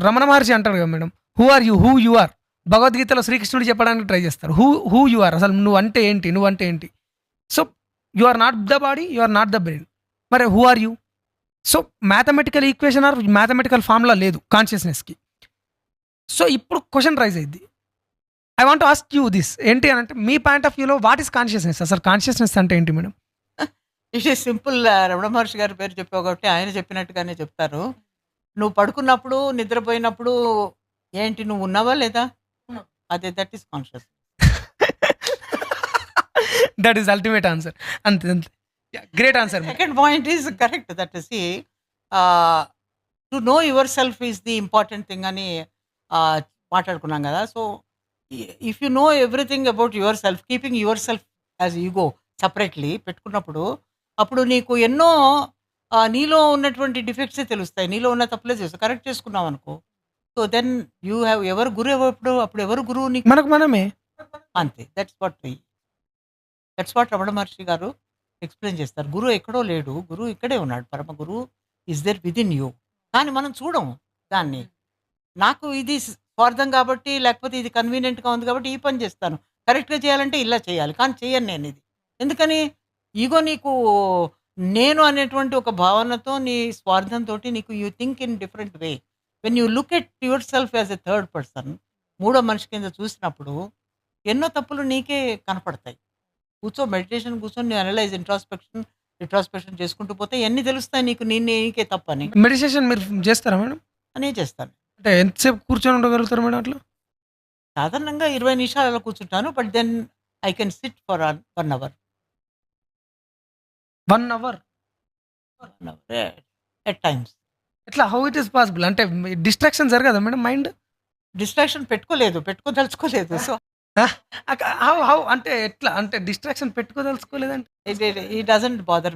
Ramana Maharshi అంటారు కదా madam, who are you, who you are. భగవద్గీతలో శ్రీకృష్ణుడు చెప్పడానికి ట్రై చేస్తారు, హూ యు ఆర్, అసలు నువ్వు అంటే ఏంటి. So you are not the body, you are not the brain. మరి who are you? So mathematical equation or mathematical formula లేదు కాన్షియస్నెస్కి. సో ఇప్పుడు క్వశ్చన్ రైజ్ అయింది. I want ask you this ఏంటి అని అంటే మీ పాయింట్ ఆఫ్ వ్యూలో వాట్ ఈస్ కాన్షియస్నెస్? అసలు కాన్షియస్నెస్ అంటే ఏంటి madam? It is simple. Ramana Maharshi గారి పేరు చెప్పావు కాబట్టి ఆయన చెప్పినట్టుగానే చెప్తారు. నువ్వు పడుకున్నప్పుడు, నిద్రపోయినప్పుడు ఏంటి నువ్వు ఉన్నావా లేదా? అదే that is conscious. That is ultimate answer. అంతే అంతే. Great answer. Second point is correct. That is to know your self is the important thing అని మాట్లాడుకున్నాం కదా. So if you know everything about your self, keeping your self as ego separately పెట్టుకున్నప్పుడు, అప్పుడు నీకు ఎన్నో నీలో ఉన్నటువంటి డిఫెక్ట్సే తెలుస్తాయి. నీలో ఉన్న తప్పులే తెలుస్తాయి. కరెక్ట్ చేసుకున్నావు అనుకో, సో దెన్ యూ హ్యావ్ ఎవరు గురువు అప్పుడు ఎవరు గురువు నీకు? మనకు మనమే. అంతే. దట్స్ వాట్ రమణ మహర్షి గారు ఎక్స్ప్లెయిన్ చేస్తారు. గురువు ఎక్కడో లేడు, గురువు ఇక్కడే ఉన్నాడు. పరమ గురువు is there with in you. కానీ మనం చూడము దాన్ని. నాకు ఇది స్వార్థం కాబట్టి, లేకపోతే ఇది కన్వీనియంట్గా ఉంది కాబట్టి ఈ పని చేస్తాను. కరెక్ట్గా చేయాలంటే ఇలా చేయాలి, కానీ చేయను నేను ఇది. ఎందుకని? ఈగో నీకు నేను అనేటువంటి ఒక భావనతో, నీ స్వార్థంతో నీకు you think in different way. When you look at your self as a third person, మూడో మనిషి కింద చూసినప్పుడు ఎన్నో తప్పులు నీకే కనపడతాయి. మెడిటేషన్ కూర్చొని అనలైజ్ రిట్రాస్పెక్షన్ చేసుకుంటూ పోతే ఎన్ని తెలుస్తాయి నీకు, నీకే తప్పని. మెడిటేషన్ మీరు చేస్తారా మేడం? అనే చేస్తాను. అంటే ఎంతసేపు కూర్చొని ఉండగలుగుతారు మేడం అట్లా? సాధారణంగా 20 నిమిషాలు అలా కూర్చుంటాను. But then I can sit for 1 hour. 1 hour at times. ఎట్లా? How it is possible? అంటే డిస్ట్రాక్షన్ జరగదా మేడం మైండ్? డిస్ట్రాక్షన్ పెట్టుకోదలుచుకోలేదు. సో హౌ అంటే ఎట్లా? అంటే డిస్ట్రాక్షన్ పెట్టుకోదలుచుకోలేదంటే it doesn't bother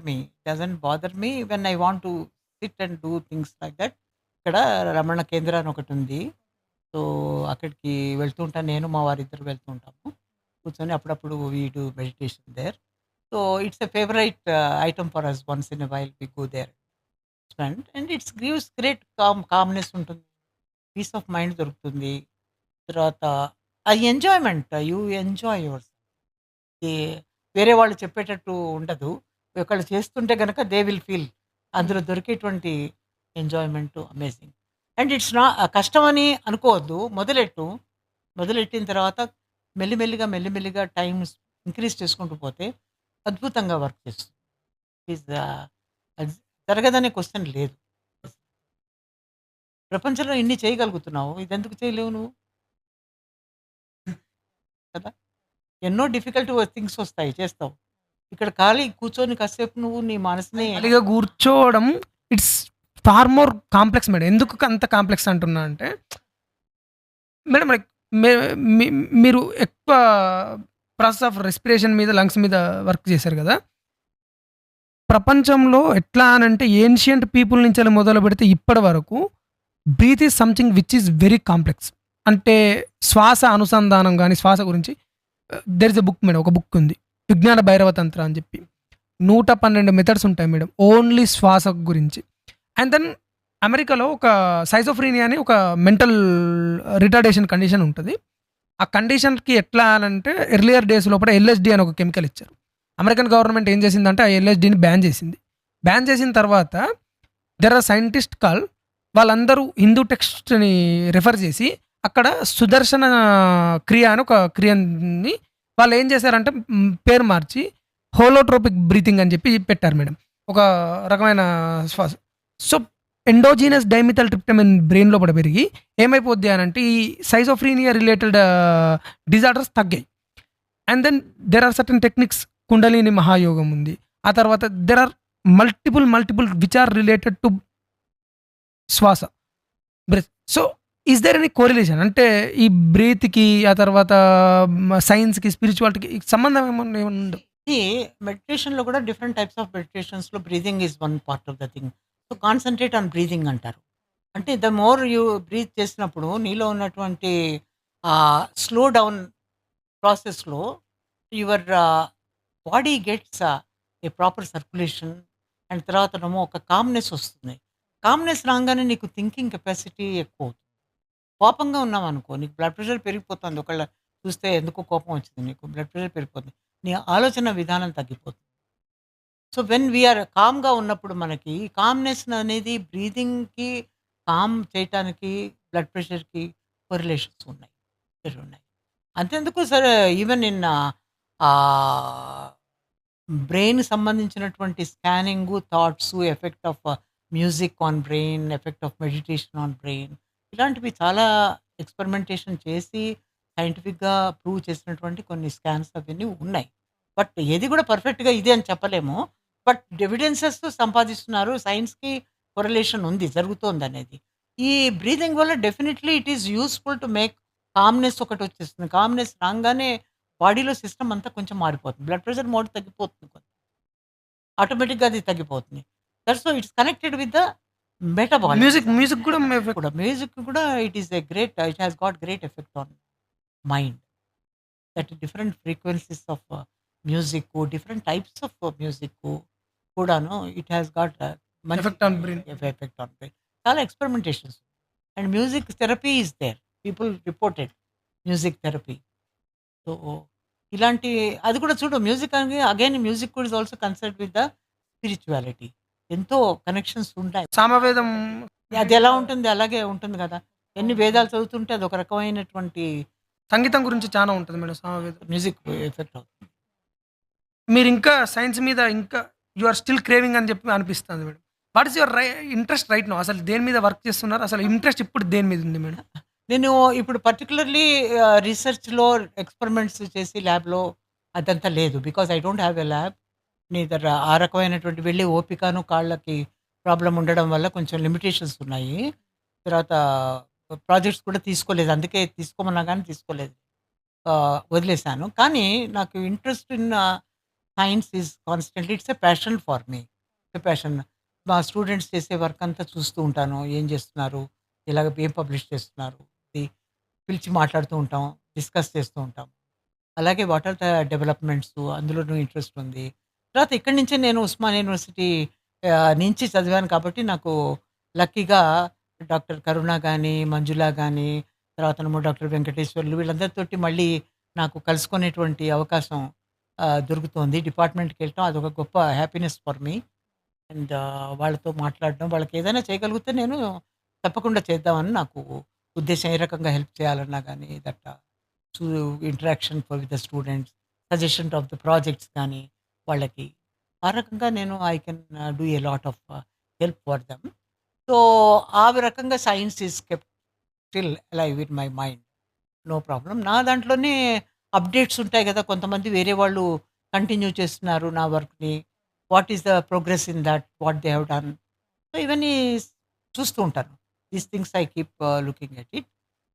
me when I want to sit and do things like that. ఇక్కడ రమణ కేంద్ర అని ఒకటి ఉంది. సో అక్కడికి వెళ్తూ ఉంటాను. నేను మా వారిద్దరు వెళ్తూ ఉంటాము. కూర్చొని అప్పుడప్పుడు we do meditation there. So it's a favourite item for us. Once in a while we go there spend and it's gives great calmness ఉంటుంది. పీస్ ఆఫ్ మైండ్ దొరుకుతుంది. తర్వాత అది ఎంజాయ్మెంట్. You enjoy your. వేరే వాళ్ళు చెప్పేటట్టు ఉండదు. ఒకళ్ళు చేస్తుంటే కనుక దే విల్ ఫీల్. అందులో దొరికేటువంటి ఎంజాయ్మెంట్ అమేజింగ్. అండ్ ఇట్స్ నా కష్టమని అనుకోవద్దు. మొదలెట్టిన తర్వాత మెల్లిమెల్లిగా టైమ్స్ ఇంక్రీజ్ చేసుకుంటూ పోతే అద్భుతంగా వర్క్ చేస్తుంది. ఈజ్ జరగదనే క్వశ్చన్ లేదు. ప్రపంచంలో ఇన్ని చేయగలుగుతున్నావు, ఇదెందుకు చేయలేవు నువ్వు? కదా, ఎన్నో డిఫికల్ట్ థింగ్స్ వస్తాయి, చేస్తావు. ఇక్కడ ఖాళీ కూర్చొని కాసేపు నువ్వు నీ మనసుని ఖాళీగా కూర్చోవడం it's far more complex madam. ఎందుకు అంత కాంప్లెక్స్ అంటున్నా అంటే మేడం లైక్ మీరు ఎక్కువ ప్రాసెస్ ఆఫ్ రెస్పిరేషన్ మీద, లంగ్స్ మీద వర్క్ చేశారు కదా. ప్రపంచంలో ఎట్లా అని అంటే ఏన్షియంట్ పీపుల్ నుంచి అలా మొదలు పెడితే ఇప్పటి వరకు breath is something which is very complex. అంటే శ్వాస అనుసంధానం కానీ శ్వాస గురించి there is a book madam, ఒక బుక్ ఉంది విజ్ఞాన భైరవ తంత్ర అని చెప్పి. 112 మెథడ్స్ ఉంటాయి మేడం ఓన్లీ శ్వాస గురించి. అండ్ దెన్ అమెరికాలో ఒక సైజోఫ్రీనియా అని ఒక మెంటల్ రిటార్డేషన్ కండిషన్ ఉంటుంది. ఆ కండిషన్కి ఎట్లా అంటే ఎర్లియర్ డేస్ లోపల ఎల్ఎస్డి అని ఒక కెమికల్ ఇచ్చారు. అమెరికన్ గవర్నమెంట్ ఏం చేసిందంటే ఆ ఎల్ఎస్డిని బ్యాన్ చేసింది. బ్యాన్ చేసిన తర్వాత దెర్ ఆర్ సైంటిస్ట్ కాల్, వాళ్ళందరూ హిందూ టెక్స్ట్ని రెఫర్ చేసి అక్కడ సుదర్శన క్రియ అని ఒక క్రియని వాళ్ళు ఏం చేశారంటే పేరు మార్చి హోలోట్రోపిక్ బ్రీతింగ్ అని చెప్పి పెట్టారు మేడం, ఒక రకమైన శ్వాస. So endogenous dimethyl tryptamine brain లోపల పెరిగి ఏమైపోద్ది అని అంటే ఈ సైజోఫ్రీనియా రిలేటెడ్ డిజార్డర్స్ తగ్గాయి. And then there are certain techniques, Kundalini మహాయోగం ఉంది. ఆ తర్వాత there are multiple which are related to శ్వాస breath. So is there any correlation? అంటే ఈ బ్రీత్కి ఆ తర్వాత సైన్స్కి స్పిరిచువాలిటీకి సంబంధం ఏమన్నా ఉండదు? ఈ మెడిటేషన్లో కూడా డిఫరెంట్ టైప్స్ ఆఫ్ మెడిటేషన్స్లో breathing is one part of the thing. So concentrate on breathing అంటారు. అంటే ద మోర్ యూ బ్రీత్ చేసినప్పుడు నీలో ఉన్నటువంటి స్లో డౌన్ ప్రాసెస్లో your body gets a proper circulation. And తర్వాత ఏమో ఒక కామ్నెస్ వస్తుంది. కామ్నెస్ రాగానే నీకు థింకింగ్ కెపాసిటీ ఎక్కువ అవుతుంది. కోపంగా ఉన్నాం అనుకో, నీకు బ్లడ్ ప్రెషర్ పెరిగిపోతుంది. ఒకళ్ళ చూస్తే ఎందుకు కోపం వచ్చింది, నీకు బ్లడ్ ప్రెషర్ పెరిగిపోతుంది, నీ ఆలోచన విధానం తగ్గిపోతుంది. సో, వెన్ వీఆర్ కామ్‌గా ఉన్నప్పుడు మనకి కామ్‌నెస్ అనేది బ్రీతింగ్‌కి, కామ్ చేయటానికి, బ్లడ్ ప్రెషర్‌కి కొరిలేషన్స్ ఉన్నాయి. ఉన్నాయి. అంతెందుకు సరే ఈవెన్ ఇన్ ఆహ్, బ్రెయిన్ సంబంధించినటువంటి scanning, thoughts, effect of music on brain, effect of meditation on brain ఇలాంటివి చాలా ఎక్స్పెరిమెంటేషన్ చేసి సైంటిఫిక్‌గా ప్రూవ్ చేసినటువంటి కొన్ని స్కాన్స్ అవన్నీ ఉన్నాయి. బట్ ఏది కూడా పర్ఫెక్ట్‌గా ఇదే అని చెప్పలేము. బట్ ఎవిడెన్సెస్ సంపాదిస్తున్నారు. సైన్స్‌కి కొరిలేషన్ ఉంది. జరుగుతోందనేది. ఈ బ్రీతింగ్ వల్ల definitely it is useful to make calmness ఒకటొచ్చేస్తుంది. కామ్‌నెస్ రాంగానే బాడీలో సిస్టమ్ అంతా కొంచెం మారిపోతుంది. బ్లడ్ ప్రెషర్ మోడ్ తగ్గిపోతుంది. ఆటోమేటిక్‌గా అది తగ్గిపోతుంది. That's so it's connected with the metabolism. Music కూడా కూడా మ్యూజిక్ కూడా it is a great it has got great effect on mind. That different frequencies of music, different types of music కూడాను it has got మంచి effect on brain. Effect on brain. చాలా experimentations and music therapy is there. People reported music therapy. So, ఇలాంటి అది కూడా చూడు music అని again music కూడా is also concerned with the spirituality. ఎంతో కనెక్షన్స్ ఉంటాయి. సామవేదం అది ఎలా ఉంటుంది అలాగే ఉంటుంది కదా! ఎన్ని వేదాలు చదువుతుంటే అదొక రకమైనటువంటి సంగీతం గురించి చాలా ఉంటది మేడం సామవేదం. మ్యూజిక్ ఎఫెక్ట్ అవుతుంది. మీరింకా సైన్స్ మీద ఇంకా యూ ఆర్ స్టిల్ క్రేవింగ్ అని చెప్పి అనిపిస్తుంది madam. What is your interest right now? అసలు దేని మీద వర్క్ చేస్తున్నారు? అసలు ఇంట్రెస్ట్ ఇప్పుడు దేని మీద ఉంది మేడం? నేను ఇప్పుడు పర్టిక్యులర్‌లీ రిసర్చ్‌లో ఎక్స్‌పెరిమెంట్స్ చేసి ల్యాబ్‌లో అదంతా లేదు. Because I don't have a lab. Neither ఆ రకమైనటువంటి వెళ్ళే ఓపికను, కాళ్ళకి ప్రాబ్లమ్ ఉండడం వల్ల కొంచెం లిమిటేషన్స్ ఉన్నాయి. తర్వాత ప్రాజెక్ట్స్ కూడా తీసుకోలేదు. అందుకే తీసుకోమన్నా గానీ తీసుకోలేదు. వదిలేసాను. కానీ నాకు interest in science is constantly it's a passion for me. It's a passion. మా స్టూడెంట్స్ చేసే వర్క్ అంతా చూస్తూ ఉంటాను. ఏం చేస్తున్నారు? ఇలాగ ఏం పబ్లిష్ చేస్తున్నారు? ఇది పిలిచి మాట్లాడుతూ ఉంటాం. డిస్కస్ చేస్తూ ఉంటాం. అలాగే వాట్ ఆర్ ద డెవలప్‌మెంట్స్ అందులోనూ ఇంట్రెస్ట్ ఉంది. తర్వాత ఇక్కడి నుంచే నేను ఉస్మానియా యూనివర్సిటీ నుంచి చదివాను కాబట్టి నాకు లక్కీగా డాక్టర్ కరుణ గాని, మంజుల గాని, తర్వాతనేమో డాక్టర్ వెంకటేశ్వర్లు వీళ్ళందరితోటి మళ్ళీ నాకు కలుసుకునేటువంటి అవకాశం దొరుకుతోంది. డిపార్ట్మెంట్‌కెళ్ళటం అదొక గొప్ప హ్యాపీనెస్ ఫర్ మీ. అండ్ వాళ్ళతో మాట్లాడడం, వాళ్ళకేదైనా చేయగలిగితే నేను తప్పకుండా చేద్దామని నాకు ఉద్దేశ్యం. ఏ రకంగా హెల్ప్ చేయాలన్నా గానీ that to interaction with the students, suggestion of the projects కానీ వాళ్ళకి. ఆ రకంగా నేను I can do a lot of help for them. So, ఆ రకంగా science is kept still alive in my mind. No problem. నా దాంట్లోనే అప్డేట్స్ ఉంటాయి గదా! కొంతమంది వేరే వాళ్ళు కంటిన్యూ చేస్తున్నారు నా వర్క్‌ని. What is the progress in that? What they have done? So, ఇవన్నీ చూస్తూ ఉంటాను. These things I keep looking at it.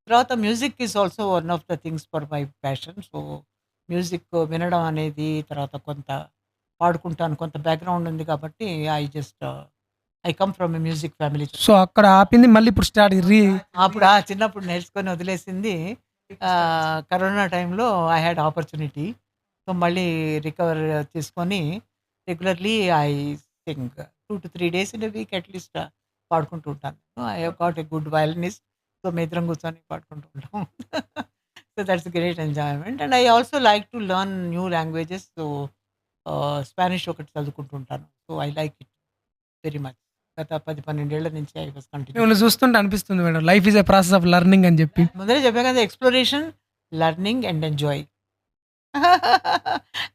తర్వాత music is also one of the things for my passion. So, music వినడం అనేది తర్వాత కొంత పాడుకుంటాను. కొంత బ్యాక్‌గ్రౌండ్ ఉంది కాబట్టి I come from a music family. So, అక్కడ ఆపింది మళ్ళీ ఇప్పుడు స్టార్ట్ అప్పుడు చిన్నప్పుడు నేర్చుకొని వదిలేసింది. కరోనా టైంలో ఐ హాడ్ ఆపర్చునిటీ. సో, మళ్ళీ రికవర్ చేసుకొని regularly I sing 2-3 days in a week at least పాడుకుంటూ ఉంటాను. I have got a good violinist. So, మేమిద్దరం కూర్చొని పాడుకుంటూ ఉంటాం. So, that's great enjoyment. And I also like to learn new languages. So, Spanish ఒకటి చదువుకుంటూ ఉంటాను. So, I like it very much. గత 10, 12 ఏళ్ల నుంచి ఐ వాస్ కంటిన్యూ. మిమ్మల్ని చూస్తుంటే అనిపిస్తుంది madam. Life is a process of learning అని చెప్పి. ముందరే చెప్పా కదా! Exploration, learning and enjoy.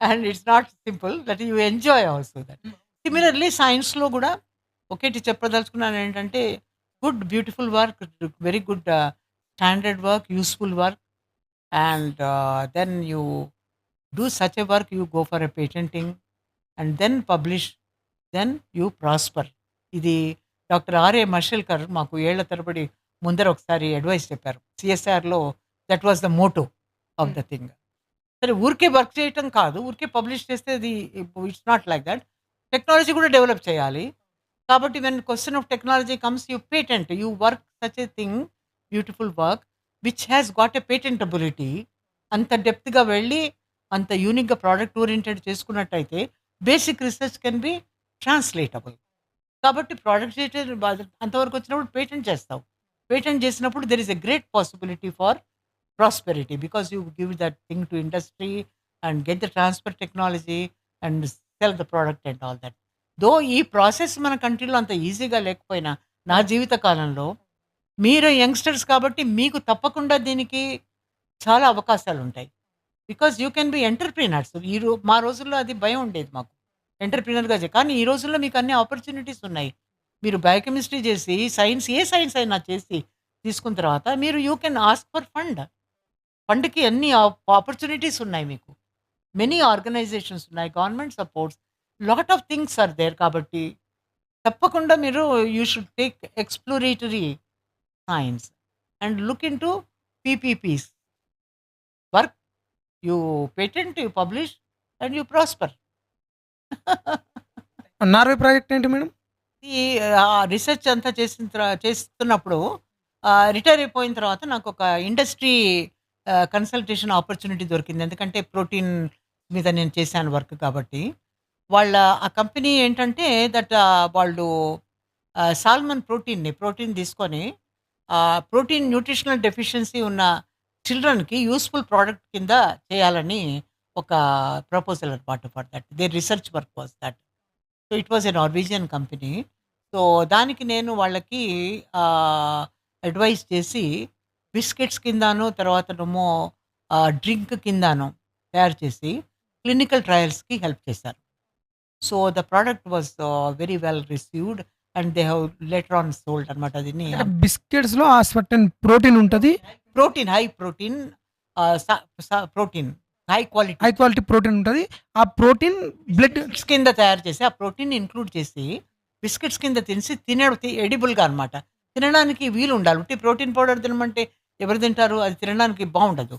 And it's not simple that you enjoy also that. Similarly సైన్స్‌లో గూడా ఒకటి చెప్పదలుచుకున్నాను ఏంటంటే good beautiful work, very good standard work, useful work and then you do such a work you go for a patenting and then publish, then you prosper. ఇది doctor R A Mashelkar మాకు ఏళ్ల తరబడి ముందర ఒకసారి అడ్వైస్ చెప్పారు. సిఎస్ఆర్‌లో that was the motto of the thing. సరే ఊరికే వర్క్ చేయటం కాదు, ఊరికే పబ్లిష్ చేస్తే అది it's not like that. Technology కూడా డెవలప్ చేయాలి. కాబట్టి when question of technology comes you patent, you work such a thing, beautiful work which has got a patentability. అంత డెప్త్‌గా వెళ్ళి అంత యూనిక్‌గా ప్రోడక్ట్ ఓరియెంటెడ్ చేసుకున్నట్టయితే basic research can be translatable. కాబట్టి ప్రోడక్ట్ చేయటం అంతవరకు వచ్చినప్పుడు పేటెంట్ చేస్తావు. పేటెంట్ చేసినప్పుడు there is a great possibility for prosperity because you give that thing to industry and get the transfer technology and sell the product and all that. Though ఈ process మన కంట్రీలో అంత ఈజీగా లేకపోయినా నా జీవిత కాలంలో మీరు యంగ్‌స్టర్స్ కాబట్టి మీకు తప్పకుండా దీనికి చాలా అవకాశాలుంటాయి. Because you can be entrepreneurs. మా రోజుల్లో అది భయం ఉండేది మాకు. ఎంటర్‌ప్రెన్యూర్‌గా కానీ ఈ రోజుల్లో మీకు అన్ని ఆపర్చునిటీస్ ఉన్నాయి. మీరు బయోకెమిస్ట్రీ చేసి ఏ సైన్స్ అయినా చేసి తీసుకున్న తర్వాత మీరు you can ask for fund. ఫండ్‌కి అన్ని ఆపర్చునిటీస్ ఉన్నాయి మీకు. మెనీ ఆర్గనైజేషన్స్ ఉన్నాయి. Government supports. Lot of things are there కాబట్టి తప్పకుండా మీరు you should take exploratory science and look into PPPs. Work, you patent, you publish and you prosper. Norway project ఏంటి madam? ఈ రీసెర్చ్ అంతా చేస్తున్నప్పుడు రిటైర్ అయిపోయిన తర్వాత నాకు ఒక ఇండస్ట్రీ కన్సల్టేషన్ ఆపర్చునిటీ దొరికింది. ఎందుకంటే ప్రోటీన్ మీద నేను చేశాను వర్క్ కాబట్టి. వాళ్ళ ఆ కంపెనీ ఏంటంటే వాళ్ళు సాల్మన్ ప్రోటీన్ తీసుకొని ప్రోటీన్ న్యూట్రిషనల్ డెఫిషియన్సీ ఉన్న చిల్డ్రన్‌కి యూజ్‌ఫుల్ ప్రొడక్ట్ కింద చేయాలని ఒక ప్రపోజల్ అన్నమాట for that. There research work was that. So, it was a Norwegian company. So, దానికి నేను వాళ్ళకి అడ్వైస్ చేసి బిస్కెట్స్ కిందను తర్వాతనేమో డ్రింక్ కిందను తయారు చేసి క్లినికల్ ట్రయల్స్‌కి హెల్ప్ చేశాను. So, the product was very well received and they have later on sold అనమాట. దీన్ని అంటే బిస్కెట్స్‌లో ఆ సర్టెన్ ప్రోటీన్ ఉంటది. High protein, protein, high quality high quality protein ఉంటది. ఆ ప్రోటీన్ బ్లడ్ బిస్కెట్స్ కింద తయారు చేసి ఆ ప్రోటీన్ ఇంక్లూడ్ చేసి బిస్కెట్స్ కింద ఎడిబుల్‌గా అనమాట. తినడానికి వీలు ఉండాలి. ఉట్టి ప్రోటీన్ పౌడర్ తినమంటే ఎవరు తింటారు? అది తినడానికి బావుండదు.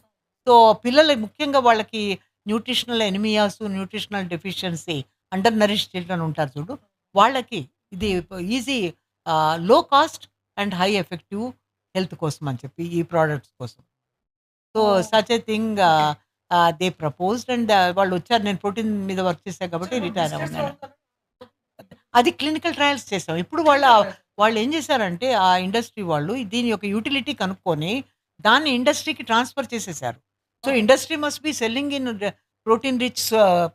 సో, పిల్లలు ముఖ్యంగా వాళ్ళకి nutritional anaemias, nutritional deficiency, under nourished children ఉంటారు చూడు. వాళ్ళకి ఇది easy, low cost and high effective health కోసం అని చెప్పి ఈ ప్రొడక్ట్స్ కోసం. So, such a thing they proposed and వాళ్ళొచ్చారు. నేను ప్రోటీన్ మీద వర్క్ చేశా కాబట్టి రిటైర్ అవ్వన్నాను. అది క్లినికల్ ట్రయల్స్ చేసాం. ఇప్పుడు వాళ్ళేం చేశారంటే ఆ ఇండస్ట్రీ వాళ్ళు దీని యొక్క యుటిలిటీ కనుక్కొని దాన్ని ఇండస్ట్రీకి ట్రాన్స్‌ఫర్ చేసేసారు. So, industry must be selling in protein rich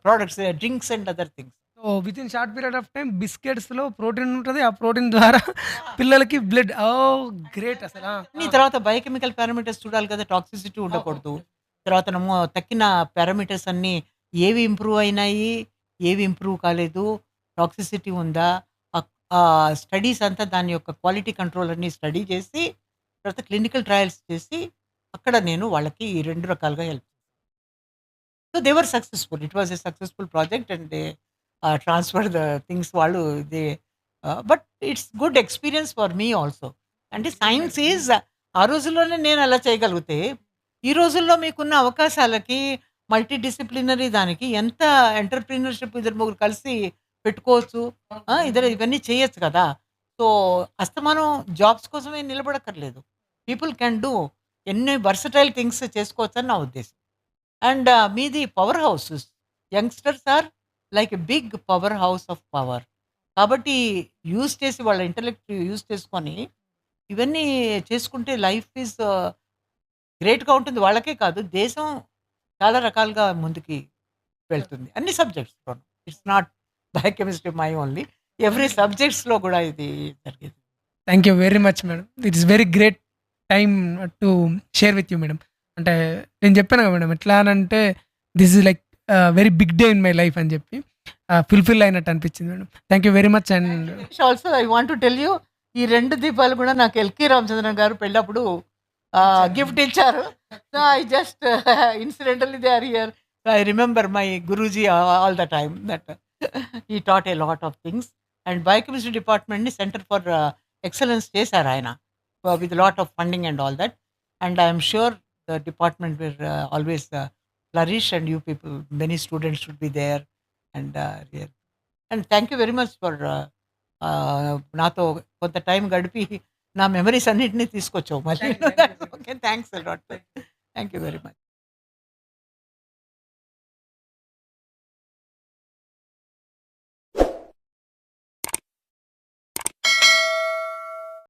products, drinks and other things. So, within short period of time బిస్కెట్స్‌లో ప్రోటీన్ ఉంటది. ఆ ప్రోటీన్ ద్వారా పిల్లలకి బ్లడ్ గ్రేట్ అసల. తర్వాత బయోకెమికల్ పారామీటర్స్ చూడాలి కదా! టాక్సిసిటీ ఉండకూడదు. తర్వాతనేమో తక్కిన పారామీటర్స్ అన్నీ ఏవి ఇంప్రూవ్ అయినాయి, ఏవి ఇంప్రూవ్ కాలేదు, టాక్సిసిటీ ఉందా, స్టడీస్ అంతా దాని యొక్క క్వాలిటీ కంట్రోల్ అన్నీ స్టడీ చేసి తర్వాత క్లినికల్ ట్రయల్స్ చేసి అక్కడ నేను వాళ్ళకి 2 రకాలుగా help. So, they were successful. It was a successful project and they transfer the things వాళ్ళు but it's good experience for me also. అంటే సైన్స్ ఈజ్ ఆ రోజుల్లోనే నేను అలా చేయగలిగితే, ఈ రోజుల్లో మీకున్న అవకాశాలకి మల్టీ డిసిప్లినరీ దానికి ఎంత ఎంటర్‌ప్రెన్యూర్‌షిప్ ఇద్దరు ముగ్గురు కలిసి పెట్టుకోవచ్చు. ఇవన్నీ చేయొచ్చు కదా! సో, అస్తమానం జాబ్స్ కోసమే నిలబడక్కర్లేదు. పీపుల్ క్యాన్ డూ ఎన్ని వర్సటైల్ థింగ్స్ చేసుకోవచ్చని నా ఉద్దేశం. అండ్ మీది power houses. Youngsters are like a big power house of power. కాబట్టి యూజ్ చేసి వాళ్ళ ఇంటెలెక్ట్ యూజ్ చేసుకొని ఇవన్నీ చేసుకుంటే లైఫ్ ఈజ్ గ్రేట్‌గా ఉంటుంది. వాళ్ళకే కాదు దేశం చాలా రకాలుగా ముందుకి వెళ్తుంది. అన్ని సబ్జెక్ట్స్‌లోను. It's not biochemistry my only. Every సబ్జెక్ట్స్‌లో కూడా ఇది జరిగేది. Thank you very much madam. It is very great time to share with you madam. అంటే నేను చెప్పాను కదా మేడం, ఎట్లా అనంటే this is like very big day in my life అని చెప్పి ఫుల్‌ఫిల్ అయినట్టు అనిపించింది madam. Thank you very much. And also I want to tell you, ఈ 2 దీపాలు కూడా నాకు ఎల్‌కే రామచంద్రన్ గారు పెళ్ళప్పుడు గిఫ్ట్ ఇచ్చారు. So, I just incidentally they are here. I remember my Guruji all the time that he taught a lot of things. And biochemistry డిపార్ట్మెంట్‌ని centre for excellence చేశారు ఆయన with lot of funding and all that. And I am sure the department will always flourish and you people, many students should be there and and thank you very much for నాతో కొంత time గడిపి నా memories అన్నిటిని తీసుకొచ్చావు మళ్ళీ. Okay, thanks a lot. Thank you very much.